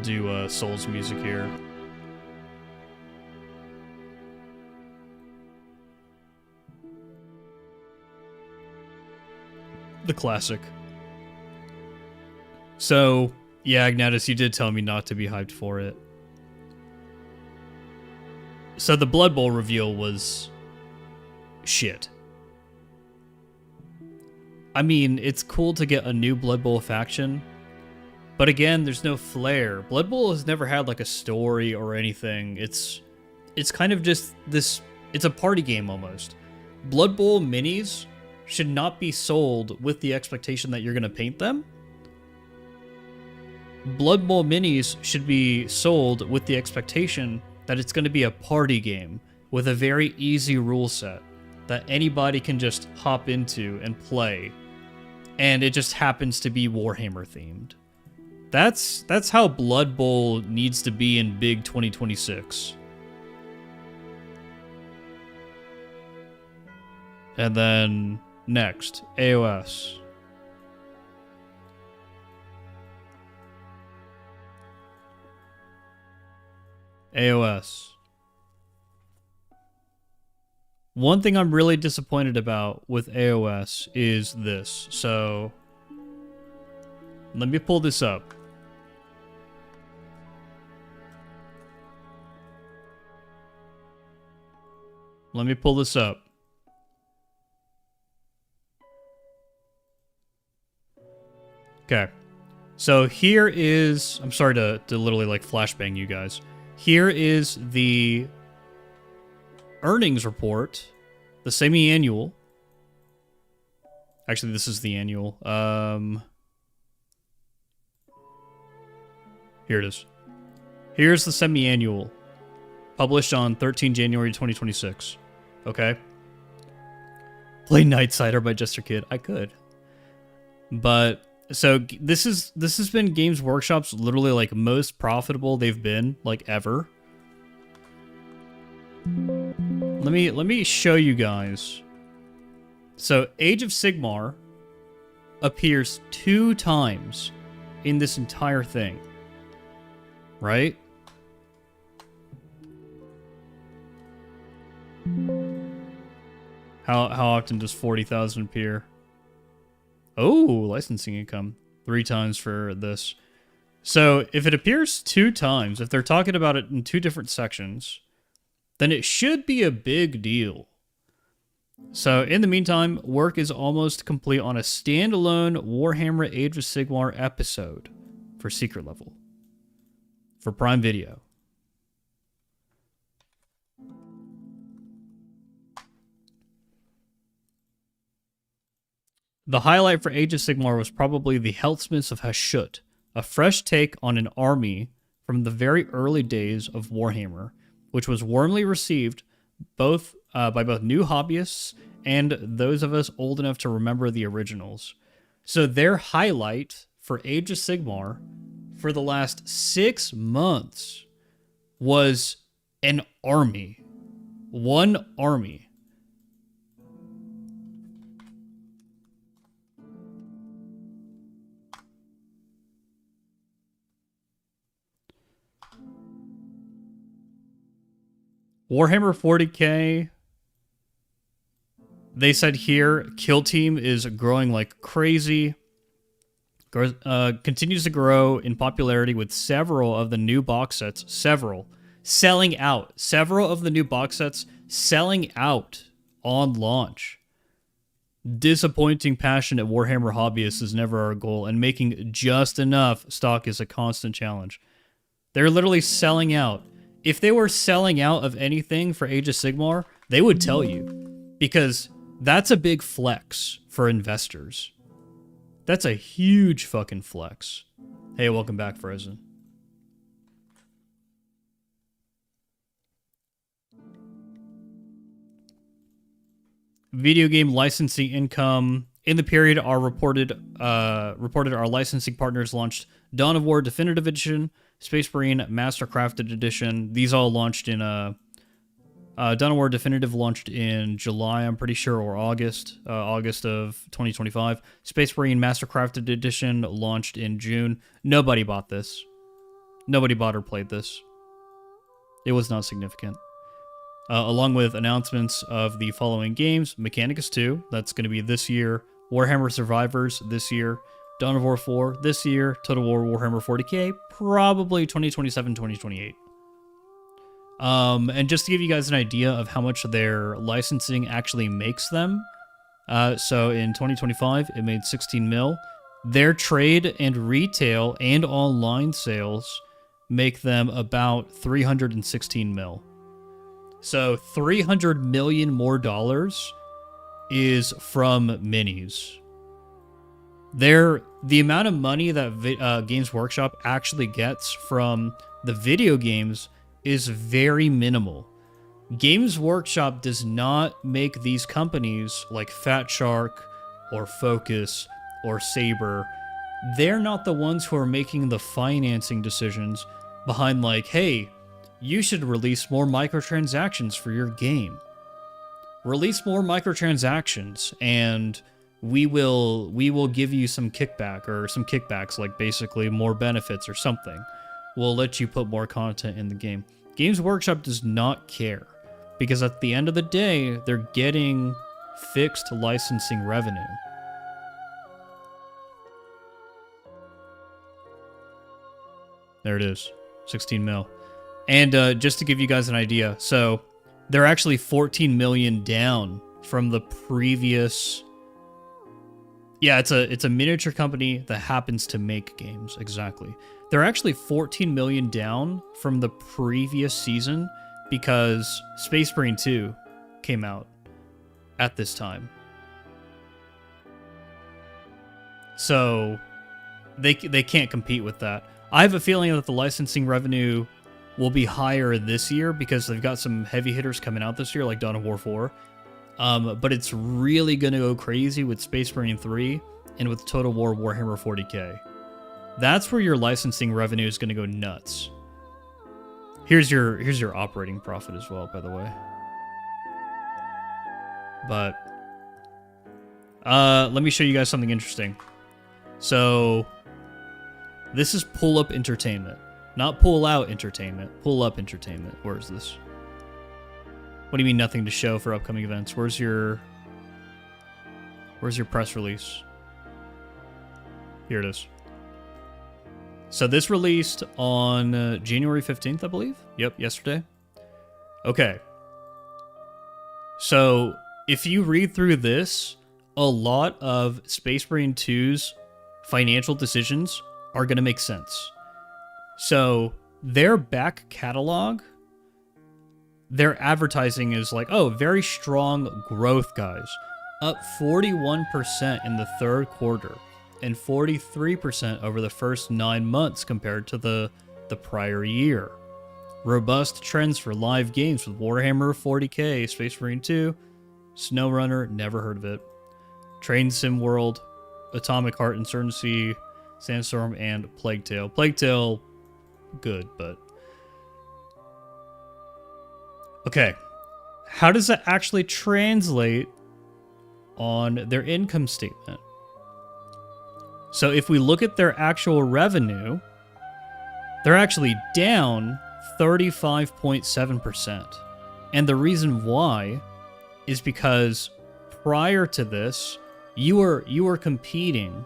Do Soul's music here. The classic. So, yeah, Ignatus, you did tell me not to be hyped for it. So the Blood Bowl reveal was shit. I mean, it's cool to get a new Blood Bowl faction, but again, there's no flair. Blood Bowl has never had like a story or anything. It's kind of just this, it's a party game almost. Blood Bowl minis should not be sold with the expectation that you're going to paint them. Blood Bowl minis should be sold with the expectation that it's going to be a party game with a very easy rule set that anybody can just hop into and play, and it just happens to be Warhammer themed. That's how Blood Bowl needs to be in big 2026. And then next, AOS. AOS. One thing I'm really disappointed about with AOS is this. So, let me pull this up. Let me pull this up. Okay. So here is, I'm sorry to literally like flashbang you guys. Here is the earnings report, the semi-annual. Actually, this is the annual. Here it is. Here's the semi-annual, published on 13 January 2026. Okay. Play Nightsider by Jester Kid. I could. But so this has been Games Workshop's literally like most profitable they've been like ever. Let me show you guys. So Age of Sigmar appears 2 times in this entire thing. Right? How often does 40,000 appear? Oh, licensing income. 3 times for this. So if it appears 2 times, if they're talking about it in 2 different sections, then it should be a big deal. So in the meantime, work is almost complete on a standalone Warhammer Age of Sigmar episode for Secret Level. For Prime Video. The highlight for Age of Sigmar was probably the Healthsmiths of Hashut, a fresh take on an army from the very early days of Warhammer, which was warmly received by both new hobbyists and those of us old enough to remember the originals. So their highlight for Age of Sigmar for the last 6 months was an army. One army. Warhammer 40k, they said here, Kill Team is growing like crazy. Continues to grow in popularity with several of the new box sets, selling out. Several of the new box sets selling out on launch. Disappointing passionate Warhammer hobbyists is never our goal, and making just enough stock is a constant challenge. They're literally selling out. If they were selling out of anything for Age of Sigmar, they would tell you. Because that's a big flex for investors. That's a huge fucking flex. Hey, welcome back, Frozen. Video game licensing income in the period are reported our licensing partners launched Dawn of War Definitive Edition, Space Marine Mastercrafted Edition. These all launched in Dawn of War Definitive launched in July, I'm pretty sure, or August of 2025. Space Marine Mastercrafted Edition launched in June. Nobody bought this. Nobody bought or played this. It was not significant. Along with announcements of the following games: Mechanicus 2, that's going to be this year. Warhammer Survivors this year. Dawn of War 4 this year. Total War Warhammer 40k probably 2027, 2028. And just to give you guys an idea of how much their licensing actually makes them, so in 2025 it made 16 mil. Their trade and retail and online sales make them about 316 mil. So 300 million more dollars is from minis. The amount of money that Games Workshop actually gets from the video games is very minimal. Games Workshop does not make these companies like Fat Shark or Focus or Saber. They're not the ones who are making the financing decisions behind like, hey, you should release more microtransactions for your game. Release more microtransactions and we will give you some kickback or some kickbacks, like basically more benefits or something. We'll let you put more content in the game. Games Workshop does not care because at the end of the day, they're getting fixed licensing revenue. There it is, 16 mil. And just to give you guys an idea, so they're actually 14 million down from the previous. Yeah, it's a miniature company that happens to make games, exactly. They're actually 14 million down from the previous season because Space Marine 2 came out at this time. So they can't compete with that. I have a feeling that the licensing revenue will be higher this year because they've got some heavy hitters coming out this year, like Dawn of War 4. But it's really going to go crazy with Space Marine 3 and with Total War Warhammer 40k. That's where your licensing revenue is going to go nuts. Here's your operating profit as well, by the way. But let me show you guys something interesting. So this is Pull Up Entertainment. Not Pull Out Entertainment. Pull Up Entertainment. Where is this? What do you mean nothing to show for upcoming events? Where's your press release? Here it is. So this released on January 15th, I believe. Yep, yesterday. Okay. So if you read through this, a lot of Space Marine 2's financial decisions are going to make sense. So their back catalog, their advertising is like, oh, very strong growth, guys. Up 41% in the third quarter and 43% over the first 9 months compared to the prior year. Robust trends for live games with Warhammer 40k, Space Marine 2, SnowRunner, never heard of it. Train Sim World, Atomic Heart Insurgency, Sandstorm and Plague Tale. Plague Tale, good, but... Okay. How does that actually translate on their income statement? So if we look at their actual revenue, they're actually down 35.7%. And the reason why is because prior to this, you were competing,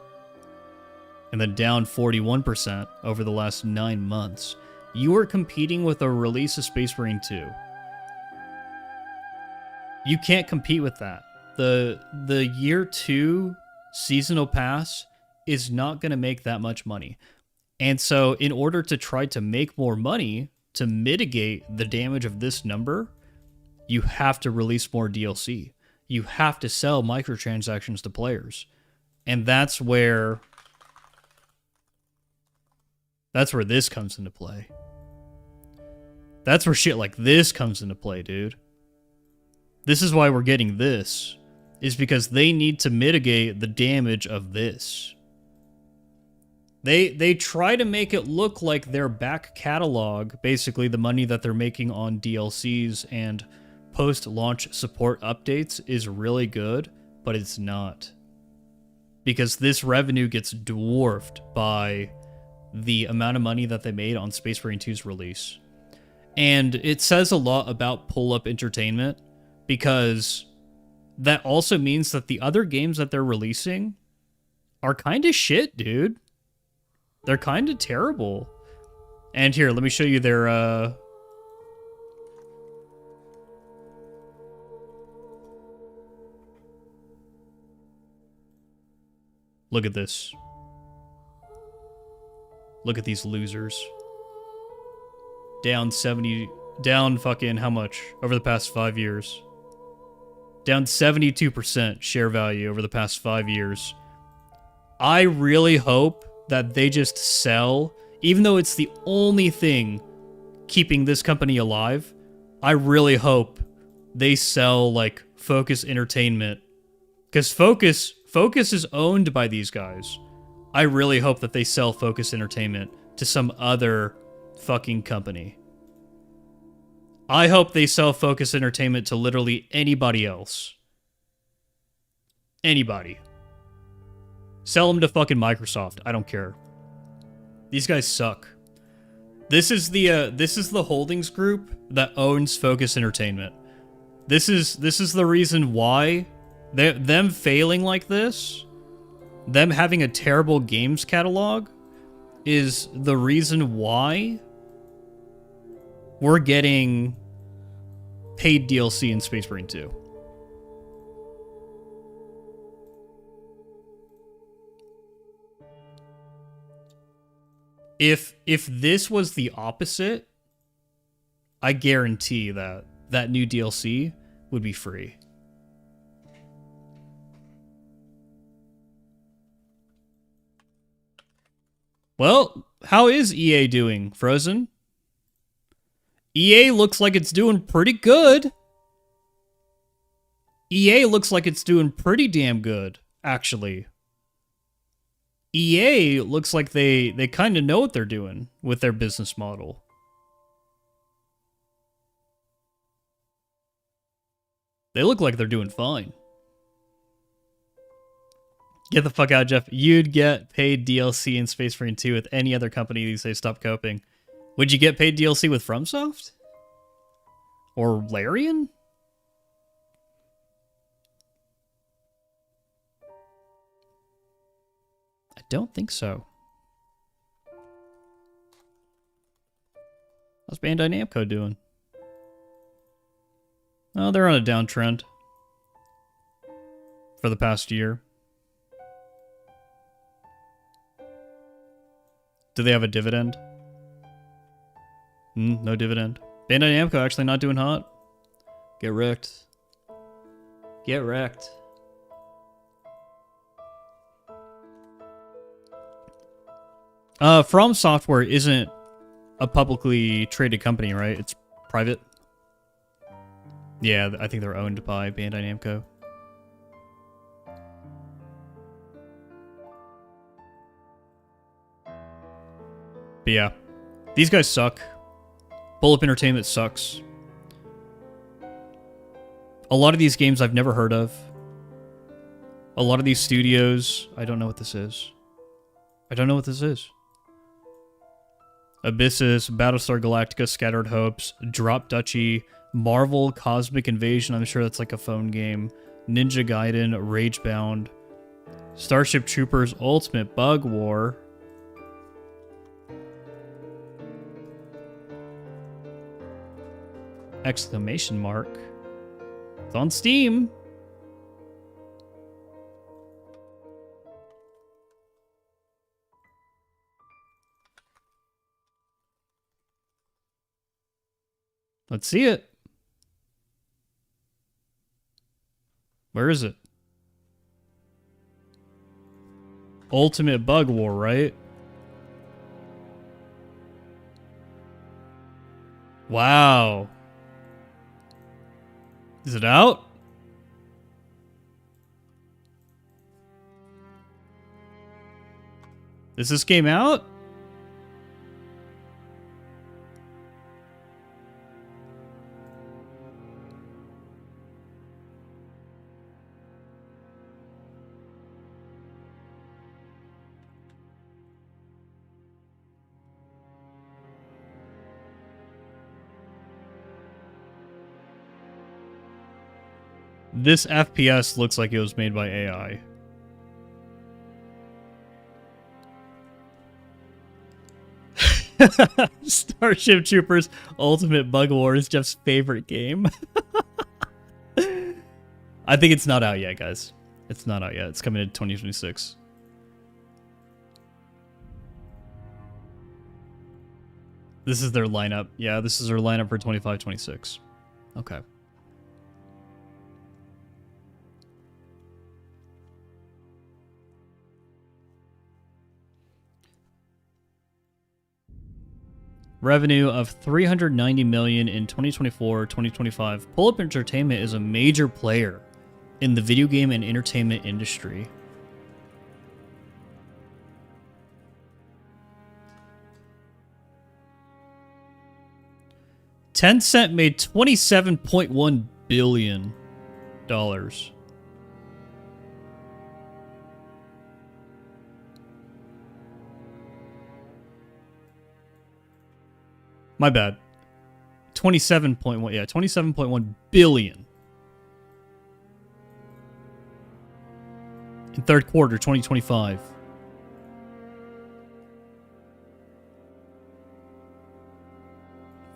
and then down 41% over the last 9 months. You were competing with a release of Space Marine 2. You can't compete with that. The year 2 seasonal pass is not going to make that much money. And so in order to try to make more money to mitigate the damage of this number, you have to release more DLC. You have to sell microtransactions to players. And that's where this comes into play. That's where shit like this comes into play, dude. This is why we're getting this, is because they need to mitigate the damage of this. They try to make it look like their back catalog, basically the money that they're making on DLCs and post-launch support updates, is really good, but it's not. Because this revenue gets dwarfed by the amount of money that they made on Space Marine 2's release. And it says a lot about pull-up entertainment, because that also means that the other games that they're releasing are kind of shit, dude. They're kind of terrible. And here, let me show you their, Look at this. Look at these losers. Down fucking how much over the past 5 years? Down 72% share value over the past 5 years. I really hope that they just sell, even though it's the only thing keeping this company alive, I really hope they sell, like, Focus Entertainment. Because Focus is owned by these guys. I really hope that they sell Focus Entertainment to some other fucking company. I hope they sell Focus Entertainment to literally anybody else. Anybody. Sell them to fucking Microsoft. I don't care. These guys suck. This is the holdings group that owns Focus Entertainment. This is the reason why them failing like this, them having a terrible games catalog, is the reason why we're getting paid DLC in Space Marine 2. If this was the opposite, I guarantee that that new DLC would be free. Well, how is EA doing, Frozen? EA looks like it's doing pretty good. EA looks like it's doing pretty damn good, actually. EA looks like they kind of know what they're doing with their business model. They look like they're doing fine. Get the fuck out, Jeff. You'd get paid DLC in Space Marine 2 with any other company these days. Stop coping. Would you get paid DLC with FromSoft? Or Larian? I don't think so. How's Bandai Namco doing? Oh, they're on a downtrend for the past year. Do they have a dividend? No dividend. Bandai Namco actually not doing hot. Get wrecked. Get wrecked. From Software isn't a publicly traded company, right? It's private. Yeah, I think they're owned by Bandai Namco. But yeah, these guys suck. Buildup Entertainment sucks. A lot of these games I've never heard of. A lot of these studios, I don't know what this is. I don't know what this is. Abyssus, Battlestar Galactica, Scattered Hopes, Drop Duchy, Marvel Cosmic Invasion, I'm sure that's like a phone game. Ninja Gaiden, Ragebound, Starship Troopers Ultimate Bug War. Exclamation mark. It's on Steam. Let's see it. Where is it? Ultimate Bug War, right? Wow. Is it out? Is this game out? This FPS looks like it was made by AI. Starship Troopers Ultimate Bug War is Jeff's favorite game. I think it's not out yet, guys. It's not out yet. It's coming in 2026. This is their lineup. Yeah, this is their lineup for 25-26. Okay. Revenue of $390 million in 2024-2025. Buildup Entertainment is a major player in the video game and entertainment industry. Tencent made $27.1 billion. My bad. 27.1, yeah, 27.1 billion. In third quarter 2025.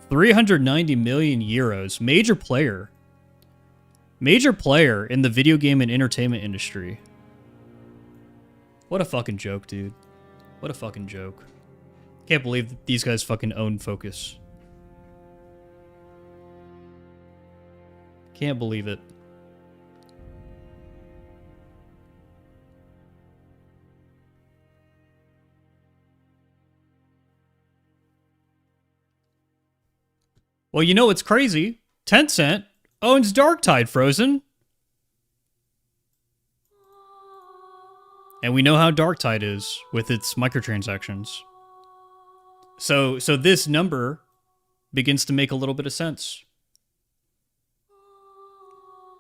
€390 million. Major player. Major player in the video game and entertainment industry. What a fucking joke, dude. What a fucking joke. Can't believe that these guys fucking own Focus. Can't believe it. Well, you know what's crazy? Tencent owns Darktide Frozen. And we know how Darktide is with its microtransactions. So this number begins to make a little bit of sense.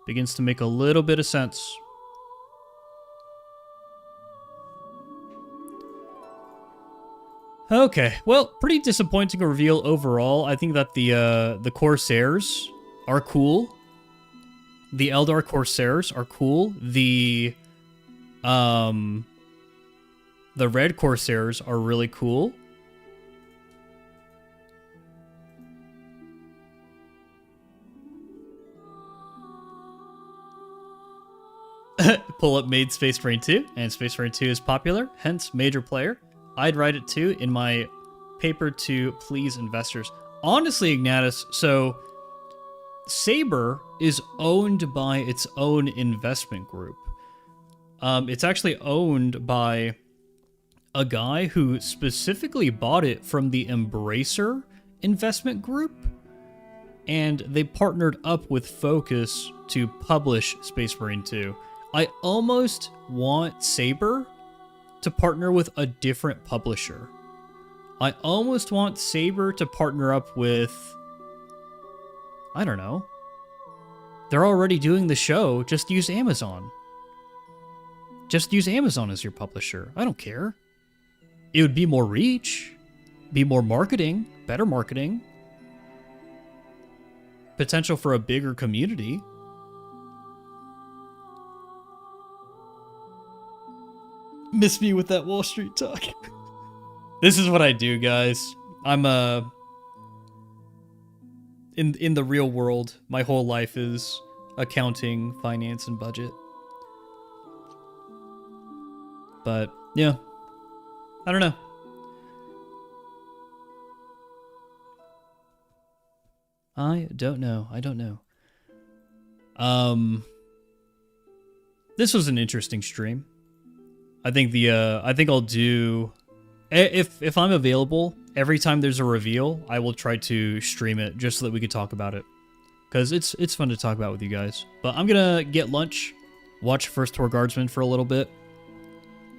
Begins to make a little bit of sense. Okay, well, pretty disappointing reveal overall. I think that the Corsairs are cool. The Eldar Corsairs are cool. The Red Corsairs are really cool. Pull up made Space Marine 2, and Space Marine 2 is popular, hence major player. I'd write it too in my paper to please investors. Honestly, Ignatus, so Saber is owned by its own investment group. It's actually owned by a guy who specifically bought it from the Embracer investment group, and they partnered up with Focus to publish Space Marine 2. I almost want Saber to partner with a different publisher. I almost want Saber to partner up with... I don't know. They're already doing the show. Just use Amazon. Just use Amazon as your publisher. I don't care. It would be more reach. Be more marketing. Better marketing. Potential for a bigger community. Miss me with that Wall Street talk. This is what I do, guys. I'm in the real world, my whole life is accounting, finance, and budget. But yeah, I don't know. I don't know. This was an interesting stream. I think I'll do, if I'm available, every time there's a reveal, I will try to stream it just so that we could talk about it. Because it's fun to talk about with you guys. But I'm gonna get lunch, watch First Tour Guardsman for a little bit,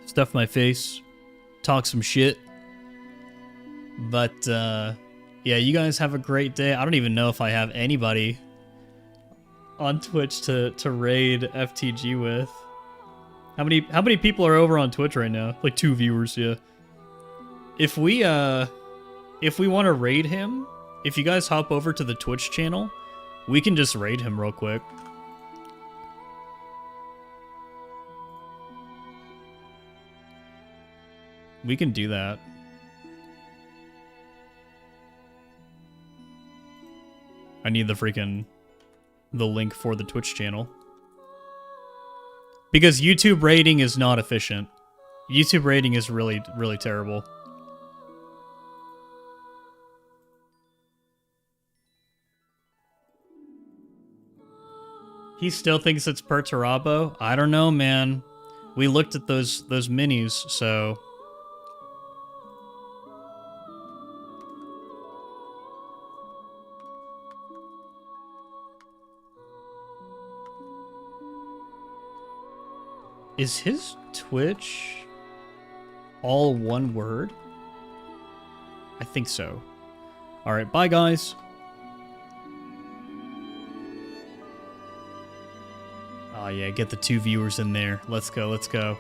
stuff my face, talk some shit. But yeah, you guys have a great day. I don't even know if I have anybody on Twitch to raid FTG with. How many people are over on Twitch right now? Like 2 viewers, yeah. If we want to raid him, if you guys hop over to the Twitch channel, we can just raid him real quick. We can do that. I need the link for the Twitch channel. Because YouTube rating is not efficient. YouTube rating is really, really terrible. He still thinks it's Perturabo? I don't know, man. We looked at those minis, so... Is his Twitch all one word? I think so. Alright, bye guys. Oh yeah, get the 2 viewers in there. Let's go, let's go.